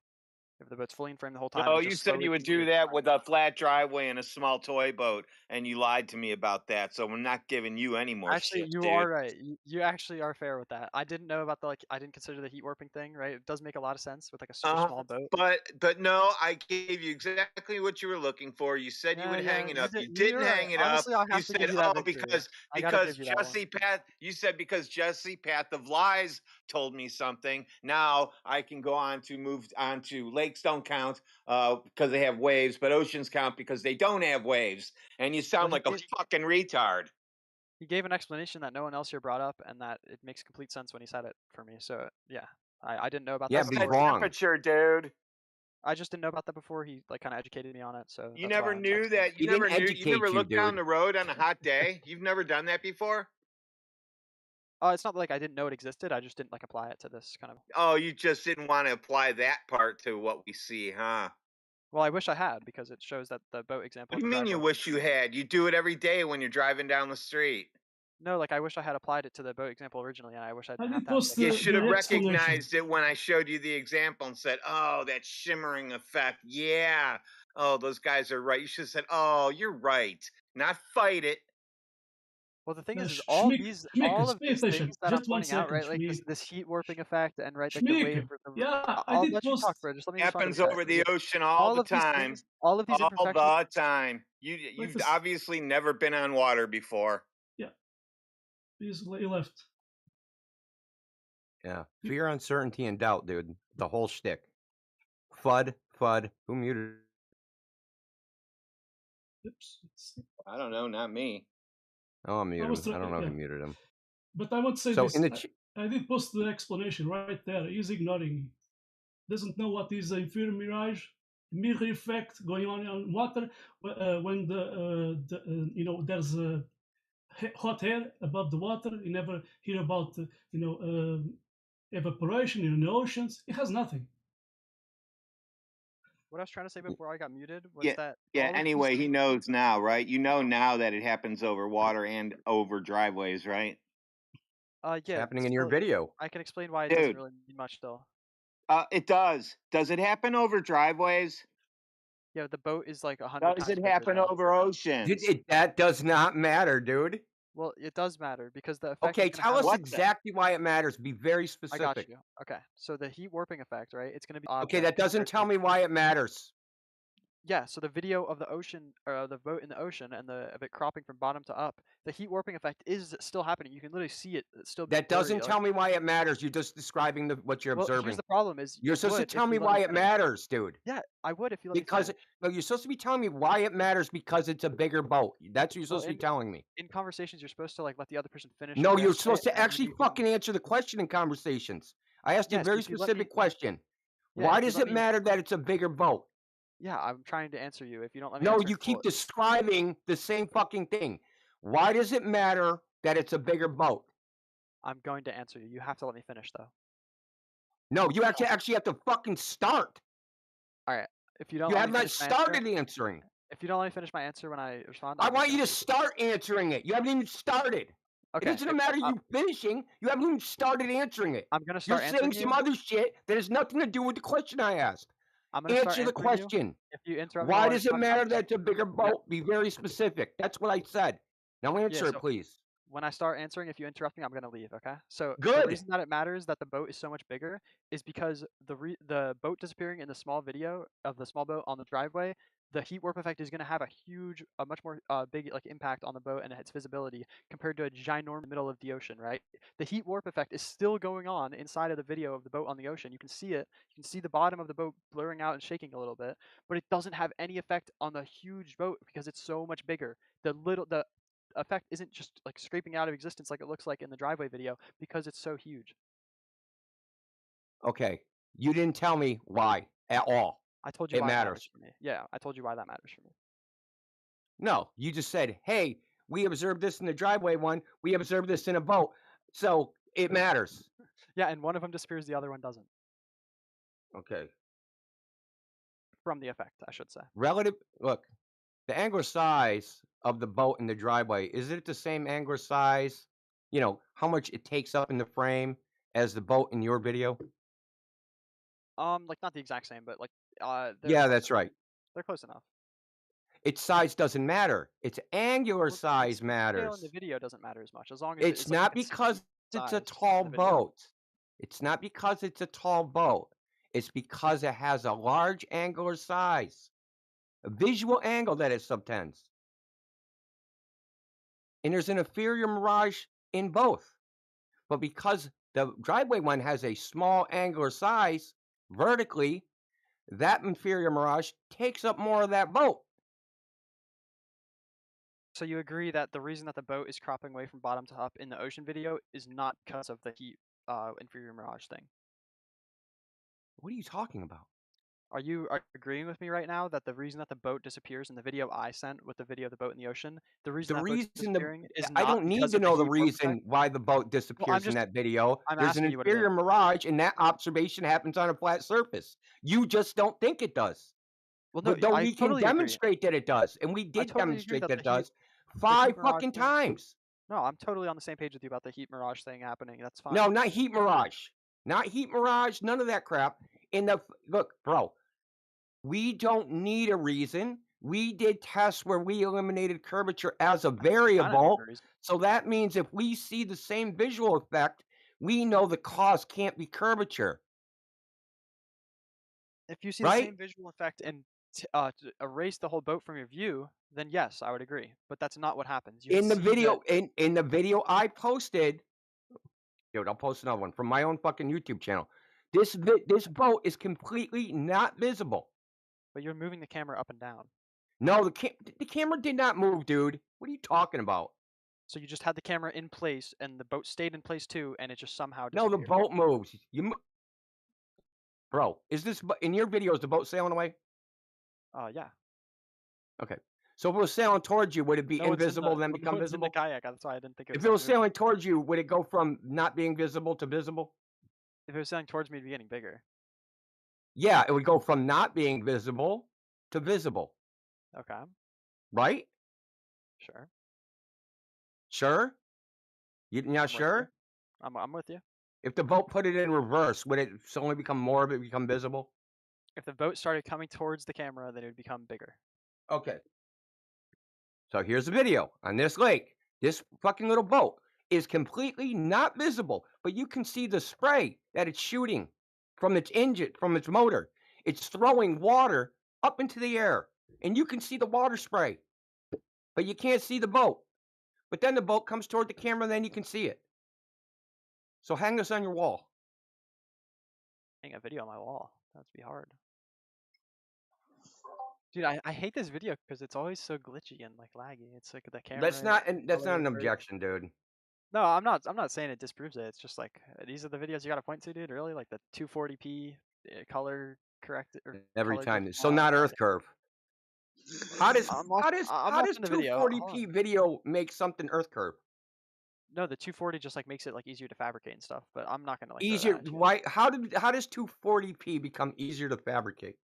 If the boat's fully in frame the whole time, No, it you just said slowly you would do that with a flat driveway and a small toy boat, and you lied to me about that. So I'm not giving you any more Actually, shit, you dude. are right. You actually are fair with that. I didn't know about the I didn't consider the heat warping thing, right? It does make a lot of sense with like a super small boat. But no, I gave you exactly what you were looking for. You said you would hang it up. You didn't You're right. hang it up. Honestly, I'll You have to give said, you that "Oh, victory. I gotta give you that one. Jesse Path." You said because Jesse Path of Lies told me something. Now I can go on to move on to lakes don't count because they have waves, but oceans count because they don't have waves. And you sound Well, like a fucking retard. He gave an explanation that no one else here brought up, and that it makes complete sense when he said it for me. So yeah, I didn't know about Yeah, that but he's before. wrong. Temperature, dude. I just didn't know about that before. He like kind of educated me on it, so You that's why never I'm knew that. He didn't educate You never you, looked down dude. the road on a hot day. You've never done that before. It's not like I didn't know it existed. I just didn't like apply it to this kind of. Oh, you just didn't want to apply that part to what we see, huh? Well, I wish I had because it shows that the boat example. What do you mean you wish you had? You do it every day when you're driving down the street. No, like I wish I had applied it to the boat example originally, and I wish I didn't have did to. post You the should have explanation. recognized it when I showed you the example and said, "Oh, that shimmering effect. Yeah. Oh, those guys are right." You should have said, "Oh, you're right." Not fight it. Well, the thing is Schmick, all of pay these attention. things that Just I'm one pointing out, second, right? Like Schmick. this heat warping effect, and right, like the Schmick, wave. yeah, I I'll did let you post. talk, bro. Just let me respond Happens to the chat. over the ocean all the of these time. things, all of these all imperfections. the time. You've this. obviously never been on water before. Yeah, he's left. Yeah, fear, uncertainty, and doubt, dude. The whole shtick. FUD. Who muted? Oops. I don't know, not me. Oh, I'm muted him. I don't know who muted him. But I want to say So this. in the I did post the explanation right there. He's ignoring it. Doesn't know what is a inferior mirage, mirror effect going on water when there's a hot air above the water. You never hear about evaporation in the oceans. It has nothing. What I was trying to say before I got muted was that. Anyway, he knows now, right? You know now that it happens over water and over driveways, right? Yeah. It's happening in your video. I can explain why it doesn't really mean much still. It does. Does it happen over driveways? Yeah, the boat is like 100 Does times it happen bigger, over oceans? That does not matter, dude. Well, it does matter because the effect. Okay, tell us exactly why it matters. Be very specific. I got you. Okay, so the heat warping effect, right? It's going to be. Okay, that doesn't tell me why it matters. Yeah, so the video of the ocean, or the boat in the ocean, and of it cropping from bottom to up, the heat warping effect is still happening. You can literally see it. It's still. That doesn't tell me why it matters. You're just describing what you're observing. Here's the problem: is you're supposed to tell me why it matters, dude. Yeah, I would if you let because me. No, you're supposed to be telling me why it matters because it's a bigger boat. That's what you're supposed to be telling me. In conversations, you're supposed to like let the other person finish. No, you're supposed to actually fucking answer the question in conversations. I asked you a very specific question. Why does it matter that it's a bigger boat? Yeah, I'm trying to answer you. If you don't let me. No, you keep describing the same fucking thing. Why does it matter that it's a bigger boat? I'm going to answer you. You have to let me finish, though. No, you actually have to fucking start. All right. If you don't, you have not started answering. If you don't let me finish my answer when I respond, I want you to start answering it. You haven't even started. Okay. It doesn't matter you finishing. You haven't even started answering it. I'm gonna start answering. You're saying some other shit that has nothing to do with the question I asked. I'm gonna answer the question. If you interrupt, why does it matter that it's a bigger boat? Yeah. Be very specific. That's what I said. Now answer it, please. When I start answering, if you interrupt me, I'm gonna leave. Okay. So good. The reason that it matters that the boat is so much bigger is because the boat disappearing in the small video of the small boat on the driveway. The heat warp effect is going to have a much more big impact on the boat and its visibility compared to a ginormous middle of the ocean, right? The heat warp effect is still going on inside of the video of the boat on the ocean. You can see it. You can see the bottom of the boat blurring out and shaking a little bit, but it doesn't have any effect on the huge boat because it's so much bigger. The effect isn't just like scraping out of existence like it looks like in the driveway video because it's so huge. Okay, you didn't tell me why at all. I told you why it matters for me. Yeah, I told you why that matters for me. No, you just said, hey, we observed this in the driveway one. We observed this in a boat. So it matters. Yeah, and one of them disappears, the other one doesn't. Okay. From the effect, I should say. Look, the angular size of the boat in the driveway, is it the same angular size, how much it takes up in the frame as the boat in your video? Like not the exact same, but like They're that's right. They're close enough. Its size doesn't matter. Its angular Well, size its scale in matters. the video doesn't matter as much, as long as It's it's like a not consistent because it's a size tall in the video. boat. It's not because it's a tall boat. It's because it has a large angular size, a visual angle that it subtends. And there's an inferior mirage in both. But because the driveway one has a small angular size vertically, that inferior mirage takes up more of that boat. So you agree that the reason that the boat is cropping away from bottom to up in the ocean video is not because of the heat inferior mirage thing? What are you talking about? Are you agreeing with me right now that the reason that the boat disappears in the video I sent with the video of the boat in the ocean, the reason The that boat's reason disappearing is I not don't need because to of the know the heat rope effect? reason why the boat disappears in that video. I'm There's an asking you what it inferior is. mirage, and that observation happens on a flat surface. You just don't think it does. Well, no, But though I we can totally agree. demonstrate that it does, and we I did totally agree demonstrate that that it the heat does 5 mirage fucking thing. times. No, I'm totally on the same page with you about the heat mirage thing happening. That's fine. No, not heat mirage. Not heat mirage, none of that crap. Look, bro, we don't need a reason. We did tests where we eliminated curvature as a variable. So that means if we see the same visual effect, we know the cause can't be curvature. If you see the same visual effect and erase the whole boat from your view, then yes, I would agree. But that's not what happens. In the video, in the video I posted, dude, I'll post another one from my own fucking YouTube channel. This boat is completely not visible. But you're moving the camera up and down. No, the camera did not move, dude. What are you talking about? So you just had the camera in place, and the boat stayed in place too, and it just somehow No, disappeared. the boat moves. Bro, is this in your video? Is the boat sailing away? Yeah. Okay. So if it was sailing towards you, would it be invisible then become it's visible? in the kayak. That's why I didn't think it was. If it was sailing towards you, would it go from not being visible to visible? If it was sailing towards me, it'd be getting bigger. Yeah, it would go from not being visible to visible. Okay. Right? Sure. Sure? You're not sure? I'm with you. If the boat put it in reverse, would it suddenly become more of it become visible? If the boat started coming towards the camera, then it would become bigger. Okay. So here's the video on this lake. This fucking little boat is completely not visible, but you can see the spray that it's shooting from its engine, from its motor. It's throwing water up into the air, and you can see the water spray, but you can't see the boat. But then the boat comes toward the camera, and then you can see it. So hang this on your wall. Hang a video on my wall. That'd be hard. Dude, I hate this video because it's always so glitchy and like laggy. It's like the camera. That's not an objection, dude. No, I'm not saying it disproves it. It's just like these are the videos you got to point to, dude. Really, like the 240p color corrected. Every time. So not Earth curve. How does 240p video make something Earth curve? No, the 240 just like makes it like easier to fabricate and stuff. But I'm not gonna like easier. Why? How does 240p become easier to fabricate?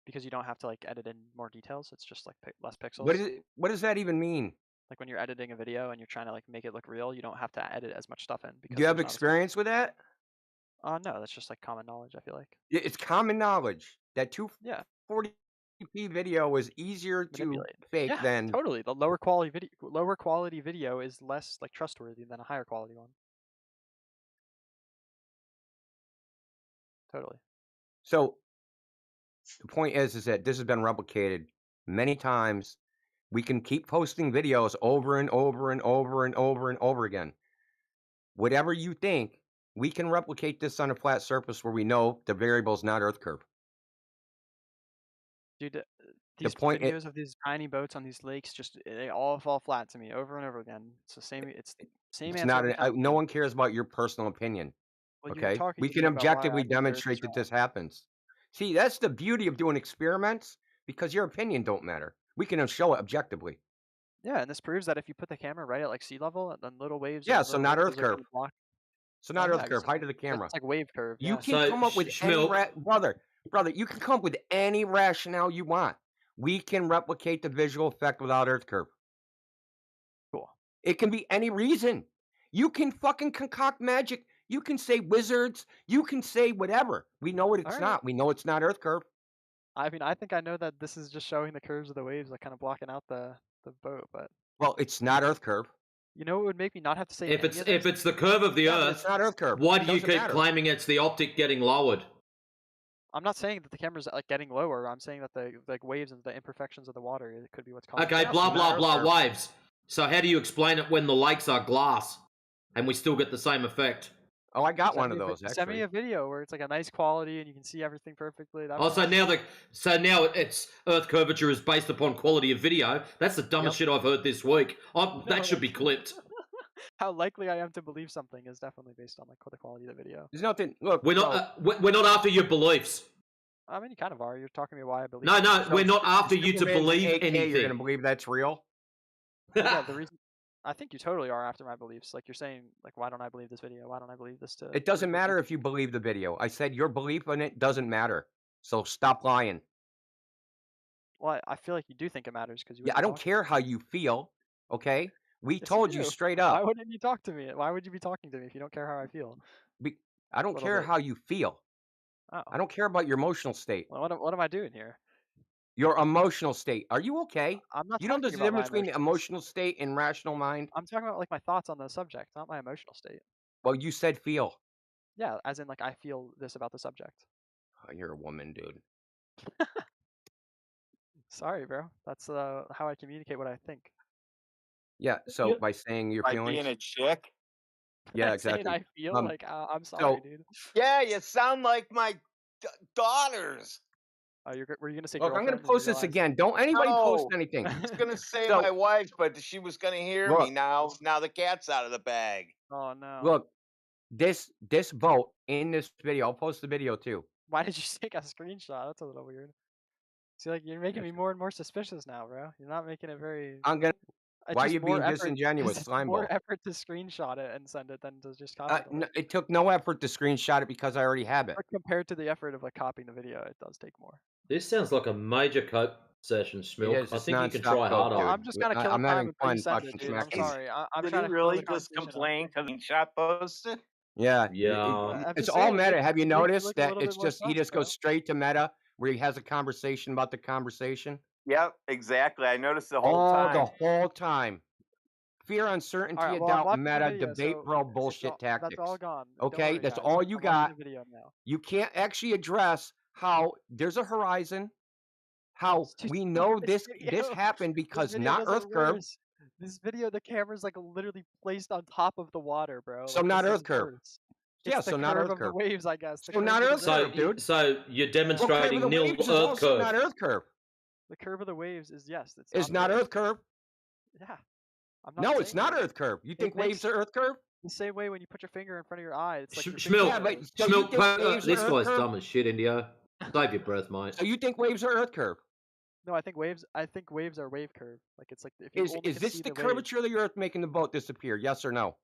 Because you don't have to like edit in more details. It's just like less pixels. What does that even mean? Like when you're editing a video and you're trying to like make it look real, you don't have to edit as much stuff in. Do you have experience with that? No, that's just like common knowledge. I feel like it's common knowledge that 240p video is easier to fake than totally. The lower quality video is less like trustworthy than a higher quality one. Totally. So the point is that this has been replicated many times. We can keep posting videos over and over and over and over and over again. Whatever you think, we can replicate this on a flat surface where we know the variable is not Earth curve. Dude, these videos of these tiny boats on these lakes they all fall flat to me over and over again. It's the same. It's the same answer. No one cares about your personal opinion. Well, okay, we can objectively demonstrate that this happens. See, that's the beauty of doing experiments because your opinion don't matter. We can show it objectively. Yeah, and this proves that if you put the camera right at like sea level, then little waves. Yeah, so not Earth curve. So not Earth curve. Height of the camera. It's like wave curve. You can come up with any brother. You can come up with any rationale you want. We can replicate the visual effect without Earth curve. Cool. It can be any reason. You can fucking concoct magic. You can say wizards. You can say whatever. We know what it's not. We know it's not Earth curve. I mean, I think I know that this is just showing the curves of the waves, like kind of blocking out the boat. But Well, it's not Earth curve. you know, it would make me not have to say If any it's of this. if it's the curve of the Yeah, but Earth, it's not Earth curve. why It do you doesn't keep matter. claiming it's the optic getting lowered? I'm not saying that the camera's like getting lower. I'm saying that the like waves and the imperfections of the water, it could be what's causing. Okay, it. blah so not blah Earth blah curve. waves. So how do you explain it when the lakes are glass and we still get the same effect? Oh, I got Send one me of a those Send me actually. a video where it's like a nice quality and you can see everything perfectly. That Oh, so now it's Earth curvature is based upon quality of video. That's the dumbest shit I've heard this week. That should be clipped. How likely I am to believe something is definitely based on like the quality of the video. There's nothing. Look, We're not we're not after your beliefs. I mean, you kind of are. You're talking to me why I believe. No, no, something. we're not after you to Superman's believe 8K, anything. You're gonna believe that's real? Well, yeah, the reason I think you totally are after my beliefs. Like you're saying, like why don't I believe this video? Why don't I believe this? It doesn't matter if you believe the video. I said your belief in it doesn't matter. So stop lying. Well, I feel like you do think it matters because you. Yeah, I don't care how you feel. Okay, we told you do. straight Why up. wouldn't you talk to me? Why would you be talking to me if you don't care how I feel? I don't Little care bit. how you feel. Oh. I don't care about your emotional state. Well, what am I doing here? Your emotional state. Are you okay? I'm not You know talking there's a about my difference between emotions. emotional state and rational mind? I'm talking about like my thoughts on the subject, not my emotional state. Well, you said feel. Yeah, as in like I feel this about the subject. Oh, you're a woman, dude. Sorry, bro. That's how I communicate what I think. Yeah, so by saying your By feelings. being a chick. Yeah, Saying exactly. I feel like I'm sorry, so, dude. Yeah, you sound like my daughters. Were you gonna say? Look, I'm gonna girlfriend and you post this realized- again. Don't anybody post No, anything. I was gonna say So- my wife, but she was gonna hear me now. Now the cat's out of the bag. Oh no. Look, this vote in this video. I'll post the video too. Why did you take a screenshot? That's a little weird. See, like you're making me more and more suspicious now, bro. You're not making it very. I'm gonna. It's Why are just you more being effort- disingenuous, it's slime more ball? effort to screenshot it and send it than to just copy it. It took no effort to screenshot it because I already have it. But compared to the effort of like copying the video, it does take more. This sounds like a major cope session, Schmilk. I think you can try harder. I'm just kind of killing time until you send it, dude. I'm He's- sorry. I'm Did trying he to really fill the just conversation up. complain because he shot posted? Yeah, Yeah. it's just all saying, meta. make- Have you make it noticed look a that little it's bit more just he fun, just bro. goes straight to meta where he has a conversation about the conversation? Yep, exactly. I noticed the whole All time. the whole time. Fear, uncertainty, Alright, well, I'm doubt, watching the meta, video, debate, so bro, it's bullshit all- tactics. That's all gone. Don't Okay, worry, that's guys. all you I'm watching got. the video now. You can't actually address how there's a horizon, how we know this happened because This video not does it Earth curve. worse. This video, the camera's like literally placed on top of the water, bro. So like, not this Earth is curve. worse. Yeah, It's the so not curve Earth of the curve. waves, I guess. The So curve not of the Earth So, curve, dude. so you're Well, curve of demonstrating the nil waves is Earth also curve. not Earth curve. The curve of the waves is yes. It's not waves. Earth curve. Yeah. I'm No, it's saying not that. Earth curve. You It think waves makes are Earth curve? the same way when you put your finger in front of your eye. It's like your Schmilk, Yeah, but so Schmilk, you think waves this are Earth guy's curve? dumb as shit, Indio. Save your breath, mate. So you think waves are Earth curve? No, I think waves are wave curve. Like it's like if you only Is can this see the the curvature of the Earth making the boat disappear? Yes or no?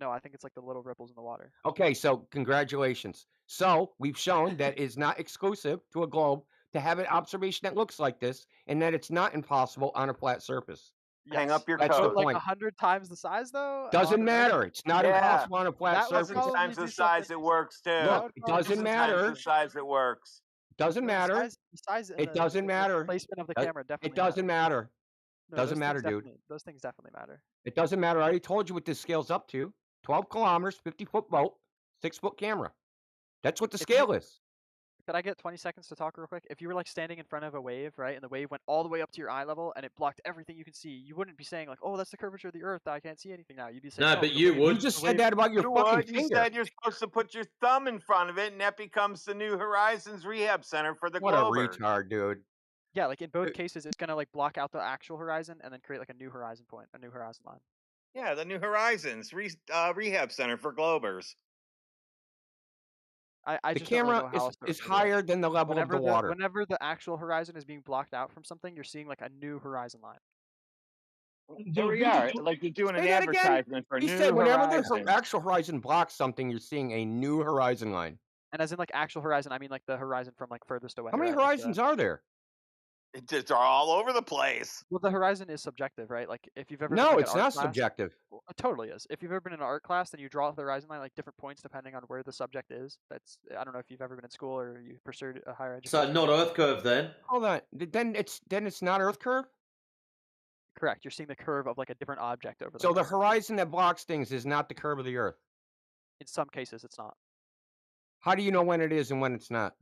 No, I think it's like the little ripples in the water. Okay, so congratulations. So we've shown that it's not exclusive to a globe to have an observation that looks like this, and that it's not impossible on a flat surface. Hang up your That's the coat. Like point. 100 times the size though. Doesn't matter. It's not impossible on a flat That would surface. Dozen times the size it works too. Look, it doesn't Dozen matter. times the size it works. Doesn't matter. The size It doesn't matter. Placement of the Does- camera definitely. It doesn't matter. No, Doesn't those matter, things dude. definitely- Those things definitely matter. It doesn't matter. I already told you what this scale's up to. 12 kilometers, 50-foot boat, 6-foot camera. That's what the scale is. Could I get 20 seconds to talk real quick? If you were like standing in front of a wave, right, and the wave went all the way up to your eye level and it blocked everything you can see, you wouldn't be saying like, "Oh, that's the curvature of the Earth. I can't see anything now." You'd be saying, No, "Oh, but the you wave- would. You just the said wave- that about your You fucking would. You finger. said you're supposed to put your thumb in front of it, and that becomes the New Horizons Rehab Center for the What a Globers. retard, dude. Yeah, like in both cases, it's gonna like block out the actual horizon and then create like a new horizon point, a new horizon line. Yeah, the New Horizons Rehab Center for Globers. I The just don't really camera know how else to is refer to it. higher than the level of the water. Whenever the actual horizon is being blocked out from something, you're seeing like a new horizon line. There we are. Like you're doing an Say that again. advertisement for He New said whenever Horizons. the actual horizon blocks something, you're seeing a new horizon line. And as in like actual horizon, I mean like the horizon from like furthest away. How many right? Like, horizons are there? It's just all over the place. Well, the horizon is subjective, right? Like if you've ever been No, like an it's art not class, subjective. well, it totally is. If you've ever been in an art class, then you draw the horizon line like different points depending on where the subject is. That's I don't know if you've ever been in school or you pursued a higher education. So not Earth curve then. Hold on. Then it's not Earth curve. Correct. You're seeing the curve of like a different object over the So the horizon. horizon that blocks things is not the curve of the Earth. In some cases, it's not. How do you know when it is and when it's not?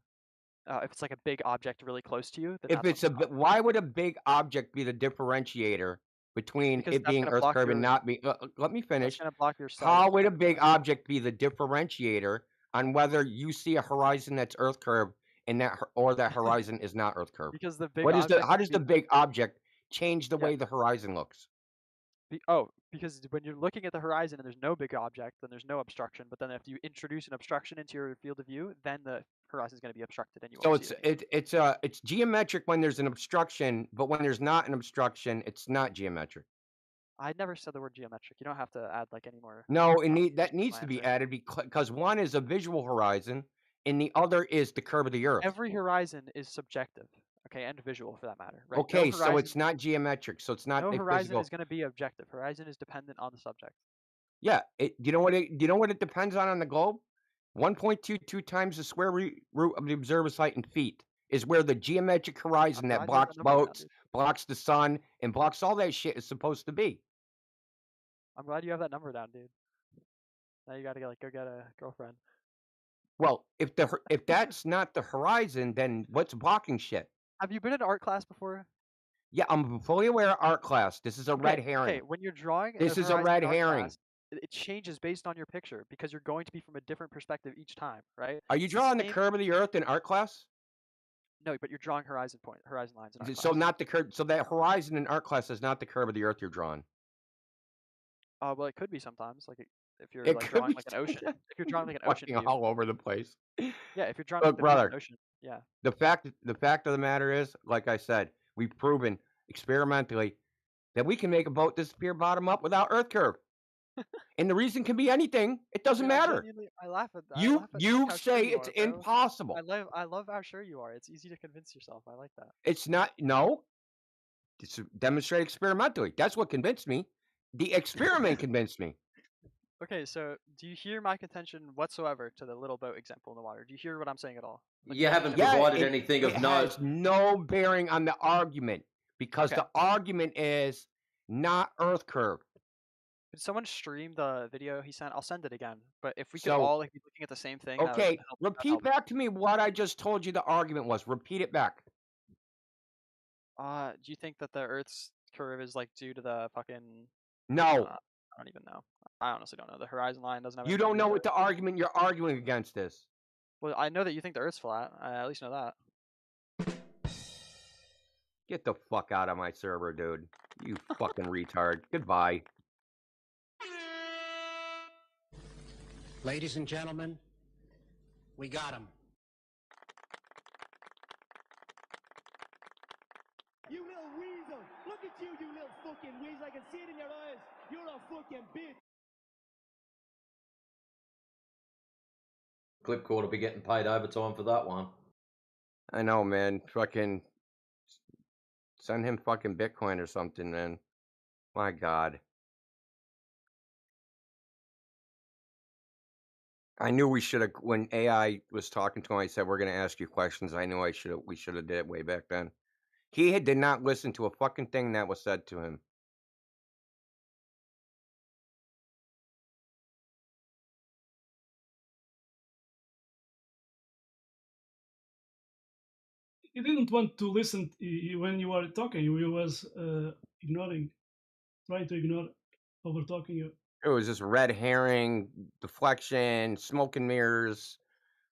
If it's like a big object really close to you, then If that's it's why would a big object be the differentiator between because it that's being gonna Earth block curve and your. not be? Let me That's finish. gonna block your sight. How would a big object be the differentiator on whether you see a horizon that's Earth curve and that horizon is not Earth curve? Because the big What is object. how does the big object change the Yeah. way the horizon looks? Because when you're looking at the horizon and there's no big object, then there's no obstruction. But then if you introduce an obstruction into your field of view, then the horizon is going to be obstructed and you So won't see it. it's geometric when there's an obstruction, but when there's not an obstruction, it's not geometric. I never said the word geometric. You don't have to add like any more. No, that needs to be added because one is a visual horizon and the other is the curve of the Earth. Every horizon is subjective, okay, and visual for that matter, right? Okay, so it's not geometric, so it's not no a horizon physical. is going to be objective. Horizon is dependent on the subject. Yeah, do you know what it depends on the globe? 1.22 times the square root of the observer's height in feet is where the geometric horizon that blocks boats, blocks the sun, and blocks all that shit is supposed to be. I'm glad you have that number down, dude. Now you gotta go get a girlfriend. Well, if that's not the horizon, then what's blocking shit? Have you been in art class before? Yeah, I'm fully aware of art class. This is a red herring. Okay, when you're drawing, this is a red herring. Class, it changes based on your picture because you're going to be from a different perspective each time, right? Are you drawing the curve of the Earth in art class? No, but you're drawing horizon lines in art So class. not the curve. So that horizon in art class is not the curve of the Earth you're drawing. Well, it could be sometimes, like if you're like drawing like an ocean. If you're drawing like an ocean view. all over the place. Yeah, if you're drawing Look, the brother, ocean, yeah. The fact of the matter is, like I said, we've proven experimentally that we can make a boat disappear bottom up without Earth curve. And the reason can be anything. It doesn't matter. I laugh at that. You say it's impossible. I love how sure you are. It's easy to convince yourself. I like that. It's not. No. It's demonstrate experimentally. That's what convinced me. The experiment convinced me. Okay, so do you hear my contention whatsoever to the little boat example in the water? Do you hear what I'm saying at all? Like, you haven't provided anything of note. It has no bearing on the argument because the argument is not Earth curve. Could someone stream the video he sent? I'll send it again. But if we could all be looking at the same thing. Okay, repeat back to me what I just told you the argument was. Repeat it back. Do you think that the Earth's curve is like due to the fucking? No. I don't even know. I honestly don't know. The horizon line doesn't have. You don't know what the argument you're arguing against is. Well, I know that you think the Earth's flat. I at least know that. Get the fuck out of my server, dude. You fucking retard. Goodbye. Ladies and gentlemen, we got him. You little weasel! Look at you, you little fucking weasel! I can see it in your eyes! You're a fucking bitch! Clipcord will be getting paid overtime for that one. I know, man. Fucking send him fucking Bitcoin or something, man. My God. I knew we should have, when AI was talking to him, I said, we're going to ask you questions. I knew we should have did it way back then. He did not listen to a fucking thing that was said to him. He didn't want to listen when you were talking. He was ignoring, trying to ignore, over talking you. It was just red herring, deflection, smoke and mirrors,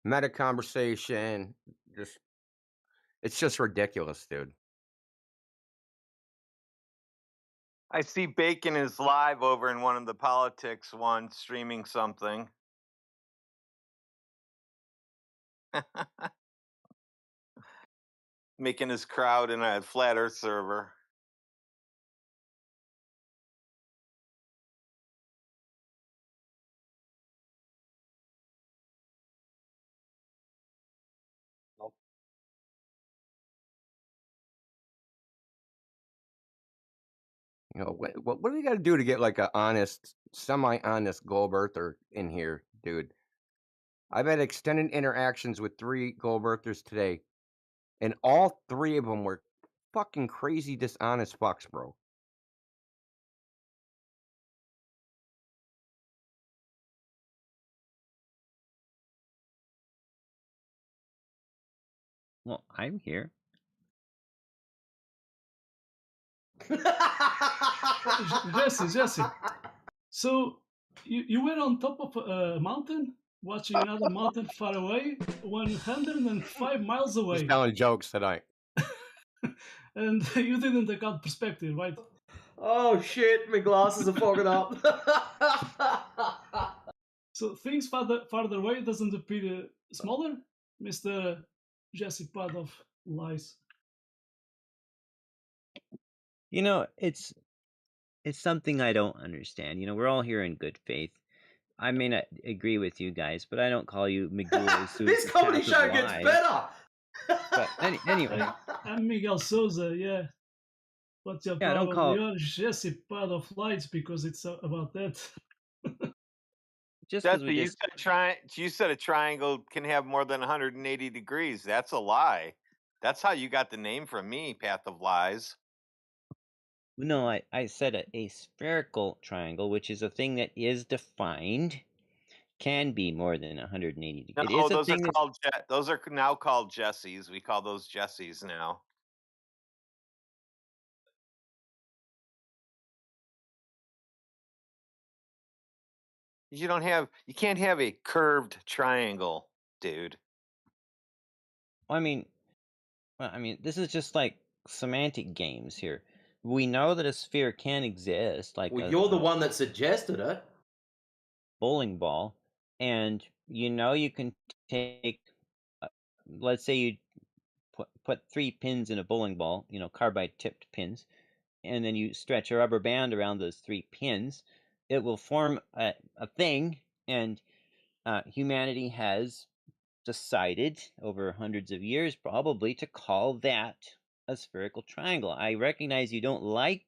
meta conversation. It's just ridiculous, dude. I see Bacon is live over in one of the politics ones, streaming something. Making his crowd in a flat Earth server. You know, what do we got to do to get like a honest, semi-honest globe earther in here, dude? I've had extended interactions with 3 globe earthers today, and all 3 of them were fucking crazy dishonest fucks, bro. Well, I'm here. Jesse. So you were on top of a mountain, watching another mountain far away, 105 miles He's away, telling jokes tonight. and you didn't account perspective, right? Oh shit, my glasses are fogging up. So things farther away doesn't appear smaller, Mr. Jesse Pad of Lies. You know, it's something I don't understand. You know, we're all here in good faith. I may not agree with you guys, but I don't call you Miguel Sousa. This comedy show gets better. But anyway, I'm Miguel Souza, yeah. What's your Yeah, don't problem? call- You're Jesse Pad of Lights because it's about that. just That's because what we you said. You said a triangle can have more than 180 degrees. That's a lie. That's how you got the name from me, Path of Lies. No, I said a spherical triangle, which is a thing that is defined, can be more than 180 degrees. It No, is a those are thing that called those are now called Jessies. We call those Jessies now. You can't have a curved triangle, dude. I mean, this is just like semantic games here. We know that a sphere can exist, like Well, a you're the one that suggested it. bowling ball, and you know you can take, let's say you put 3 pins in a bowling ball, you know, carbide tipped pins, and then you stretch a rubber band around those 3 pins. It will form a thing, and humanity has decided over hundreds of years probably to call that a spherical triangle. I recognize you don't like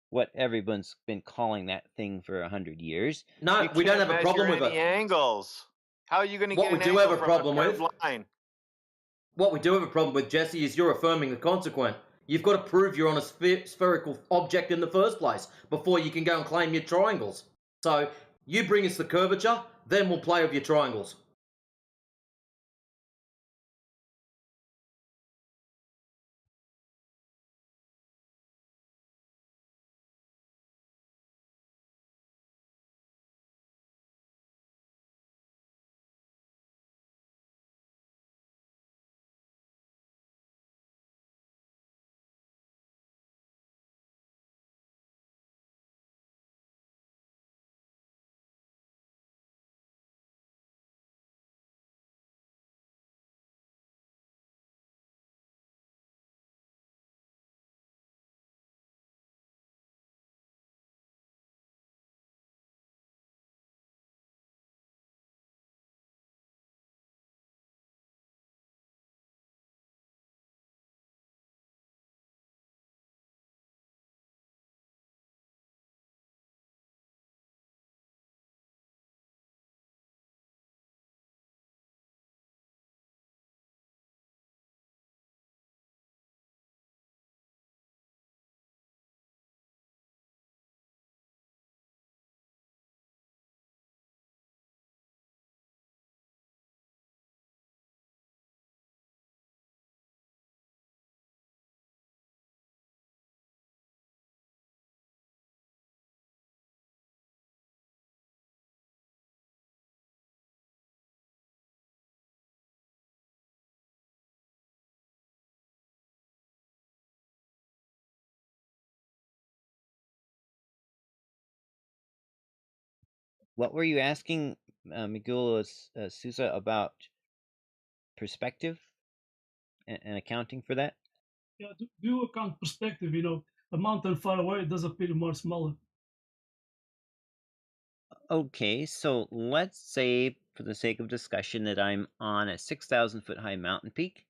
what everyone's been calling that thing for 100 years. No, we don't have a problem with any it. angles. How are you going to What get we an do angle have a from problem curved with- line? What we do have a problem with, Jesse, is you're affirming the consequent. You've got to prove you're on a spherical object in the first place before you can go and claim your triangles. So you bring us the curvature, then we'll play with your triangles. What were you asking, Miguel Sousa, about perspective and accounting for that? Yeah, do account perspective, you know, a mountain far away does appear more smaller. Okay, so let's say, for the sake of discussion, that I'm on a 6,000 foot high mountain peak,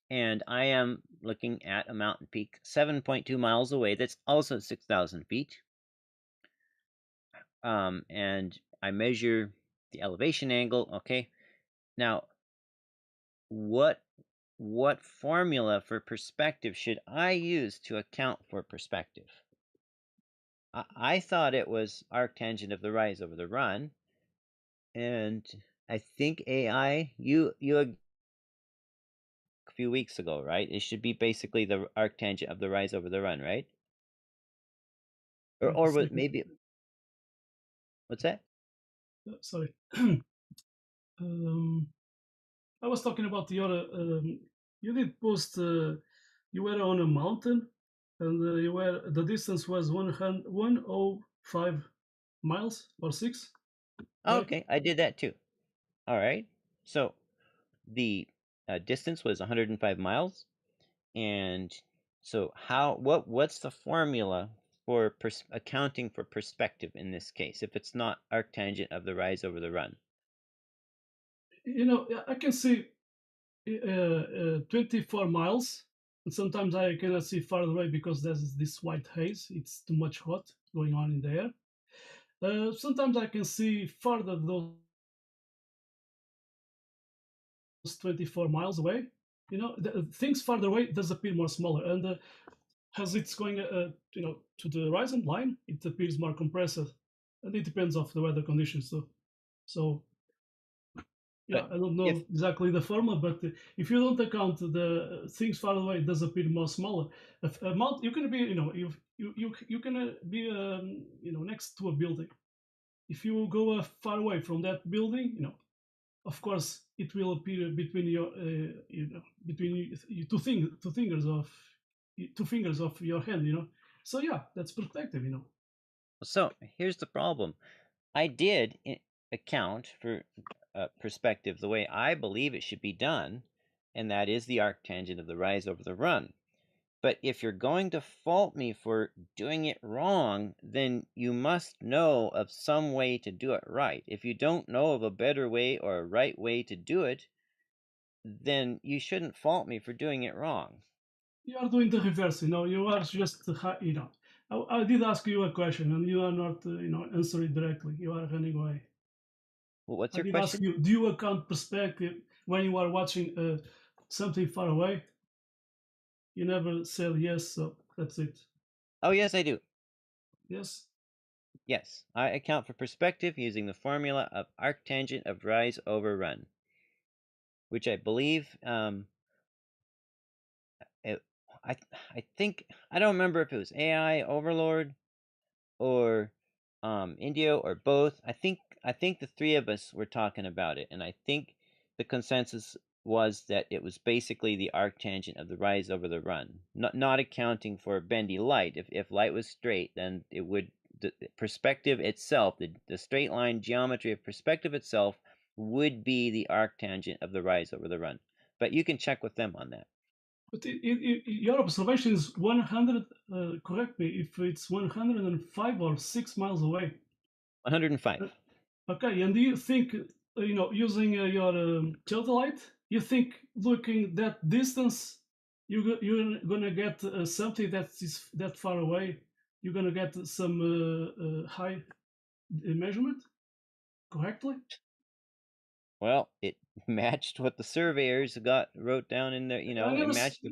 and I am looking at a mountain peak 7.2 miles away that's also 6,000 feet. And I measure the elevation angle. Okay, now what formula for perspective should I use to account for perspective? I thought it was arctangent of the rise over the run, and I think AI, you a few weeks ago, right? It should be basically the arctangent of the rise over the run, right? Or what? Maybe. What's that? Sorry. I was talking about the other. You did post. You were on a mountain, and the distance was 105 miles or 6. Oh, Right? okay, I did that too. All right. So the distance was 105 miles, and so what's the formula for accounting for perspective in this case if it's not arctangent of the rise over the run? You know, I can see 24 miles, and sometimes I cannot see farther away because there's this white haze. It's too much hot going on in the air. Sometimes I can see farther those 24 miles away. You know, things farther away does appear more smaller, and as it's going, you know, to the horizon line, it appears more compressed, and it depends of the weather conditions. So yeah, But I don't know exactly the formula, but if you don't account the things far away, it does appear more smaller. A mount, you can be, you know, you can be, you know, next to a building. If you go far away from that building, you know, of course, it will appear between your, you know, between two fingers of your hand, you know. So yeah, that's perspective, you know. So here's the problem. I did account for perspective the way I believe it should be done, and that is the arctangent of the rise over the run. But if you're going to fault me for doing it wrong, then you must know of some way to do it right. If you don't know of a better way or a right way to do it, then you shouldn't fault me for doing it wrong. You are doing the reverse, you know. You are just, you know. I did ask you a question, and you are not, you know, answering directly. You are running away. Well, what's I your did question? ask you, do you account perspective when you are watching something far away? You never said yes, so that's it. Oh, yes, I do. Yes? Yes, I account for perspective using the formula of arctangent of rise over run, which I believe, I think, I don't remember if it was AI Overlord or Indio or both. I think the three of us were talking about it, and I think the consensus was that it was basically the arctangent of the rise over the run, not accounting for bendy light. If light was straight, then it would the perspective itself, the straight line geometry of perspective itself would be the arctangent of the rise over the run. But you can check with them on that. But your observation is 100, correct me, if it's 105 or 6 miles away. 105. Okay, and do you think, you know, using your theodolite, you think looking that distance, you're gonna get something that is that far away, you're gonna get some high measurement correctly? Well, it matched what the surveyors wrote down in there. You I know, it never. matched.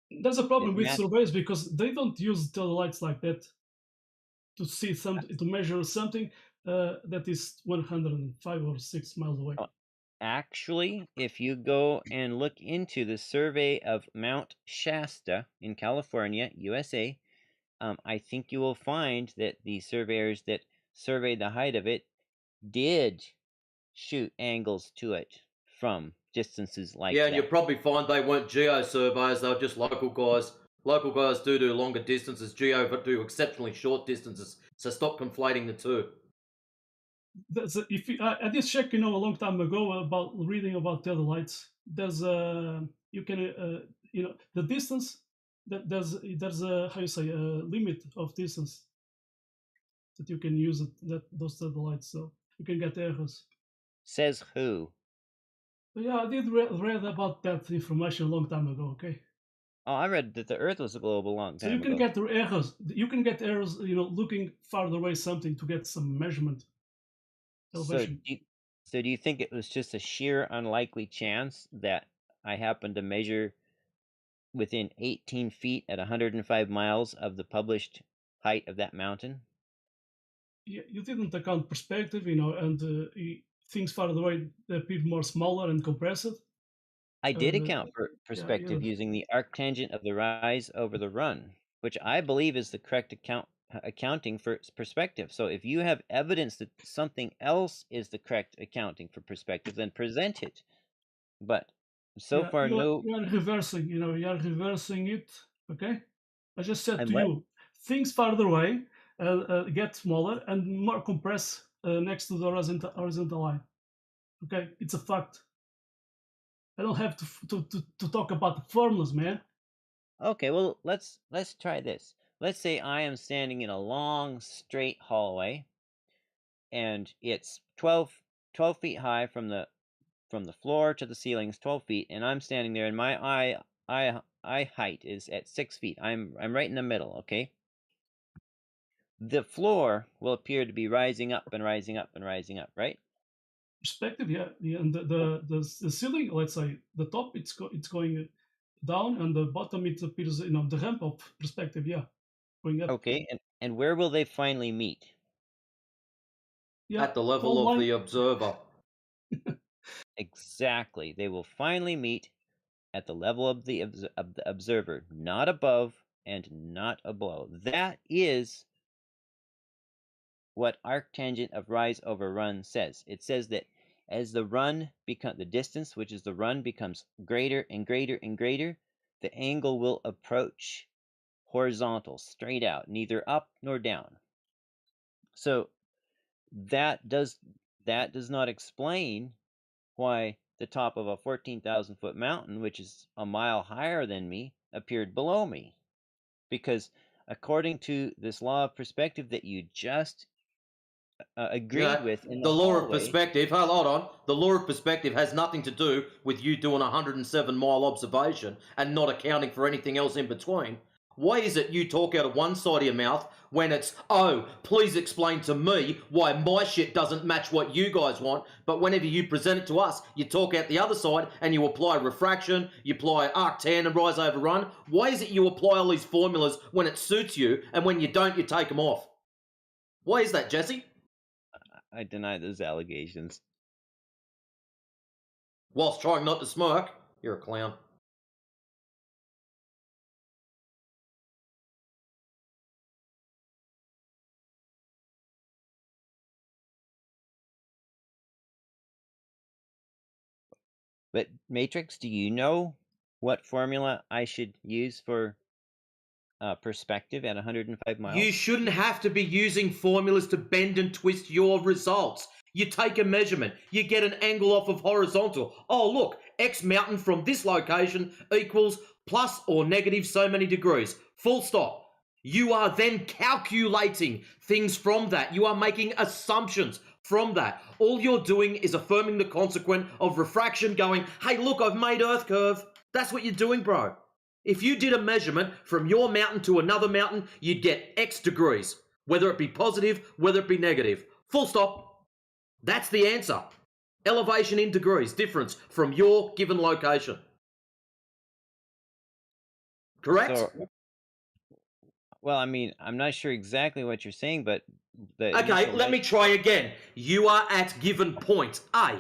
There's a problem It with matched. surveys because they don't use theodolites like that to see to measure something that is 105 or 6 miles away. Actually, if you go and look into the survey of Mount Shasta in California, USA, I think you will find that the surveyors that surveyed the height of it did shoot angles to it from distances like Yeah, that. and you'll probably find they weren't geo surveys, they were just local guys. Local guys do longer distances, geo do exceptionally short distances, so stop conflating the two. If I did check, you know, a long time ago about reading about theodolites. There's you can you know, the distance, that there's a, how you say, a limit of distance that you can use those theodolites, so you can get errors. Says who? Yeah, I did read about that information a long time ago. Okay. Oh, I read that the Earth was a globe a long So time you can ago. get errors. You can get errors. Looking farther away something to get some measurement elevation. So do you think it was just a sheer unlikely chance that I happened to measure within 18 feet at 105 miles of the published height of that mountain? You didn't account perspective, and things farther away appeared more smaller and compressed. I did account for perspective yeah. using the arctangent of the rise over the run, which I believe is the correct accounting for perspective. So if you have evidence that something else is the correct accounting for perspective, then present it. But so far, no. You are reversing. You are reversing it. Okay. I just said I'm to what? you, things farther away get smaller and more compressed next to the horizontal line. Okay, it's a fact. I don't have to talk about the formulas, man. Okay, well let's try this. Let's say I am standing in a long straight hallway, and it's 12 feet high from the floor to the ceiling is 12 feet, and I'm standing there, and my eye height is at 6 feet. I'm right in the middle. Okay. The floor will appear to be rising up and rising up and rising up, right? Perspective, yeah, and the ceiling, let's say the top, it's going down, and the bottom it appears, the ramp of perspective, yeah, going up. Okay, and where will they finally meet? Yeah, at the level of the observer. Exactly, they will finally meet at the level of the observer, not above and not below. That is what arctangent of rise over run says. It says that as the distance, which is the run, becomes greater and greater and greater, the angle will approach horizontal, straight out, neither up nor down. So that does not explain why the top of a 14,000 foot mountain, which is a mile higher than me, appeared below me. Because according to this law of perspective that you just agreed with in the the law hallway, of perspective. Hold on. The law of perspective has nothing to do with you doing a 107-mile observation and not accounting for anything else in between. Why is it you talk out of one side of your mouth when it's, oh, please explain to me why my shit doesn't match what you guys want, but whenever you present it to us, you talk out the other side and you apply refraction, you apply arctan and rise over run. Why is it you apply all these formulas when it suits you, and when you don't, you take them off? Why is that, Jesse? I deny those allegations. Whilst trying not to smirk. You're a clown. But Matrix, do you know what formula I should use for perspective at 105 miles? You shouldn't have to be using formulas to bend and twist your results. You take a measurement, you get an angle off of horizontal. Oh, look, X mountain from this location equals plus or negative so many degrees. Full stop. You are then calculating things from that. You are making assumptions from that. All you're doing is affirming the consequent of refraction, going, hey, look, I've made Earth curve. That's what you're doing, bro. If you did a measurement from your mountain to another mountain, you'd get X degrees, whether it be positive, whether it be negative. Full stop. That's the answer. Elevation in degrees, difference from your given location. Correct? So, well, I mean, I'm not sure exactly what you're saying, but okay, let me try again. You are at given point A.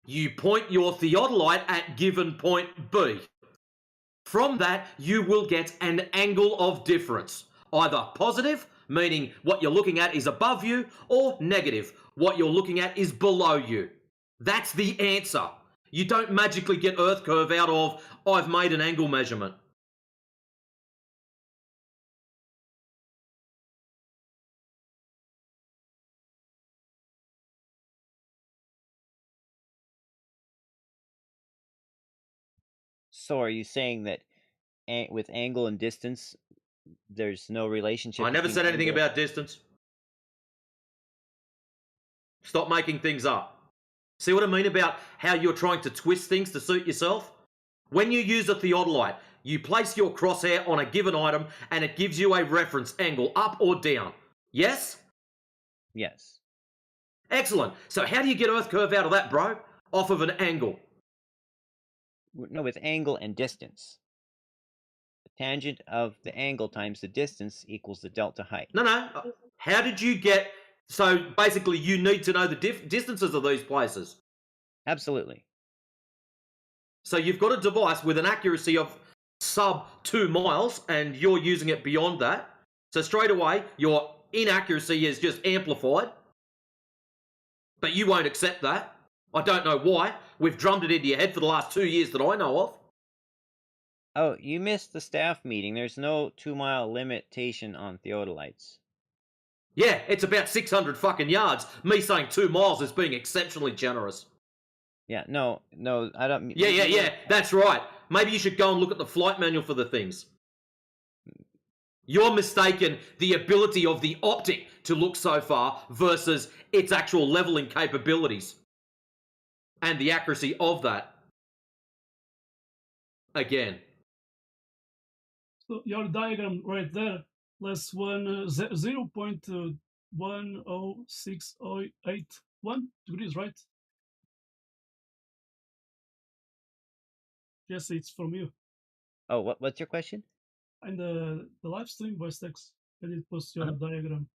You point your theodolite at given point B. From that, you will get an angle of difference. Either positive, meaning what you're looking at is above you, or negative, what you're looking at is below you. That's the answer. You don't magically get Earth curve out of, I've made an angle measurement. So are you saying that with angle and distance, there's no relationship? I never said anything about distance. Stop making things up. See what I mean about how you're trying to twist things to suit yourself? When you use a theodolite, you place your crosshair on a given item and it gives you a reference angle, up or down. Yes? Yes. Excellent. So how do you get Earth curve out of that, bro? Off of an angle. No, with angle and distance. The tangent of the angle times the distance equals the delta height. No. How did you get... So basically you need to know the distances of these places. Absolutely. So you've got a device with an accuracy of sub 2 miles and you're using it beyond that. So straight away, your inaccuracy is just amplified. But you won't accept that. I don't know why. We've drummed it into your head for the last 2 years that I know of. Oh, you missed the staff meeting. There's no 2-mile limitation on theodolites. Yeah, it's about 600 fucking yards. Me saying 2 miles is being exceptionally generous. Yeah, no, I don't... Yeah, that's right. Maybe you should go and look at the flight manual for the things. You're mistaken the ability of the optic to look so far versus its actual leveling capabilities. And the accuracy of that. Again. So your diagram right there, less 0.10681 degrees, right? Yes, it's from you. Oh, what's your question? And the live stream voice text, and it posts your diagram.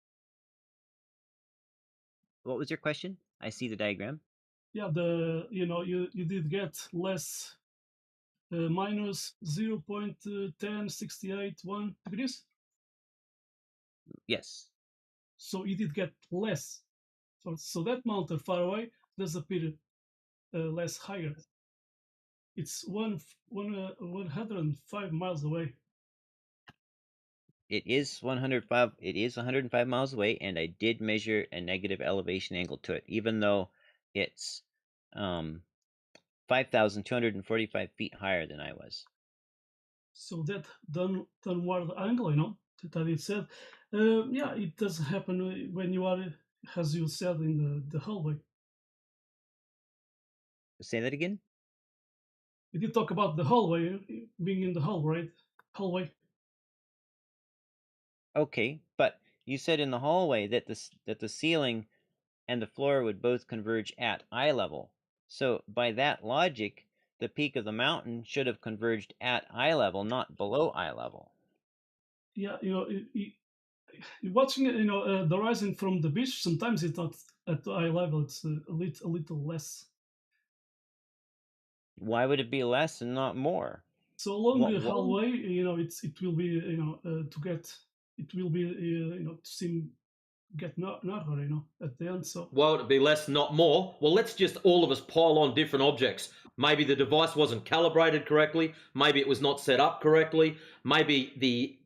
What was your question? I see the diagram. Yeah, you did get less minus 0.10681 degrees. Yes. So you did get less. So that mountain far away does appear less higher. It's 105 miles away. It is 105. It is 105 miles away, and I did measure a negative elevation angle to it, even though it's 5,245 feet higher than I was. So that downward angle, that it said, yeah, it does happen when you are, as you said, in the hallway. Say that again? We did talk about the hallway, being in the hallway. Okay, but you said in the hallway that the ceiling and the floor would both converge at eye level. So by that logic, the peak of the mountain should have converged at eye level, not below eye level. Yeah, watching the horizon from the beach, sometimes it's not at eye level. It's a little less. Why would it be less and not more? So along the hallway, it will be to seem get narrower, at the end. So well, it'd be less, not more. Well, let's just all of us pile on different objects. Maybe the device wasn't calibrated correctly. Maybe it was not set up correctly. Maybe the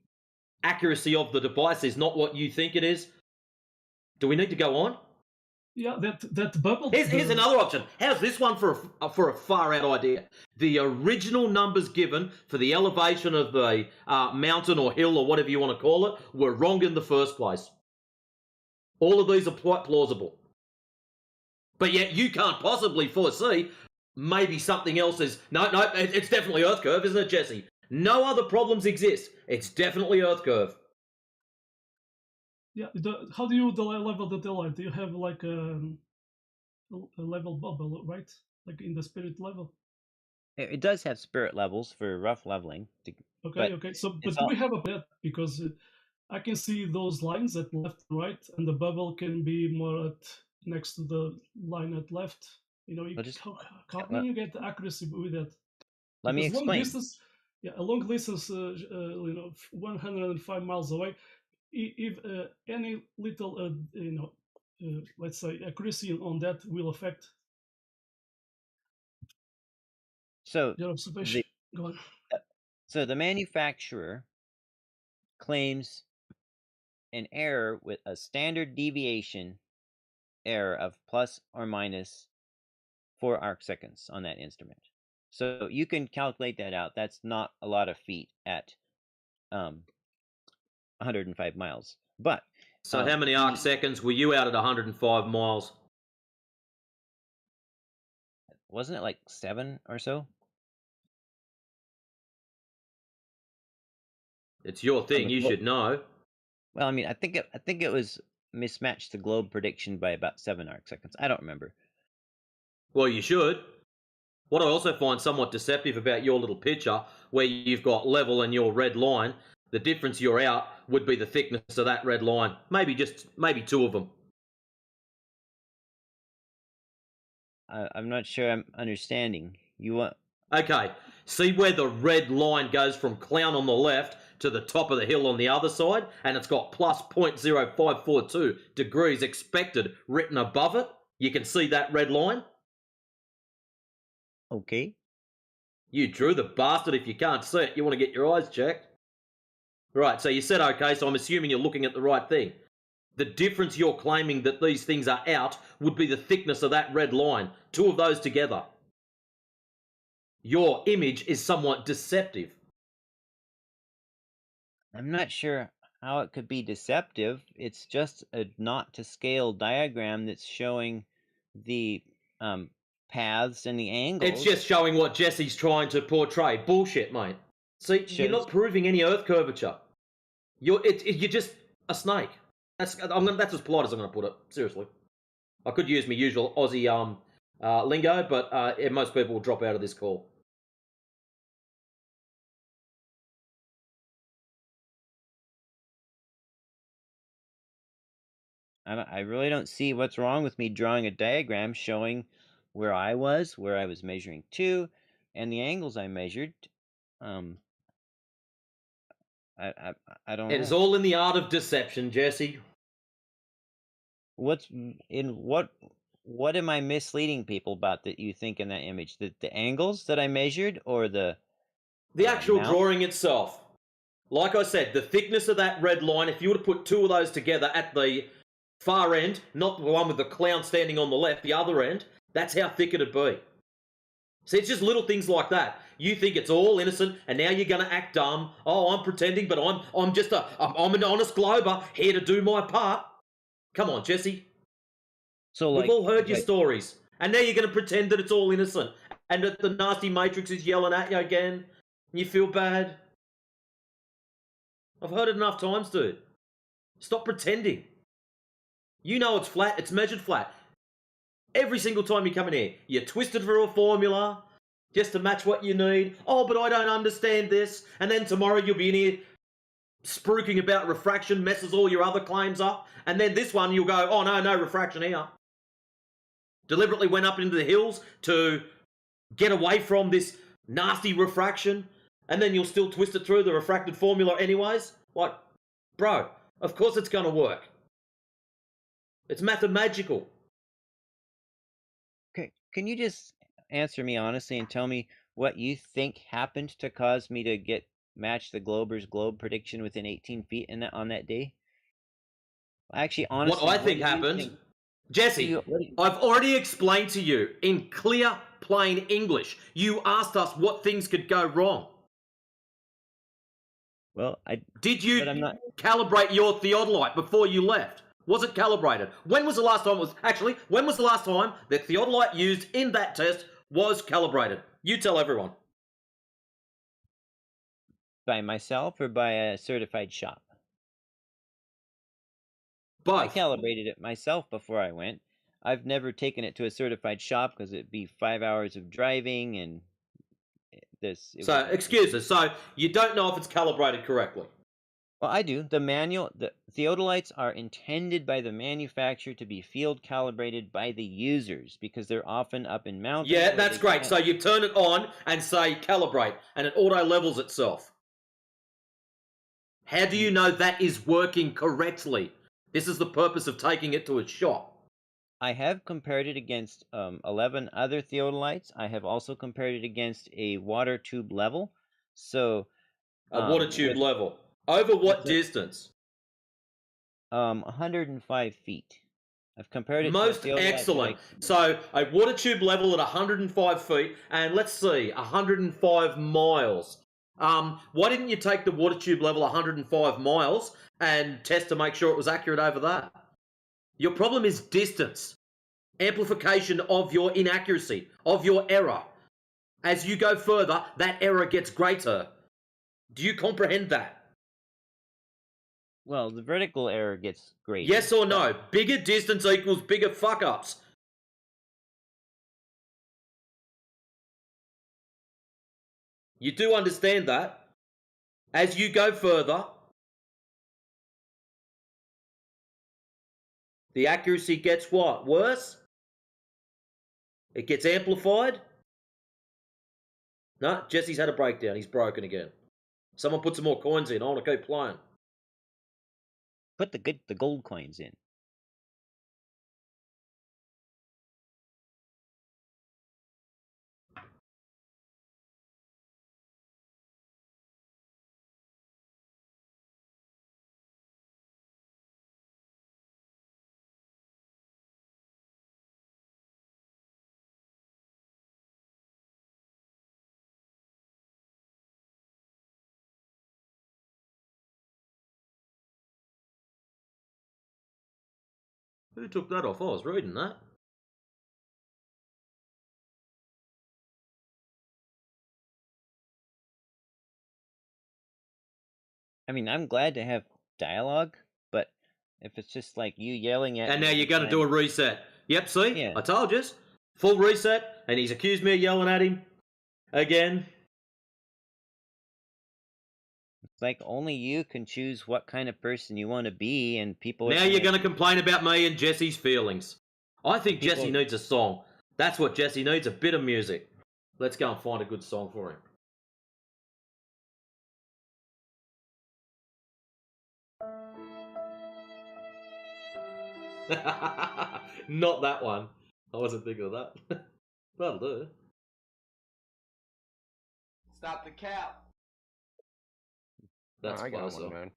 accuracy of the device is not what you think it is. Do we need to go on? Yeah, that bubble. Here's another option. How's this one for a far out idea? The original numbers given for the elevation of the mountain or hill or whatever you want to call it were wrong in the first place. All of these are quite plausible. But yet you can't possibly foresee maybe something else is... No, it's definitely Earth curve, isn't it, Jesse? No other problems exist. It's definitely Earth curve. Yeah, how do you level the light? Do you have like a level bubble, right? Like in the spirit level? It does have spirit levels for rough leveling. Okay. So, but do we have a bet? Because I can see those lines at left and right, and the bubble can be more next to the line at left. How can you get accuracy with that? Let me explain. A long distance, 105 miles away. If any little, let's say accuracy on that will affect. So your observation. Go on. So the manufacturer claims an error with a standard deviation error of plus or minus 4 arc seconds on that instrument. So you can calculate that out. That's not a lot of feet at 105 miles. But so how many arc seconds were you out at 105 miles? wasn't it like 7 or so? It's your thing. You should know. Well, I mean, I think it was mismatched the globe prediction by about 7 arc seconds. I don't remember. Well, you should. What I also find somewhat deceptive about your little picture, where you've got level and your red line, the difference you're out would be the thickness of that red line. Maybe 2 of them. I'm not sure I'm understanding. You want... Okay, see where the red line goes from Clown on the left to the top of the hill on the other side, and it's got plus 0.0542 degrees expected written above it? You can see that red line? Okay. You drew the bastard. If you can't see it, you want to get your eyes checked. Right, so you said okay, so I'm assuming you're looking at the right thing. The difference you're claiming that these things are out would be the thickness of that red line. 2 of those together. Your image is somewhat deceptive. I'm not sure how it could be deceptive. It's just a not to scale diagram that's showing the paths and the angles. It's just showing what Jesse's trying to portray. Bullshit, mate. See, you're not proving any Earth curvature. You're just a snake. That's as polite as I'm going to put it. Seriously, I could use my usual Aussie lingo, but most people will drop out of this call. I really don't see what's wrong with me drawing a diagram showing where I was measuring to, and the angles I measured. I don't know. It is all in the art of deception, Jesse. What am I misleading people about that you think in that image? The angles that I measured, or the actual mount? drawing itself? Like I said, the thickness of that red line, if you were to put 2 of those together at the far end, not the one with the clown standing on the left, the other end, that's how thick it'd be. See, it's just little things like that. You think it's all innocent, and now you're going to act dumb. Oh, I'm pretending, but I'm just I'm an honest glober here to do my part. Come on, Jesse. So we've all heard your stories, and now you're going to pretend that it's all innocent, and that the nasty Matrix is yelling at you again, and you feel bad. I've heard it enough times, dude. Stop pretending. You know it's flat. It's measured flat. Every single time you come in here, you twist it for a formula just to match what you need. Oh, but I don't understand this. And then tomorrow you'll be in here spruiking about refraction, messes all your other claims up. And then this one you'll go, oh, no refraction here. Deliberately went up into the hills to get away from this nasty refraction. And then you'll still twist it through the refracted formula anyways. Like, bro, of course it's going to work. It's mathemagical. Okay, can you just answer me honestly and tell me what you think happened to cause me to match the Glober's globe prediction within 18 feet on that day? Actually, honestly, what I think happened, Jesse, I've already explained to you in clear, plain English. You asked us what things could go wrong. Well, did you calibrate your theodolite before you left? Was it calibrated? When was the last time the theodolite used in that test was calibrated? You tell everyone. By myself or by a certified shop? Both. I calibrated it myself before I went. I've never taken it to a certified shop because it'd be 5 hours of driving and So, excuses. So, you don't know if it's calibrated correctly? Well, I do. The theodolites are intended by the manufacturer to be field calibrated by the users because they're often up in mountains. Yeah, that's great. So you turn it on and say calibrate, and it auto levels itself. How do you know that is working correctly? This is the purpose of taking it to a shop. I have compared it against 11 other theodolites. I have also compared it against a water tube level. So a water tube level. Over what distance? 105 feet. I've compared it Most excellent. So a water tube level at 105 feet, and let's see, 105 miles. Why didn't you take the water tube level 105 miles and test to make sure it was accurate over that? Your problem is distance. amplification of your inaccuracy, of your error. As you go further, that error gets greater. Do you comprehend that? Well, the vertical error gets greater. Yes or no? Bigger distance equals bigger fuck-ups. You do understand that? As you go further, the accuracy gets what? Worse? It gets amplified? No, Jesse's had a breakdown. He's broken again. Someone put some more coins in. I want to keep playing. Put the gold coins in. Who took that off? I was reading that. I mean, I'm glad to have dialogue, but if it's just like you yelling at And me now all you're the going to time- do a reset. Yep, see? Yeah. I told you. Full reset, and he's accused me of yelling at him again. It's like only you can choose what kind of person you want to be, and people. Now you're going to complain about me and Jesse's feelings. I think People- Jesse needs a song. That's what Jesse needs, a bit of music. Let's go and find a good song for him. Not that one. I wasn't thinking of that. That'll do. Stop the cap. That's I got closer. one, man.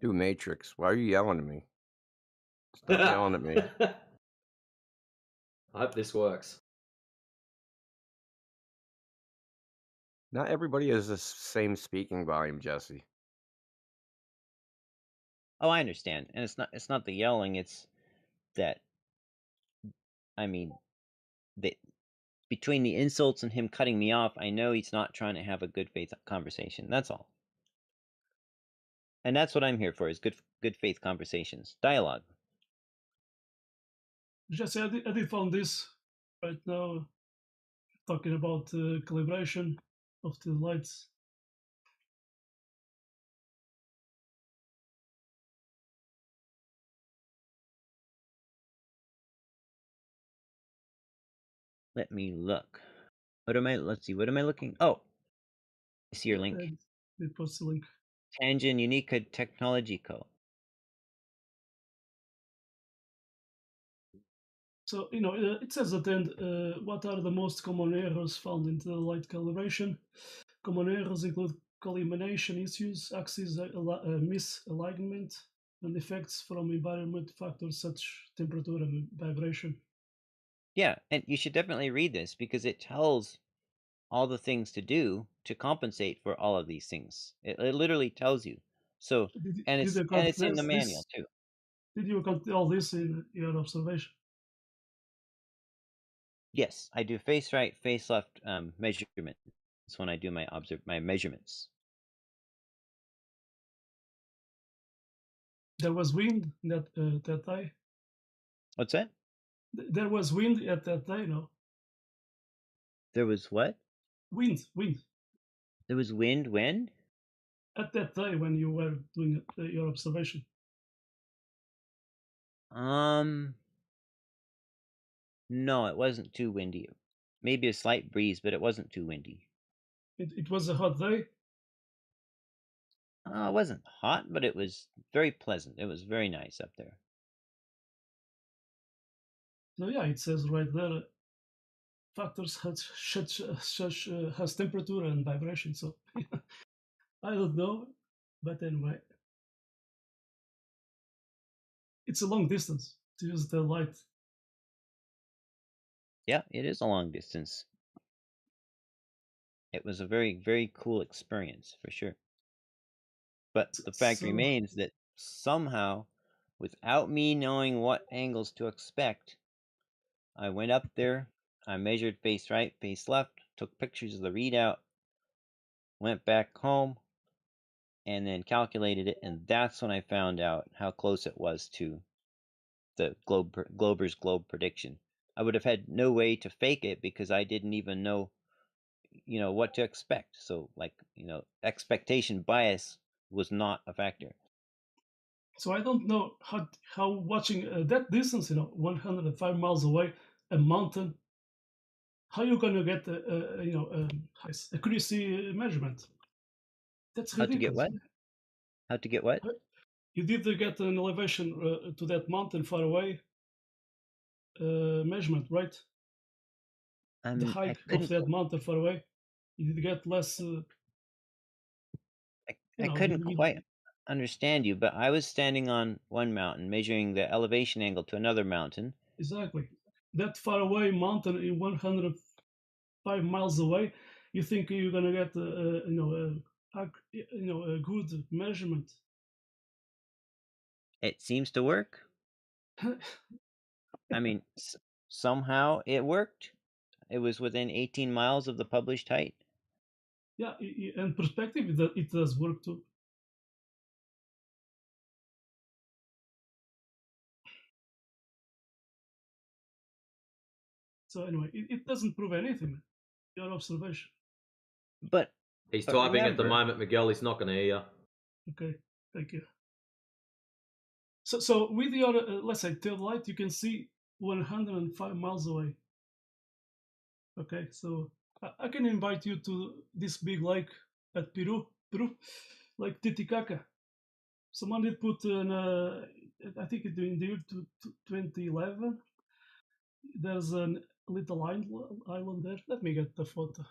Do Matrix. Why are you yelling at me? Stop yelling at me. I hope this works. Not everybody has the same speaking volume, Jesse. Oh, I understand, and it's not the yelling. It's that. I mean, between the insults and him cutting me off, I know he's not trying to have a good faith conversation. That's all. And that's what I'm here for: is good faith conversations, dialogue. Jesse, I did found this right now, talking about calibration of the lights. Let me look. Let's see. What am I looking? Oh, I see your link. They post the link. Tangent Unica Technology Co. So, it says at the end, what are the most common errors found in the light calibration? Common errors include collimination issues, axis misalignment, and effects from environment factors such temperature and vibration. Yeah, and you should definitely read this because it tells all the things to do to compensate for all of these things. It literally tells you. So, and it's in the manual too. Did you account all this in your observation? Yes, I do face right, face left measurement. That's when I do my measurements. There was wind that day. What's that? There was wind at that day, no? There was what? Wind. There was wind when? At that day when you were doing your observation. No, it wasn't too windy. Maybe a slight breeze, but it wasn't too windy. It was a hot day? It wasn't hot, but it was very pleasant. It was very nice up there. So yeah, it says right there, factors such has temperature and vibration. So I don't know, but anyway. it's a long distance to use the light. Yeah, it is a long distance. It was a very, very cool experience for sure. But the fact remains that somehow, without me knowing what angles to expect, I went up there, I measured face right, face left, took pictures of the readout, went back home, and then calculated it, and that's when I found out how close it was to the Glober's Globe prediction. I would have had no way to fake it because I didn't even know, what to expect. So, expectation bias was not a factor. So I don't know how watching that distance, 105 miles away, a mountain, how you gonna get accuracy measurement? That's How to get ridiculous. what? How to get what? You did get an elevation to that mountain far away measurement, right? The height of that mountain far away. You did get less. I couldn't quite understand you, but I was standing on one mountain, measuring the elevation angle to another mountain. Exactly. That far away mountain in 105 miles away, you think you're gonna get a good measurement? It seems to work. I mean, somehow it worked. It was within 18 miles of the published height. Yeah, and perspective, it does work too. So anyway, it doesn't prove anything. Your observation. But he's typing at the moment, Miguel. He's not going to hear you. Okay, thank you. So with your let's say tail light, you can see 105 miles away. Okay, so I can invite you to this big lake at Peru, Lake Titicaca. Someone did put in, I think in the year 2011. There's a little island there. Let me get the photo.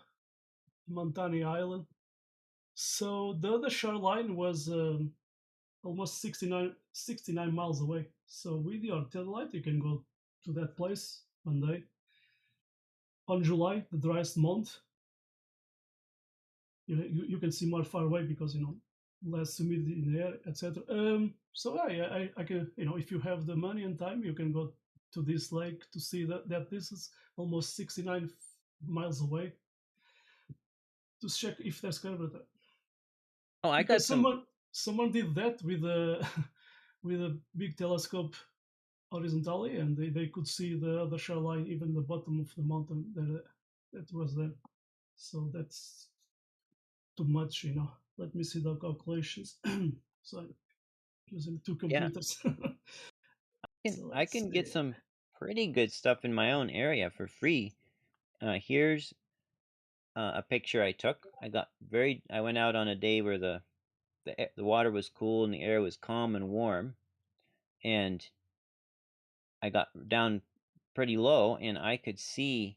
Montani Island. So the other shoreline was almost 69 miles away. So with your tail light, you can go to that place one day. On July, the driest month, you can see more far away because less humidity in the air, etc. So I can, if you have the money and time, you can go to this lake to see that this is almost 69 miles away to check if there's curvature. Oh, I because got someone did that with a with a big telescope horizontally, and they could see the other shoreline, even the bottom of the mountain that was there. So that's too much, Let me see the calculations. So I'm using two computers. Yeah. I can get some pretty good stuff in my own area for free. Here's a picture I took. I went out on a day where the water was cool and the air was calm and warm, and I got down pretty low and I could see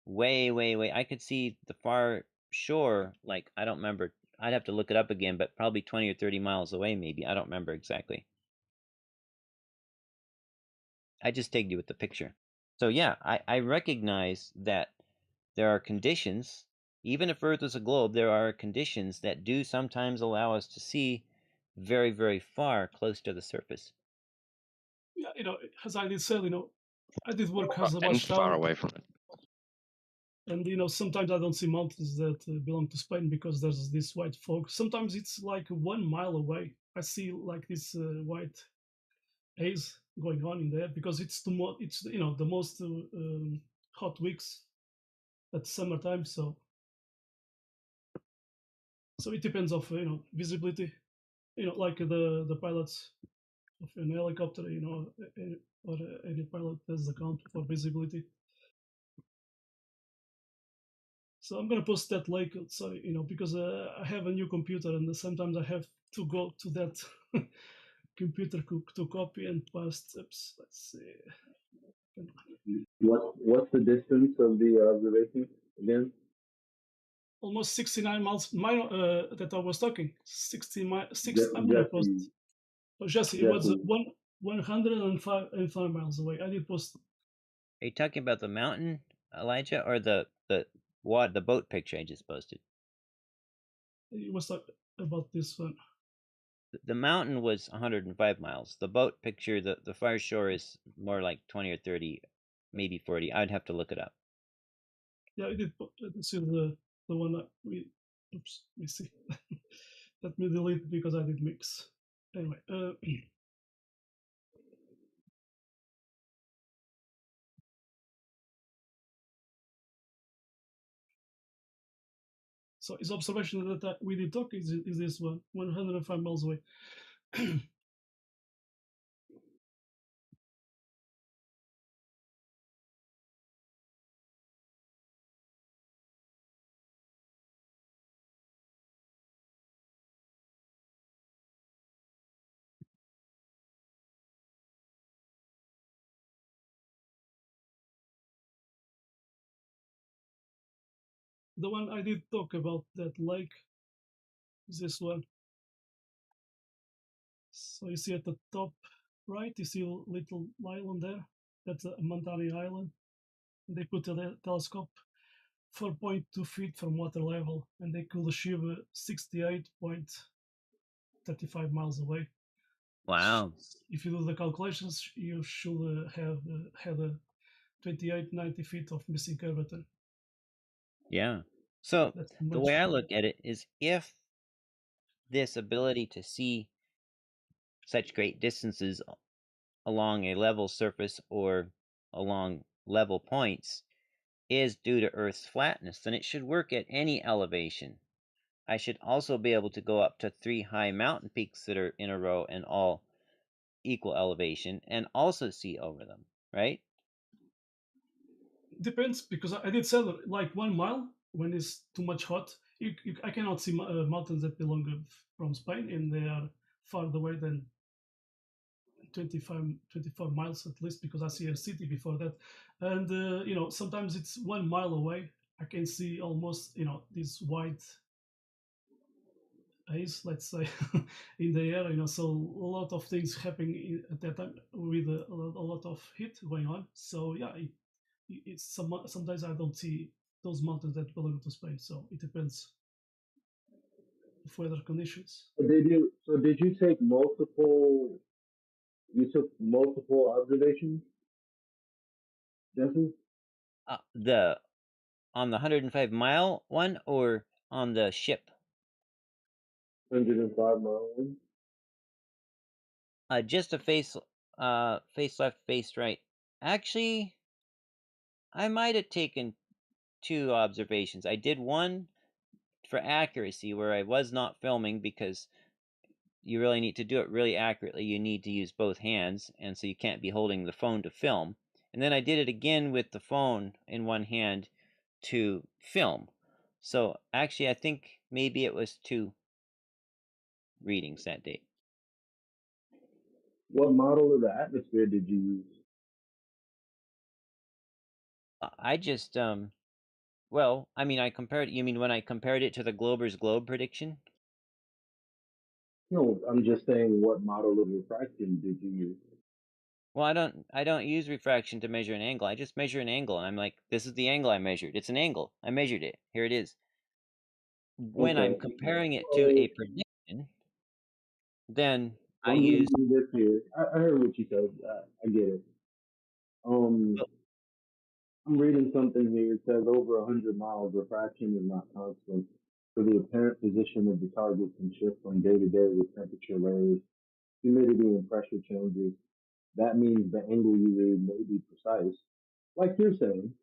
way. I could see the far shore. Like, I don't remember. I'd have to look it up again, but probably 20 or 30 miles away, maybe. I don't remember exactly. I just tagged you with the picture. So yeah, I recognize that there are conditions, even if Earth is a globe, there are conditions that do sometimes allow us to see very, very far close to the surface. Yeah, as I did say, I did work as a and watchtower. far away from it. And sometimes I don't see mountains that belong to Spain because there's this white fog. Sometimes it's like 1 mile away. I see like this white haze going on in there because it's the most hot weeks at summertime. So it depends of visibility. Like the pilots of an helicopter, or any pilot does account for visibility. So I'm gonna post that link. Sorry, because I have a new computer and sometimes I have to go to that computer to copy and paste. Oops, let's see. What's the distance of the observation again? Almost 69 miles. That I was talking. 60 miles. I'm Jesse, gonna post. Oh, Jesse, it was 105 miles away. I did post. Are you talking about the mountain, Elijah, or the boat picture I just posted? It was about this one. The mountain was 105 miles. The boat picture, the far shore is more like 20 or 30, maybe 40. I'd have to look it up. Yeah, I did. This is the one that we. Oops, let me see. Let me delete because I did mix. Anyway. So his observation that we did talk is this one, 105 miles away. The one I did talk about, that lake, is this one. So you see at the top right, you see a little island there. That's a Montani Island. They put a telescope 4.2 feet from water level, and they could achieve 68.35 miles away. Wow. If you do the calculations, you should have had a 2890 feet of missing curvature. Yeah. So the way I look at it is, if this ability to see such great distances along a level surface or along level points is due to Earth's flatness, then it should work at any elevation. I should also be able to go up to 3 high mountain peaks that are in a row and all equal elevation and also see over them, right? Depends, because I did say that, like 1 mile when it's too much hot, I cannot see mountains that belong from Spain, and they are farther away than 24 miles at least, because I see a city before that. And sometimes it's 1 mile away. I can see almost this white haze, let's say, in the air. So a lot of things happening at that time with a lot of heat going on. So yeah, it's sometimes I don't see those mountains that belong to Spain. So it depends of weather conditions. So did you take multiple? You took multiple observations, Jesse? On the 105-mile one, or on the ship? 105-mile one. Just a face left, face right. Actually, I might have taken 2 observations. I did one for accuracy, where I was not filming, because you really need to do it really accurately. You need to use both hands, and so you can't be holding the phone to film. And then I did it again with the phone in one hand to film. So actually, I think maybe it was 2 readings that day. What model of the atmosphere did you use? I just well, I mean, I compared. You mean when I compared it to the Glober's Globe prediction? No, I'm just saying, what model of refraction did you use? Well, I don't use refraction to measure an angle. I just measure an angle, and I'm like, this is the angle I measured. It's an angle. I measured it. Here it is. When I'm comparing it to a prediction, then I use. This here. I heard what you said. I get it. I'm reading something here. It says over 100 miles, refraction is not constant. So the apparent position of the target can shift from day to day with temperature varies, humidity and pressure changes. That means the angle you read may be precise, like you're saying,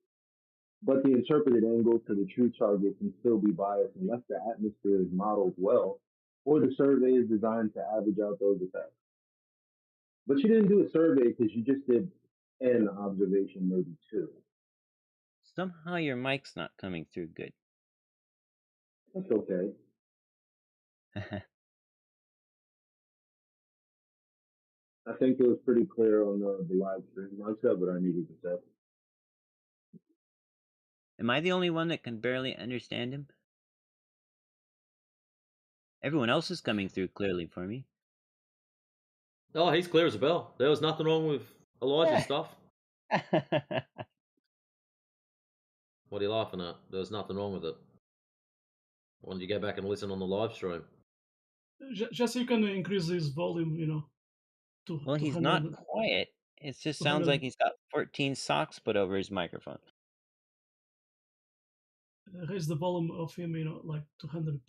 but the interpreted angle to the true target can still be biased unless the atmosphere is modeled well or the survey is designed to average out those effects. But you didn't do a survey because you just did an observation, maybe 2. Somehow your mic's not coming through good. That's okay. I think it was pretty clear on the live stream. I said what I needed to say. Am I the only one that can barely understand him? Everyone else is coming through clearly for me. Oh, he's clear as a bell. There was nothing wrong with Elijah's stuff. What are you laughing at? There was nothing wrong with it. Why don't you go back and listen on the live stream? Just you can increase his volume, you know. Well, he's not quiet. It just sounds like he's got 14 socks put over his microphone. Raise the volume of him, you know, like 200%.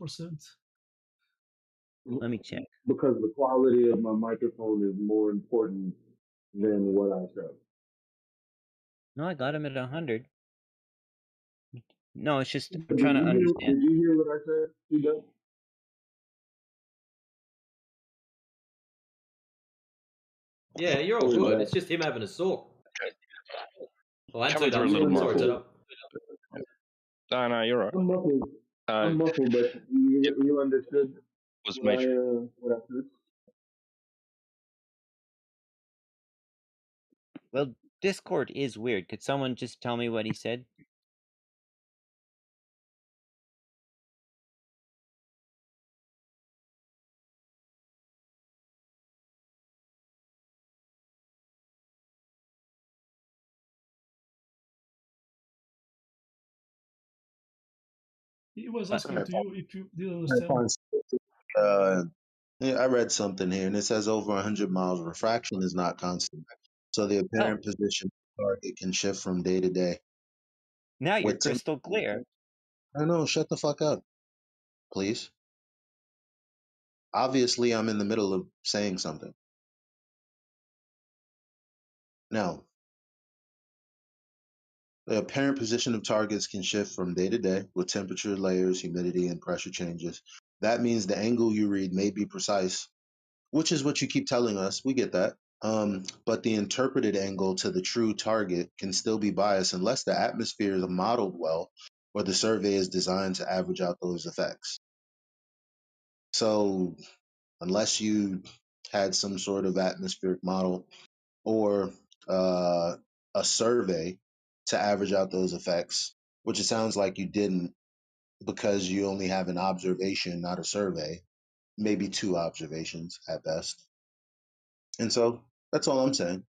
Let me check. Because the quality of my microphone is more important than what I said. No, I got him at 100. No, it's just I'm Did trying to you understand. hear what I said? You did? Yeah, you're all good. It's just him having a sock. Oh, and Cameron's a little sorry, muffled. No, you're right. I'm muffled. I'm muffled, but you understood what I said? Well, Discord is weird. Could someone just tell me what he said? He was asking to you if you didn't understand. Yeah, I read something here, and it says over 100 miles. Refraction is not constant, so the apparent position of the target can shift from day to day. Now you're crystal clear. I know. Shut the fuck up, please. Obviously, I'm in the middle of saying something. Now, the apparent position of targets can shift from day to day with temperature, layers, humidity, and pressure changes. That means the angle you read may be precise, which is what you keep telling us. We get that. But the interpreted angle to the true target can still be biased unless the atmosphere is modeled well or the survey is designed to average out those effects. So, unless you had some sort of atmospheric model or a survey to average out those effects, which it sounds like you didn't because you only have an observation, not a survey, maybe two observations at best. And so that's all I'm saying.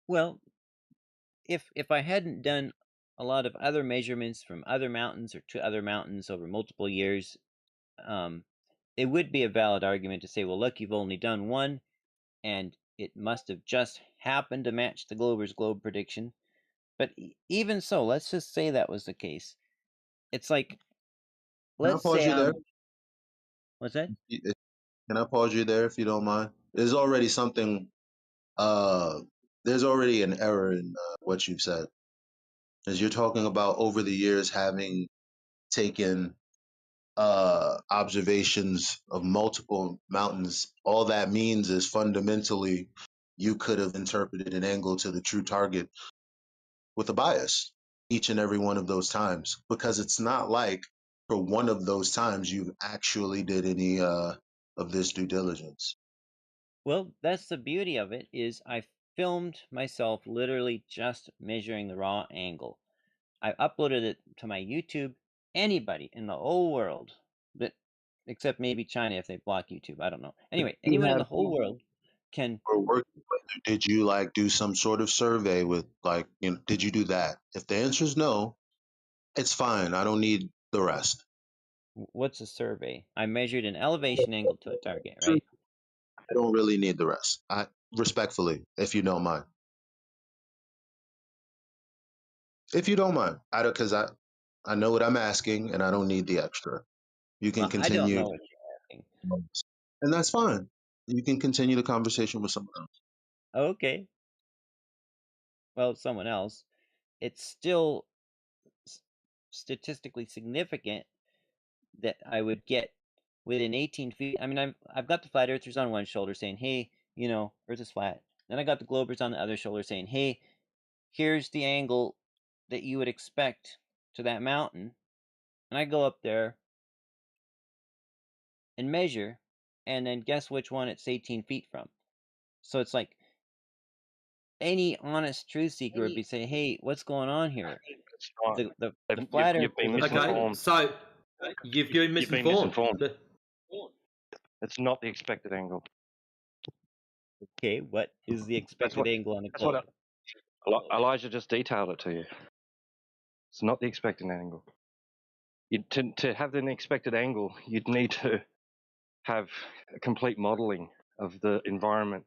Well, if I hadn't done a lot of other measurements from other mountains or to other mountains over multiple years, it would be a valid argument to say, well, look, you've only done one, and it must have just happened to match the Glober's Globe prediction. But even so, let's just say that was the case. It's like, let's say you there? What's that? Can I pause you there if you don't mind? There's already something. There's already an error in what you've said, as you're talking about over the years having taken observations of multiple mountains. All that means is fundamentally you could have interpreted an angle to the true target with a bias each and every one of those times, because it's not like for one of those times you've actually did any of this due diligence. Well, that's the beauty of it, is I filmed myself literally just measuring the raw angle. I uploaded it to my YouTube. Anybody in the whole world, that except maybe China if they block YouTube, I don't know. Anyway, anyone in the whole world can. Did you like do some sort of survey with like, you know, did you do that? If the answer is no, it's fine. I don't need the rest. What's a survey? I measured an elevation angle to a target, right? I don't really need the rest. I respectfully, if you don't mind. If you don't mind, because I know what I'm asking and I don't need the extra. You can continue. I don't know what you're asking. And that's fine. You can continue the conversation with someone else. Okay. Well, someone else. It's still statistically significant that I would get within 18 feet. I mean, I've got the flat earthers on one shoulder saying, hey, you know, Earth is flat. Then I got the Globers on the other shoulder saying, hey, here's the angle that you would expect to that mountain. And I go up there and measure, and then guess which one it's 18 feet from. So it's like any honest truth seeker would be saying, hey, what's going on here? The flat earth. Okay, so you've been misinformed. It's not the expected angle. Okay, what is the expected angle on a clone? Elijah just detailed it to you. It's not the expected angle. To have an expected angle, you'd need to have a complete modeling of the environment.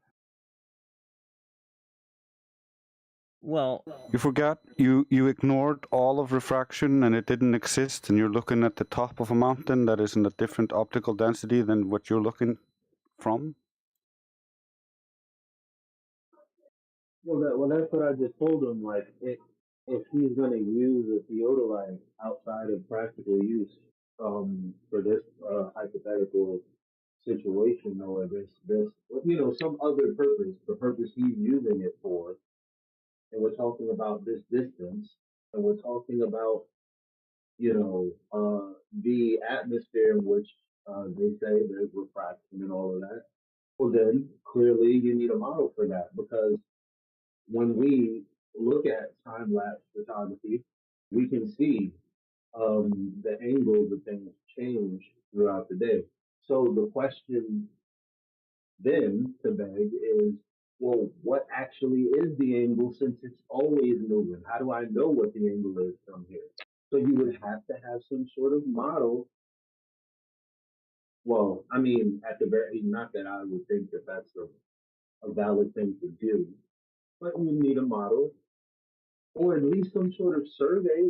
Well, you forgot, you ignored all of refraction and it didn't exist, and you're looking at the top of a mountain that is in a different optical density than what you're looking from. Well, that's what I just told him. Like, if he's going to use a theodolite outside of practical use, for this hypothetical situation, or this, some other purpose, the purpose he's using it for, and we're talking about this distance, and we're talking about, the atmosphere in which they say there's refraction and all of that. Well, then clearly you need a model for that, because when we look at time lapse photography, we can see the angles of things change throughout the day. So the question then to beg is, well, what actually is the angle, since it's always moving? How do I know what the angle is from here? So you would have to have some sort of model. Well, I mean, at the very, not that I would think that that's a valid thing to do, but you need a model, or at least some sort of survey.